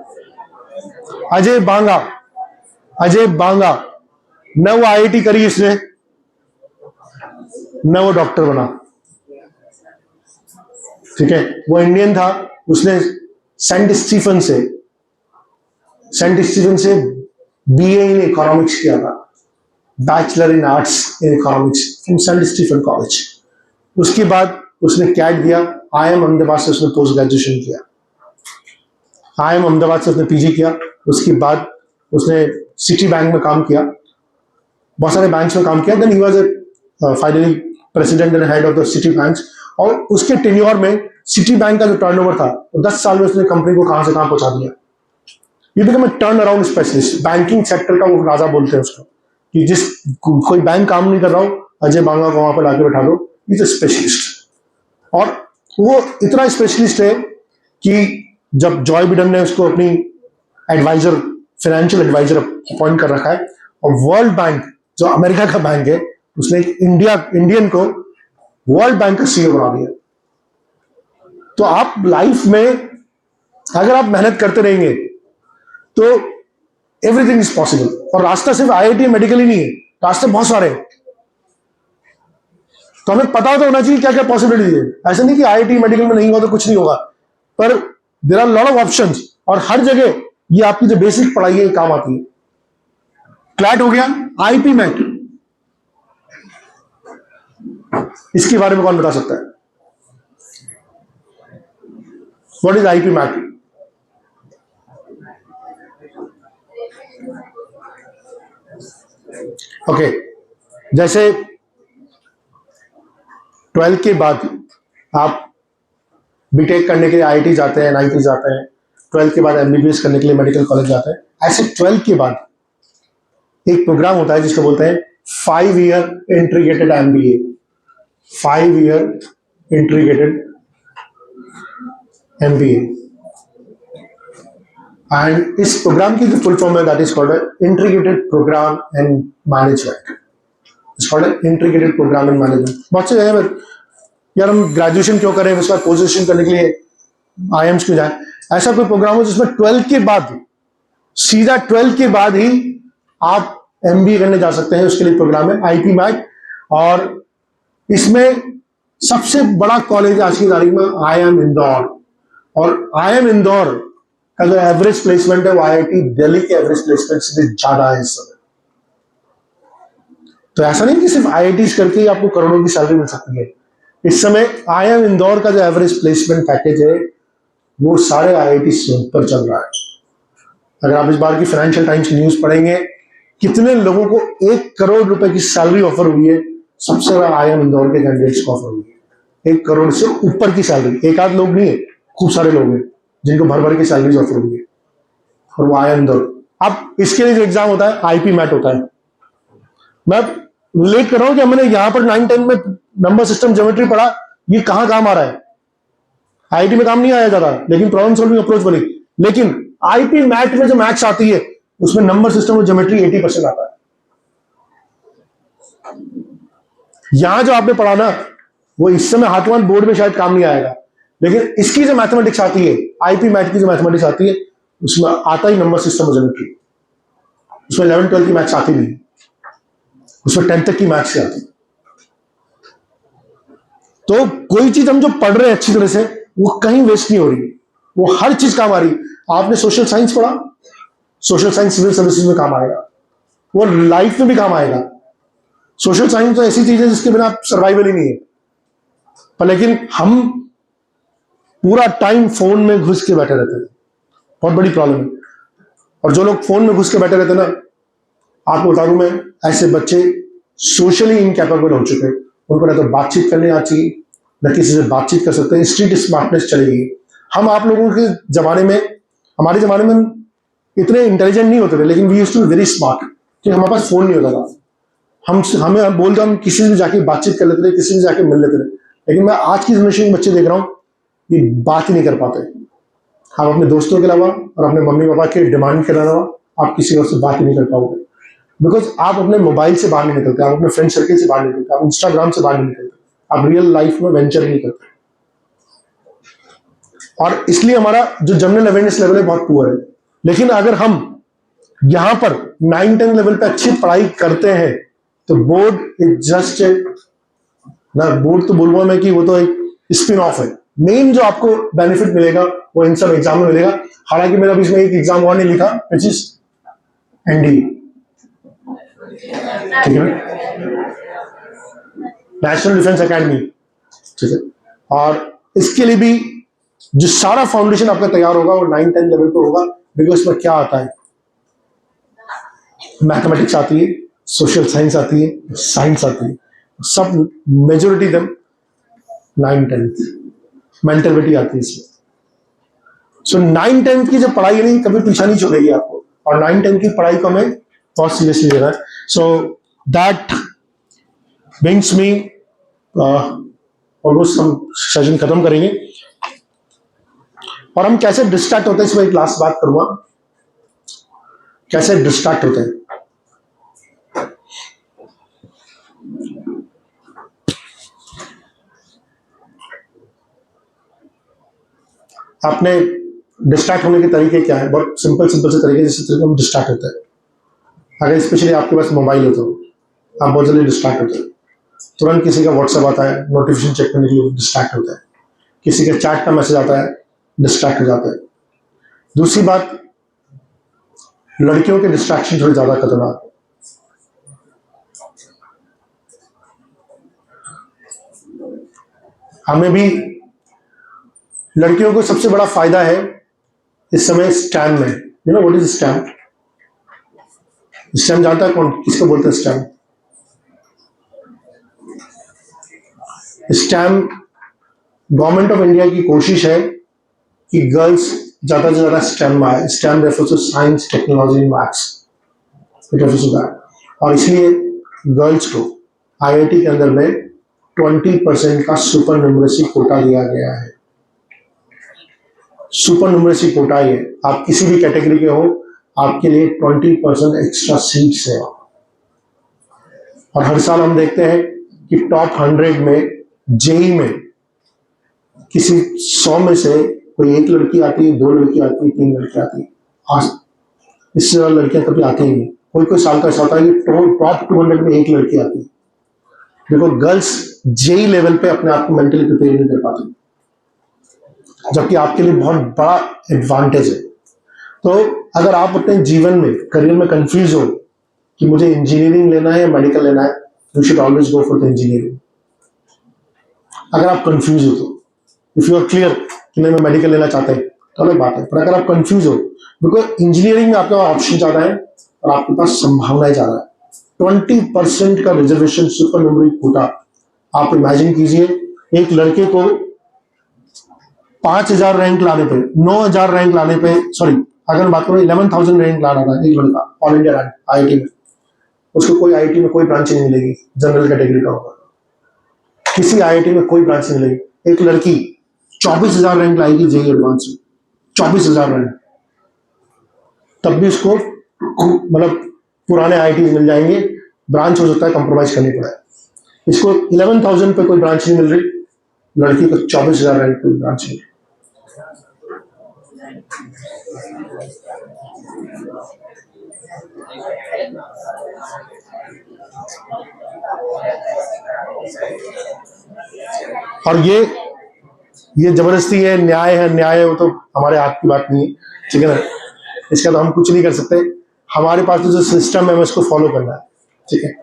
अजय बांगा न वो आईआईटी करी इसने, न वो डॉक्टर बना, ठीक है। वो इंडियन था, उसने सेंट स्टीफन से बीए इन इकोनॉमिक्स किया था, bachelor in arts in economics from saint Stephen college. उसके बाद उसने कैट दिया, IIM अहमदाबाद से उसने पोस्ट ग्रेजुएशन किया, IIM अहमदाबाद से उसने पीजी किया। उसके बाद उसने सिटी बैंक में काम किया, बहुत सारे बैंक्स में काम किया। Then he was finally president and head of the city banks. और उसके टेन्योर में सिटी बैंक का जो टर्नओवर था, 10 साल में उसने कंपनी को कहां से कहां पहुंचा दिया। ये become a turn around specialist, banking sector का वो राजा बोलते हैं उसको, कि जिस कोई बैंक काम नहीं कर रहा हो, अजय बांगा को वहां पर लाके बैठा दो, इज अ स्पेशलिस्ट। और वो इतना स्पेशलिस्ट है कि जब जॉय बिडेन ने उसको अपनी एडवाइजर, फाइनेंशियल एडवाइजर अपॉइंट कर रखा है, और वर्ल्ड बैंक जो अमेरिका का बैंक है, उसने इंडियन को वर्ल्ड बैंक का सीईओ बना दिया। तो आप लाइफ में अगर आप मेहनत करते रहेंगे तो एवरीथिंग इज पॉसिबल। और रास्ता सिर्फ आईआईटी मेडिकल ही नहीं है, रास्ते बहुत सारे हैं। तो हमें पता तो होना चाहिए क्या क्या पॉसिबिलिटी है। ऐसा नहीं कि आईआईटी मेडिकल में नहीं हुआ तो कुछ नहीं होगा, पर there are lot of options, और हर जगह ये आपकी जो बेसिक पढ़ाई है काम आती है। क्लैट हो गया, आईपी मैट, इसके बारे में कौन बता सकता है? What is IPMAT? Okay, जैसे 12th के बाद आप बीटेक करने के लिए आईआईटी जाते हैं, एनआईटी जाते हैं, 12th के बाद एमबीबीएस करने के लिए मेडिकल कॉलेज जाते हैं। ऐसे 12th के बाद एक प्रोग्राम होता है जिसको बोलते हैं 5 year integrated MBA, 5 year integrated MBA. And इस प्रोग्राम की जो फुल फॉर्म है that is called integrated program and management. It's called integrated program and management. बहुत से जगह यार हम ग्रेजुएशन क्यों करें, उसके बाद पोस्ट ग्रेजुएशन करने के लिए IIMs क्यों जाए। ऐसा कोई प्रोग्राम हो जिसमें 12 के बाद, सीधा 12 के बाद ही आप MBA करने जा सकते हैं, उसके लिए प्रोग्राम है IP मैट। और इसमें सबसे बड़ा कॉलेज आज की तारीख में IIM इंदौर, और IIM इंदौर का जो एवरेज प्लेसमेंट है वो IIT दिल्ली के एवरेज प्लेसमेंट से भी ज्यादा है इस समय। तो ऐसा नहीं कि सिर्फ IITs करके ही आपको करोड़ों की सैलरी मिल सकती है। इस समय IIM इंदौर का जो एवरेज प्लेसमेंट पैकेज है वो सारे IIT से ऊपर चल रहा है। अगर आप इस बार की फाइनेंशियल टाइम्स की न्यूज पढ़ेंगे, कितने लोगों को 1 करोड़ रुपए की सैलरी ऑफर हुई है, सबसे ज्यादा IIM इंदौर के कैंडिडेट्स को ऑफर हुई है। 1 करोड़ से ऊपर की सैलरी, एक आध लोग नहीं है, खूब सारे लोग हैं जिनको भर भर की सैलरी ऑफर हुई है, और वो IIM इंदौर। अब इसके लिए जो एग्जाम होता है IP मैट होता है। मैं रिलेट कर रहा हूं कि मैंने यहां पर 9-10 में नंबर सिस्टम ज्योमेट्री पढ़ा, ये कहां काम आ रहा है, IIT में काम नहीं आया ज्यादा, लेकिन प्रॉब्लम सॉल्विंग अप्रोच बनी। लेकिन IP मैट में जो मैथ्स आती है उसमें नंबर सिस्टम और ज्योमेट्री 80% आता है। यहां जो आपने पढ़ा ना वो इस समय हाथों हाथ बोर्ड में शायद काम नहीं आएगा, लेकिन इसकी जो मैथमेटिक्स आती है, IP मैट की जो मैथमेटिक्स आती है, उसमें आता ही नंबर सिस्टम और ज्योमेट्री। उसमें 11-12 की मैथ्स आती नहीं, उसमें 10 तक की मैथ्स से आती। तो कोई चीज हम जो पढ़ रहे हैं अच्छी तरह से वो कहीं वेस्ट नहीं हो रही, वो हर चीज काम आ रही। आपने सोशल साइंस पढ़ा, सोशल साइंस सिविल सर्विसेज में काम आएगा, वो लाइफ में भी काम आएगा। सोशल साइंस तो ऐसी चीज है जिसके बिना सर्वाइवल ही नहीं है, पर लेकिन हम पूरा टाइम फोन में घुस के बैठे रहते हैं, बहुत बड़ी प्रॉब्लम है। और जो लोग फोन में घुस के बैठे रहते हैं ना, आपको बता दूं मैं, ऐसे बच्चे सोशली इनकैपेबल हो चुके हैं। उनको ना तो बातचीत करने आती, न किसी से बातचीत कर सकते हैं, स्ट्रीट स्मार्टनेस चलेगी। हम आप लोगों के जमाने में, हमारे जमाने में इतने इंटेलिजेंट नहीं होते थे, लेकिन we used to be very smart, क्योंकि हमारे पास फोन नहीं होता था। हम बोलते हम किसी से भी जाके बातचीत कर लेते थे, किसी से जाके मिल लेते थे। लेकिन मैं आज की जनरेशन के बच्चे देख रहा हूँ, ये बात ही नहीं कर पाते। आप अपने दोस्तों के अलावा और अपने मम्मी पापा के डिमांड के अलावा आप किसी और से बात ही नहीं कर पाओगे, बिकॉज आप अपने मोबाइल से बाहर नहीं निकलते, आप अपने फ्रेंड सर्किल से बाहर नहीं निकलते, आप इंस्टाग्राम से बाहर नहीं निकलते, आप रियल लाइफ में वेंचर ही नहीं करते। और इसलिए हमारा जो जनरल अवेयरनेस लेवल है बहुत पुअर है। लेकिन अगर हम यहां पर 9-10 लेवल पे अच्छी पढ़ाई करते हैं तो बोर्ड इज जस्ट ना, बोर्ड तो बोलूंगा मैं कि वो तो एक स्पिन ऑफ है। मेन जो आपको बेनिफिट मिलेगा वो इन सब एग्जाम में मिलेगा। हालांकि मेरा बीच में एक एग्जाम और नहीं लिखा, विच इज NDA, ठीक है, नेशनल डिफेंस एकेडमी, ठीक है। और इसके लिए भी जो सारा फाउंडेशन आपका तैयार होगा वो 9-10 लेवल पर होगा, बिकॉज इसमें क्या आता है, मैथमेटिक्स आती है, सोशल साइंस आती है, साइंस आती है, सब मेजोरिटी दम 9-10 मेंटलिटी आती है इसमें। सो 9-10 की जो पढ़ाई है नहीं, कभी पीछा नहीं छोड़ेगी आपको, और 9-10 की पढ़ाई को हमें बहुत सीरियसली लेना है। So that brings me, almost हम सेशन खत्म करेंगे, और हम कैसे डिस्ट्रैक्ट होते हैं इसमें एक लास्ट बात करूंगा, कैसे डिस्ट्रैक्ट होते हैं। आपने डिस्ट्रैक्ट होने के तरीके क्या है, बहुत सिंपल से तरीके जिससे हम डिस्ट्रैक्ट होते हैं। अगर स्पेशली आपके पास मोबाइल हो तो आप बहुत जल्दी डिस्ट्रैक्ट होते हैं। तुरंत किसी का व्हाट्सएप आता है, नोटिफिकेशन चेक करने के लिए डिस्ट्रैक्ट होता है, किसी का चैट का मैसेज आता है, डिस्ट्रैक्ट हो जाता है। दूसरी बात, लड़कियों के डिस्ट्रैक्शन थोड़ी ज्यादा खतरनाक है। हमें भी लड़कियों को सबसे बड़ा फायदा है इस समय स्टैम में। You know what is STEM? STEM जानता है कौन, किसको बोलते हैं STEM? STEM government of India की कोशिश है कि गर्ल्स ज्यादा से ज्यादा स्टैम में आए। STEM refers to science, technology, maths, it refers to that. और इसलिए गर्ल्स को IIT के अंदर में 20% का सुपर न्यूमरेसी कोटा दिया गया है। सुपर न्यूमरेसी कोटा है, आप किसी भी कैटेगरी के हो, आपके लिए 20% एक्स्ट्रा सीट्स है। और हर साल हम देखते हैं कि टॉप 100 में JEE में किसी 100 में से कोई एक लड़की आती है, 2 लड़की आती है, 3 लड़की आती है, आज इससे ज्यादा लड़कियां कभी आती ही नहीं। कोई कोई साल का ऐसा होता है कि टॉप 200 में एक लड़की आती है। देखो गर्ल्स जेई लेवल पे अपने आप को मेंटली प्रिपेयर नहीं कर पाती, जबकि आपके लिए बहुत बड़ा एडवांटेज है। तो अगर आप अपने जीवन में करियर में कंफ्यूज हो कि मुझे इंजीनियरिंग लेना है या मेडिकल लेना है, you should always go for the engineering. अगर आप कंफ्यूज हो तो, इफ यू आर क्लियर कि नहीं मैं मेडिकल लेना चाहता है तो अलग बात है, पर अगर आप कंफ्यूज हो, बिकॉज इंजीनियरिंग में आपका ऑप्शन ज्यादा है और आपके पास संभावनाएं ज्यादा है। 20% का रिजर्वेशन सुपर न्यूमरी कोटा। आप इमेजिन कीजिए एक लड़के को 5000 रैंक लाने पे, 9000 रैंक लाने पे, सॉरी अगर बात करूं 11,000 रैंक लाना था एक लड़का ऑल इंडिया रैंक आईआईटी में, उसको कोई आईआईटी में कोई ब्रांच नहीं मिलेगी, जनरल कैटेगरी का होगा, किसी आईआईटी में कोई ब्रांच नहीं मिलेगी। एक लड़की 24,000 रैंक लाएगी जेईई एडवांस में, 24,000 रैंक, तब भी उसको मतलब पुराने आईआईटी मिल जाएंगे, ब्रांच हो सकता है कंप्रोमाइज करनी पड़े। इसको 11,000 पे कोई ब्रांच नहीं मिल रही, लड़की को 24,000 रैंक पे ब्रांच मिल रही। और ये जबरदस्ती है, न्याय है, न्याय है, वो तो हमारे हाथ की बात नहीं है, ठीक है ना, इसका तो हम कुछ नहीं कर सकते। हमारे पास तो जो सिस्टम है हमें उसको फॉलो करना है, ठीक है।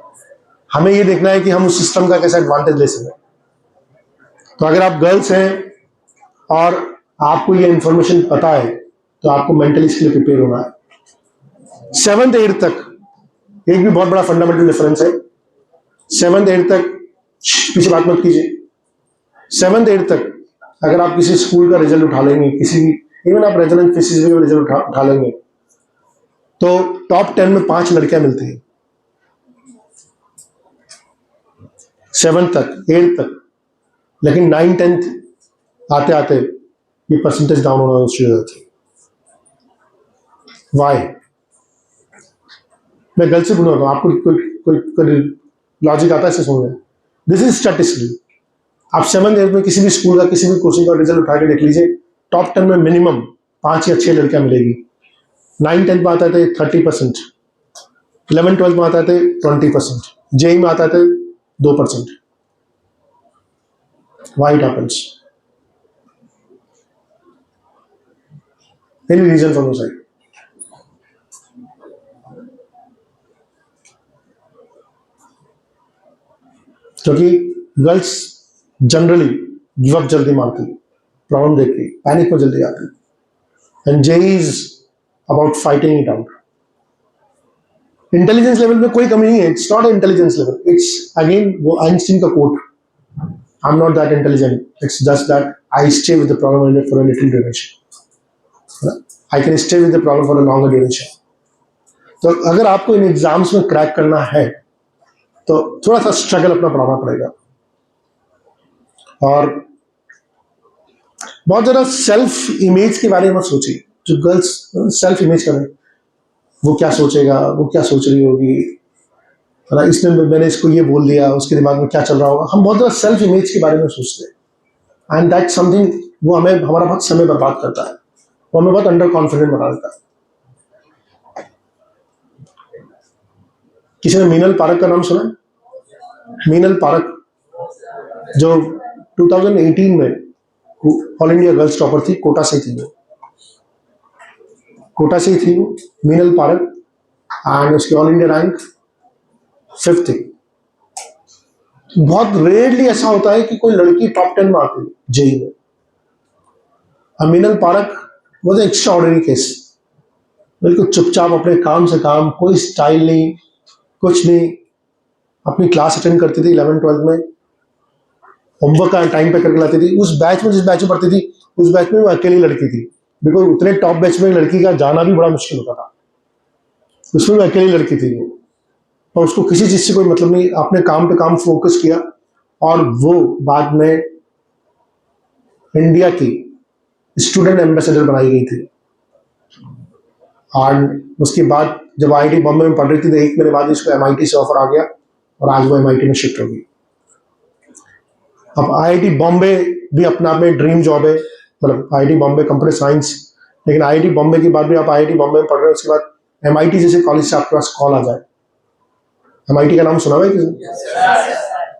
हमें ये देखना है कि हम उस सिस्टम का कैसा एडवांटेज ले सकें। तो अगर आप गर्ल्स हैं और आपको ये इंफॉर्मेशन पता है तो आपको मेंटली इसके लिए प्रिपेयर होना है। 7th 8th तक एक भी बहुत बड़ा फंडामेंटल डिफरेंस है। 7th 8th तक पीछे बात मत कीजिए। 7th 8th तक अगर आप किसी स्कूल का रिजल्ट उठा लेंगे, किसी भी इवन आप रेजिडेंट फिजिक्स का रिजल्ट उठा लेंगे, तो टॉप 10 में 5 लड़कियां मिलती हैं 7th तक 8th तक। लेकिन 9th 10th आते आते ये परसेंटेज डाउन होना शुरू हो जाती है। वाई? मैं गलत से बोलूंगा, आपको कोई लॉजिक आता है इसे समझने? This is statistical. आप 7th 8th में किसी भी स्कूल का किसी भी कोचिंग का रिजल्ट उठा के देख लीजिए, टॉप 10 में मिनिमम 5 या 6 लड़कियां मिलेगी। 9th 10th में आता थे 30%, 11th 12th में आता थे 20%, जेई में आता थे 2%। Why it happens? Any reason from your side? क्योंकि गर्ल्स जनरली गिव अप जल्दी मारती है, प्रॉब्लम देख के पैनिक में जल्दी आती है। And JEE is about fighting it out. Intelligence level में कोई कमी नहीं है, it's not intelligence level, it's again वो आइंस्टीन का quote, I'm not that intelligent. It's just that I stay with the problem for a little duration. I can stay with the problem for a longer duration. तो अगर आपको इन exams में crack करना है तो थोड़ा सा स्ट्रगल अपना बढ़ाना पड़ेगा। और बहुत ज्यादा सेल्फ इमेज के बारे में मत सोचिए। जो गर्ल्स सेल्फ इमेज कर रहे हैं, वो क्या सोचेगा, वो क्या सोच रही होगी, इसने मैंने इसको ये बोल दिया, उसके दिमाग में क्या चल रहा होगा। हम बहुत ज़्यादा सेल्फ इमेज के बारे में सोचते हैं एंड दैट समथिंग, वो हमें हमारा बहुत समय बर्बाद करता है, वो हमें बहुत अंडर कॉन्फिडेंट बना देता है। किसी ने मीनल पारक का नाम सुना है? मीनल पारक जो 2018 में ऑल इंडिया गर्ल्स टॉपर थी, कोटा से थी वो, कोटा से थी वो मीनल पारक, एंड उसकी ऑल इंडिया रैंक 5th थी। बहुत रेयरली ऐसा होता है कि कोई लड़की टॉप 10 में आती है जेई में। Meenal park was an extraordinary case. बिल्कुल चुपचाप अपने काम से काम, कोई स्टाइल नहीं, कुछ नहीं, अपनी क्लास अटेंड करती थी 11th 12th में, होमवर्क का टाइम पे करके लाती थी। उस बैच में जिस बैच में पढ़ती थी उस बैच में वो अकेली लड़की थी, बिकॉज उतने टॉप बैच में लड़की का जाना भी बड़ा मुश्किल होता था, उसमें वो अकेली लड़की थी वो, और उसको किसी चीज से कोई मतलब नहीं, अपने काम पे काम फोकस किया और वो बाद में इंडिया की स्टूडेंट एम्बेसडर बनाई गई थी। और उसके बाद जब आईआईटी बॉम्बे में पढ़ रही थी तो 1 महीने बाद इसको एमआईटी से ऑफर आ गया और आज वो एमआईटी में शिफ्ट हो गई। अब आईआईटी बॉम्बे भी अपने आप में ड्रीम जॉब है, मतलब IIT बॉम्बे कंप्यूटर साइंस, लेकिन IIT बॉम्बे के बाद भी आप IIT बॉम्बे में पढ़ रहे हैं, उसके बाद MIT जैसे कॉलेज से आपके पास कॉल आ जाए, MIT का नाम सुना हुआ है किसी?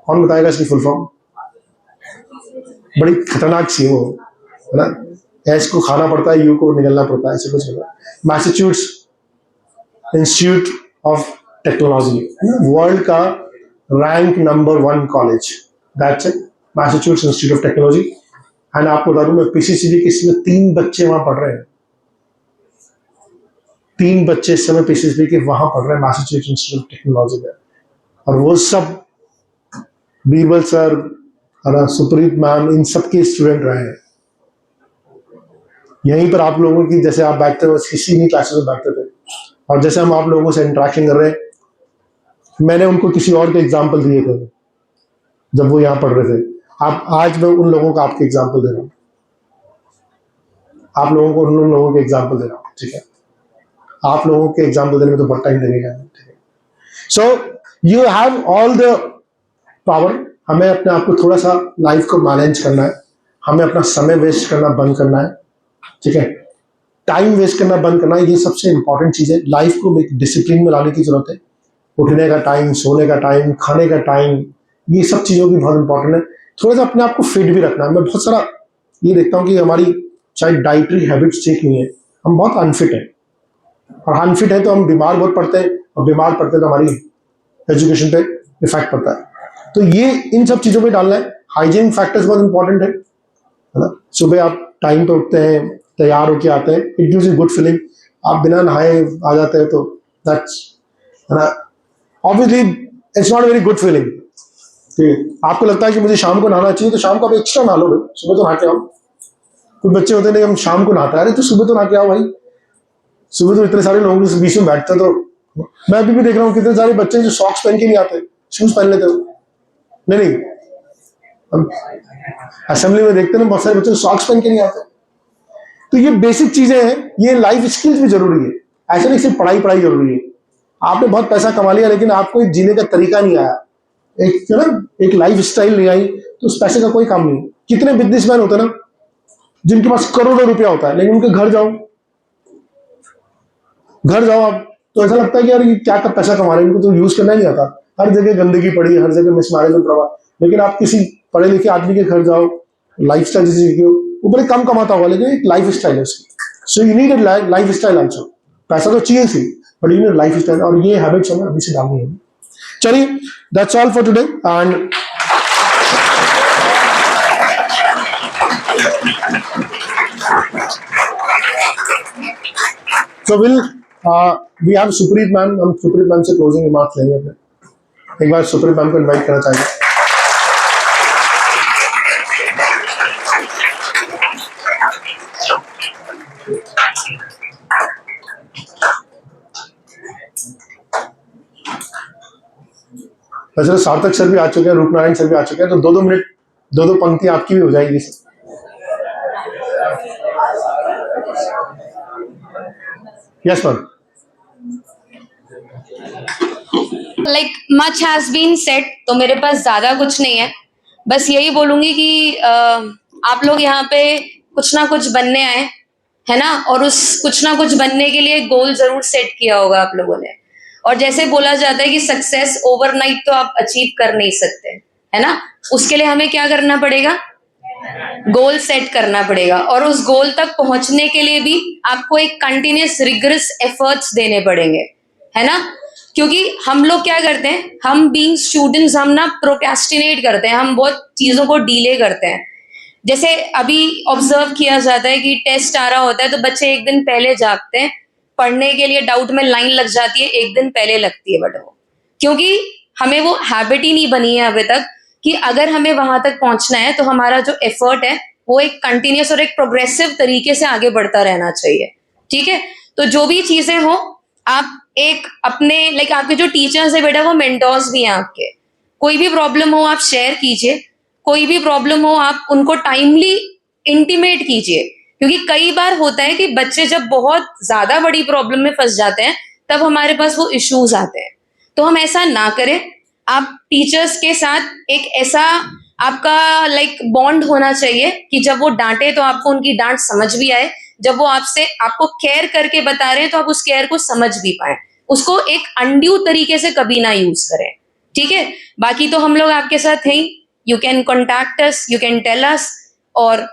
कौन बताएगा इसकी फुल फॉर्म? बड़ी खतरनाक सी है वो, है ना? एस को खाना पड़ता है, यू को निकलना पड़ता है, ऐसे कुछ होगा। Massachusetts Institute of Technology, world का rank number 1 college, that's it, Massachusetts Institute of Technology. And आपको बता दूं मैं, PCCB के इसमें 3 बच्चे वहां पढ़ रहे हैं, 3 बच्चे इस समय PCCB के वहां पढ़ रहे हैं, मैसाचुसेट्स इंस्टीट्यूट ऑफ टेक्नोलॉजी में। और वो सब बीरबल सर, सुप्रीत मैम, इन सब के स्टूडेंट रहे हैं। यहीं पर आप लोगों की, जैसे आप बैठते हो किसी भी क्लासेस में बैठते थे, और जैसे हम आप लोगों से इंटरेक्शन कर रहे हैं, मैंने उनको किसी और के एग्जाम्पल दिए थे जब वो यहाँ पढ़ रहे थे। आप आज मैं उन लोगों का आपके एग्जाम्पल दे रहा हूँ, आप लोगों को उन लोगों के एग्जाम्पल दे रहा हूँ, ठीक है? आप लोगों के एग्जाम्पल देने में तो बहुत टाइम लगेगा, ठीक है? So you have all the power. हमें अपने आप को थोड़ा सा लाइफ को मैनेज करना है, हमें अपना समय वेस्ट करना बंद करना है, ठीक है? टाइम वेस्ट करना बंद करना है, ये सबसे इंपॉर्टेंट चीज है। लाइफ को एक डिसिप्लिन में लाने की जरूरत है। उठने का टाइम, सोने का टाइम, खाने का टाइम, ये सब चीजों की बहुत इंपॉर्टेंट है। थोड़ा सा अपने आप को फिट भी रखना है। मैं बहुत सारा ये देखता हूँ कि हमारी शायद डाइटरी हैबिट्स ठीक नहीं है, हम बहुत अनफिट है, और अनफिट है तो हम बीमार बहुत पड़ते हैं, और बीमार पड़ते हैं तो हमारी एजुकेशन पे इफेक्ट पड़ता है। तो ये इन सब चीजों पे डालना है। हाइजीन फैक्टर्स बहुत इंपॉर्टेंट है ना? सुबह आप टाइम पे उठते हैं, तैयार होके आते हैं, it gives you good feeling. आप बिना नहाए आ जाते हैं तो दैट्स, है ना, obviously it's not very good feeling. ठीक है, आपको लगता है कि मुझे शाम को नहाना चाहिए, तो शाम को आप एक्स्ट्रा नहा लो भाई, सुबह तो नहा के आओ। कुछ बच्चे होते हैं हम शाम को नहाते हैं, अरे तो सुबह तो नहा के आओ भाई। सुबह तो इतने सारे लोगों के बीच में बैठते हैं, तो मैं अभी भी देख रहा हूँ कितने सारे बच्चे जो सॉक्स पहन के नहीं आते, शूज पहन लेते हो। नहीं, हम असेंबली में देखते हैं बहुत सारे बच्चे सॉक्स पहन के नहीं आते। तो ये बेसिक चीजें हैं, ये लाइफ स्किल्स भी जरूरी है। ऐसा नहीं सिर्फ पढ़ाई पढ़ाई जरूरी है। आपने बहुत पैसा कमा लिया लेकिन आपको एक जीने का तरीका नहीं आया, एक ना एक लाइफ स्टाइल नहीं आई, तो उस पैसे का कोई काम नहीं। कितने बिजनेसमैन होते हैं ना जिनके पास करोड़ों रुपया होता है, लेकिन उनके घर जाओ आप, तो ऐसा लगता है कि यार ये क्या पैसा कमा रहे हैं, इनको तो यूज करना ही नहीं आता। हर जगह गंदगी पड़ी, हर जगह मिसमैनेजमेंट पड़ा। लेकिन आप किसी पढ़े लिखे आदमी के घर जाओ, लाइफ स्टाइल जैसे वो बड़े कम कमाता होगा, लेकिन एक लाइफ स्टाइल है उसकी। So you need a lifestyle also. पैसा तो चाहिए सी, but you need lifestyle, और ये हैबिट्स हमें अभी से डालनी है। चलिए, that's all for today, and so we have Supreet ma'am. हम सुप्रीत मैम से क्लोजिंग रिमार्क्स लेंगे अपने। एक बार सुप्रीत मैम को इनवाइट करना चाहिए। वैसे सार्थक सर भी आ चुके हैं, रूपनारायण सर भी आ चुके हैं, तो 2-2 मिनट 2-2 पंक्ति आपकी भी हो जाएगी। Yes ma'am. Like much has been said, तो मेरे पास ज्यादा कुछ नहीं है। बस यही बोलूंगी कि आप लोग यहाँ पे कुछ ना कुछ बनने आए, है ना, और उस कुछ ना कुछ बनने के लिए गोल जरूर सेट किया होगा आप लोगों ने। और जैसे बोला जाता है कि सक्सेस ओवरनाइट तो आप अचीव कर नहीं सकते, है ना। उसके लिए हमें क्या करना पड़ेगा, गोल सेट करना पड़ेगा, और उस गोल तक पहुंचने के लिए भी आपको एक कंटिन्यूअस रिगरस एफर्ट्स देने पड़ेंगे, है ना। क्योंकि हम लोग क्या करते हैं, हम बीइंग स्टूडेंट्स, हम ना प्रोक्रेस्टिनेट करते हैं, हम बहुत चीजों को डिले करते हैं। जैसे अभी ऑब्जर्व किया जाता है कि टेस्ट आ रहा होता है तो बच्चे एक दिन पहले जागते हैं पढ़ने के लिए, डाउट में लाइन लग जाती है, एक दिन पहले लगती है, बट वो क्योंकि हमें वो हैबिट ही नहीं बनी है अभी तक कि अगर हमें वहां तक पहुंचना है तो हमारा जो एफर्ट है वो एक कंटिन्यूअस और एक प्रोग्रेसिव तरीके से आगे बढ़ता रहना चाहिए, ठीक है। तो जो भी चीजें हो, आप एक अपने लाइक आपके जो टीचर्स है बेटा वो मेंटोर्स भी हैं आपके। कोई भी प्रॉब्लम हो आप शेयर कीजिए, कोई भी प्रॉब्लम हो आप उनको टाइमली इंटीमेट कीजिए, क्योंकि कई बार होता है कि बच्चे जब बहुत ज्यादा बड़ी प्रॉब्लम में फंस जाते हैं तब हमारे पास वो इश्यूज आते हैं। तो हम ऐसा ना करें, आप टीचर्स के साथ एक ऐसा आपका लाइक बॉन्ड होना चाहिए कि जब वो डांटे तो आपको उनकी डांट समझ भी आए, जब वो आपको केयर करके बता रहे हैं तो आप उस केयर को समझ भी पाए, उसको एक अनड्यू तरीके से कभी ना यूज करें, ठीक है। बाकी तो हम लोग आपके साथ हैं, you can contact us, you can tell us, और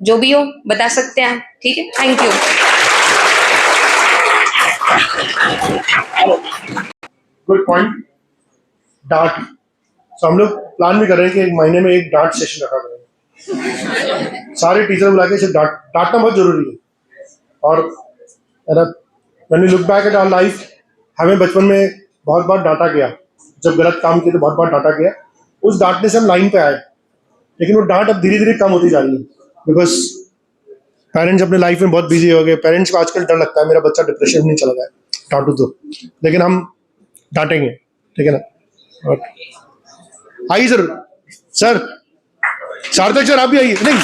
जो भी हो बता सकते हैं, ठीक है। Thank you. Good point. Don't, तो हम लोग प्लान भी कर रहे हैं कि एक महीने में एक डांट सेशन रखा करें, सारे टीचर बुला के सिर्फ डांटना बहुत जरूरी है। और when we look back at our life, हमें बचपन में बहुत बार डांटा गया, जब गलत काम किए तो बहुत बार डांटा गया, उस डांटने से हम लाइन पे आए, लेकिन वो डांट अब धीरे धीरे कम होती जा रही है, बिकॉज पेरेंट्स अपने लाइफ में बहुत बिजी हो गए। पेरेंट्स को आजकल डर लगता है मेरा बच्चा डिप्रेशन में नहीं चला जाए, डांटू तो, लेकिन हम डांटेंगे, ठीक है ना। और आइए सर, सार्थक सर आप भी आइए। नहीं,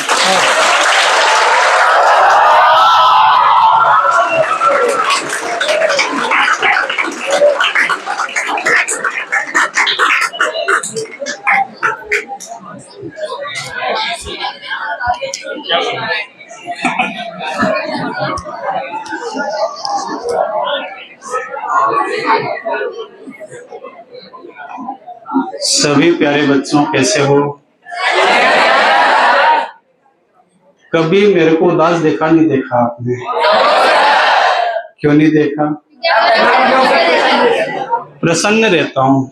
सभी प्यारे बच्चों कैसे हो? कभी मेरे को उदास नहीं देखा आपने? क्यों नहीं देखा? प्रसन्न रहता हूँ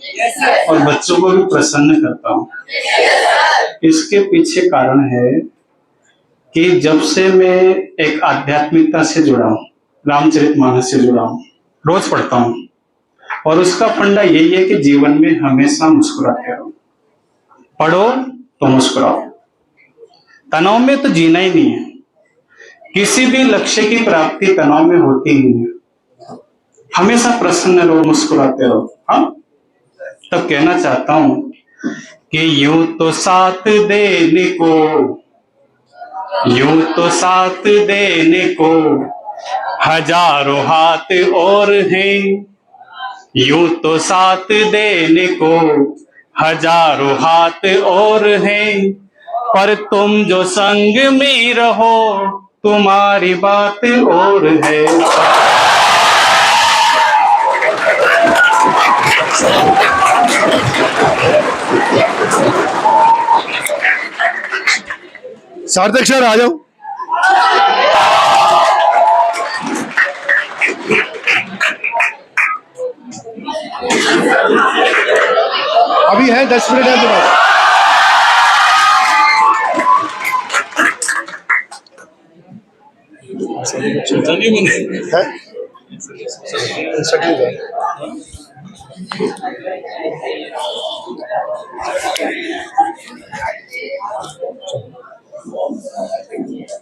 और बच्चों को भी प्रसन्न करता हूँ। इसके पीछे कारण है कि जब से मैं एक आध्यात्मिकता से जुड़ा हूँ, रामचरितमानस से जुड़ा हूँ, रोज पढ़ता हूँ, और उसका फंडा यही है कि जीवन में हमेशा मुस्कुराते रहो, पढ़ो तो मुस्कुराओ। तनाव में तो जीना ही नहीं है, किसी भी लक्ष्य की प्राप्ति तनाव में होती ही नहीं है। हमेशा प्रसन्न रहो, मुस्कुराते रहो। हाँ, तब कहना चाहता हूं कि यूं तो साथ देने को हजारों हाथ और हैं, यूं तो साथ देने को हजारों हाथ और हैं, पर तुम जो संग में रहो तुम्हारी बात और है। सार्थक सर आ जाओ। अभी है 10 मिनट है आपके पास।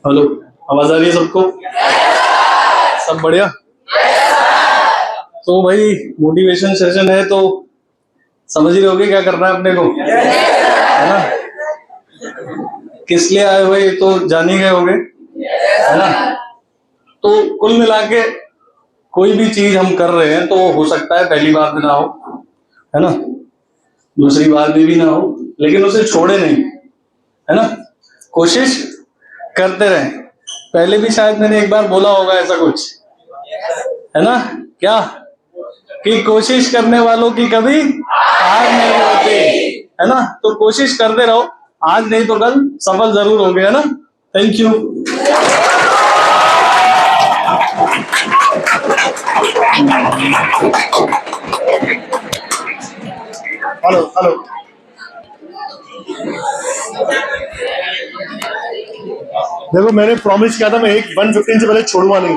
हेलो, आवाज आ रही है सबको? सब बढ़िया? तो भाई मोटिवेशन सेशन है तो समझ ही रहे होगे क्या करना है अपने को, है ना? किस लिए आए हुए तो जान ही गए होगे, है ना? तो कुल मिला के कोई भी चीज हम कर रहे हैं तो हो सकता है पहली बार में ना हो, है ना, दूसरी बार में भी ना हो, लेकिन उसे छोड़े नहीं, है ना, कोशिश करते रहें। पहले भी शायद मैंने एक बार बोला होगा ऐसा कुछ, है ना, क्या कि कोशिश करने वालों की कभी हार नहीं होती, है ना। तो कोशिश करते रहो, आज नहीं तो कल सफल जरूर होंगे, है ना। Thank you. हेलो हेलो, देखो मैंने प्रॉमिस किया था मैं 1:15 से पहले छोड़ूंगा नहीं,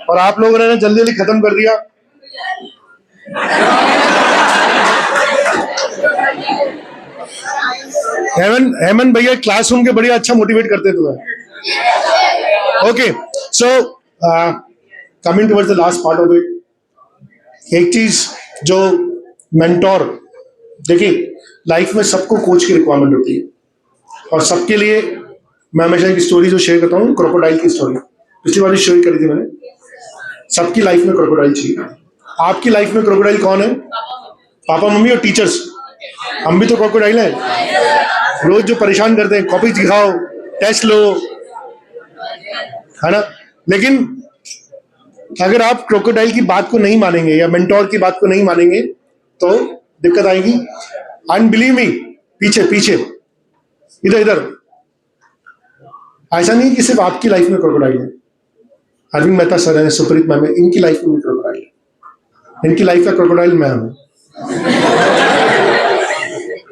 और आप लोगों ने जल्दी जल्दी खत्म कर दिया। हेमन भैया क्लासरूम के बढ़िया अच्छा मोटिवेट करते तुम्हें। Okay, so coming towards the last part of it, एक चीज जो मेंटोर, देखिए लाइफ में सबको कोच की रिक्वायरमेंट होती है, और सबके लिए मैं हमेशा एक स्टोरी जो शेयर करता हूँ, क्रोकोडाइल की स्टोरी। पिछली बार शेयर करी थी मैंने। सबकी लाइफ में क्रोकोडाइल चाहिए। आपकी लाइफ में क्रोकोडाइल कौन है? पापा मम्मी और टीचर्स। हम भी तो क्रोकोडाइल हैं, रोज जो परेशान करते हैं, कॉपी दिखाओ, टेस्ट लो, है ना। लेकिन अगर आप क्रोकोडाइल की बात को नहीं मानेंगे या मेंटोर की बात को नहीं मानेंगे तो दिक्कत आएगी। एंड बिलीव मी, पीछे पीछे इधर इधर, ऐसा नहीं कि सिर्फ आपकी लाइफ में क्रोकोडाइल है। अरविंद मेहता सर है, सुप्रीत मैम है, इनकी लाइफ में भी क्रोकोडाइल है। इनकी लाइफ का क्रोकोडाइल मैं हूं,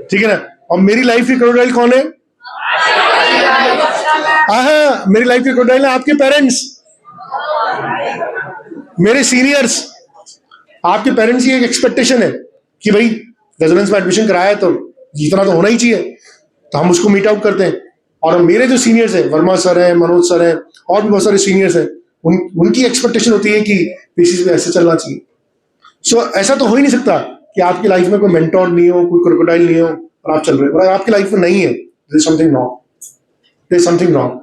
ठीक है ना। और मेरी लाइफ की क्रोकोडाइल कौन है? हाँ, मेरी लाइफ की क्रोकोडाइल है आपके पेरेंट्स, मेरे सीनियर्स। आपके पेरेंट्स की एक एक्सपेक्टेशन है कि भाई रेजोनेंस में एडमिशन कराया है तो जीतना तो होना ही चाहिए, तो हम उसको मीट आउट करते हैं। और मेरे जो सीनियर्स हैं, वर्मा सर हैं, मनोज सर हैं, और भी बहुत सारे सीनियर्स हैं, उनकी एक्सपेक्टेशन होती है कि पीसीसी में ऐसे चलना चाहिए। सो ऐसा तो हो ही नहीं सकता कि आपकी लाइफ में कोई मेंटोर नहीं हो, कोई क्रोकोडाइल नहीं हो और आप चल रहे हो। अगर आपकी लाइफ में नहीं है, there is something wrong, there is something wrong.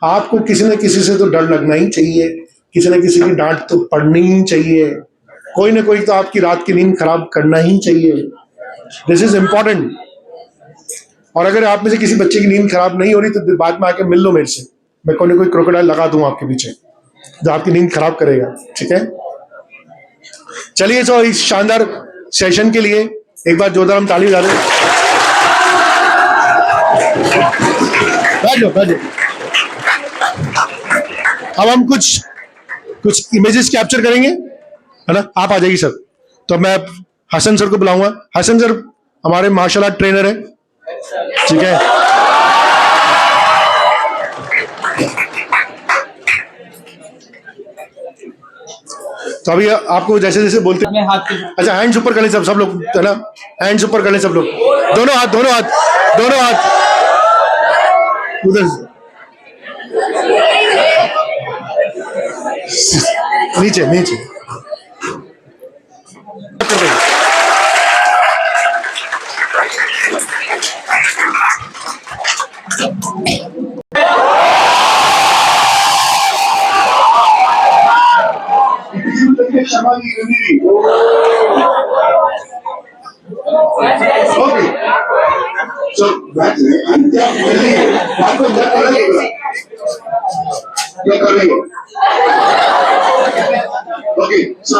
आपको किसी न किसी से तो डर लगना ही चाहिए, किसी न किसी की डांट तो पड़नी ही चाहिए, कोई ना कोई तो आपकी रात की नींद खराब करना ही चाहिए। This is important. और अगर आप में से किसी बच्चे की नींद खराब नहीं हो रही तो बाद में आके मिल लो मेरे से, मैं कोई ना कोई क्रोकोडाइल लगा दूंगा आपके पीछे जो आपकी नींद खराब करेगा, ठीक है। चलिए, तो इस शानदार सेशन के लिए एक बार जोरदार हम ताली बजा दें। बैठो बैठो। अब हम कुछ इमेजेस कैप्चर करेंगे, है ना। आप आ जाइए सर। तो मैं हसन सर को बुलाऊंगा। हसन सर हमारे मार्शल आर्ट ट्रेनर है, ठीक है। तो अभी आपको जैसे जैसे बोलते हैं, अच्छा हैंड्स ऊपर कर लें सब लोग, है ना। हैंड्स ऊपर कर लें सब लोग, दोनों हाथ दोनों हाथ दोनों हाथ उधर नीचे नीचे। Okay. So that's it. Okay. So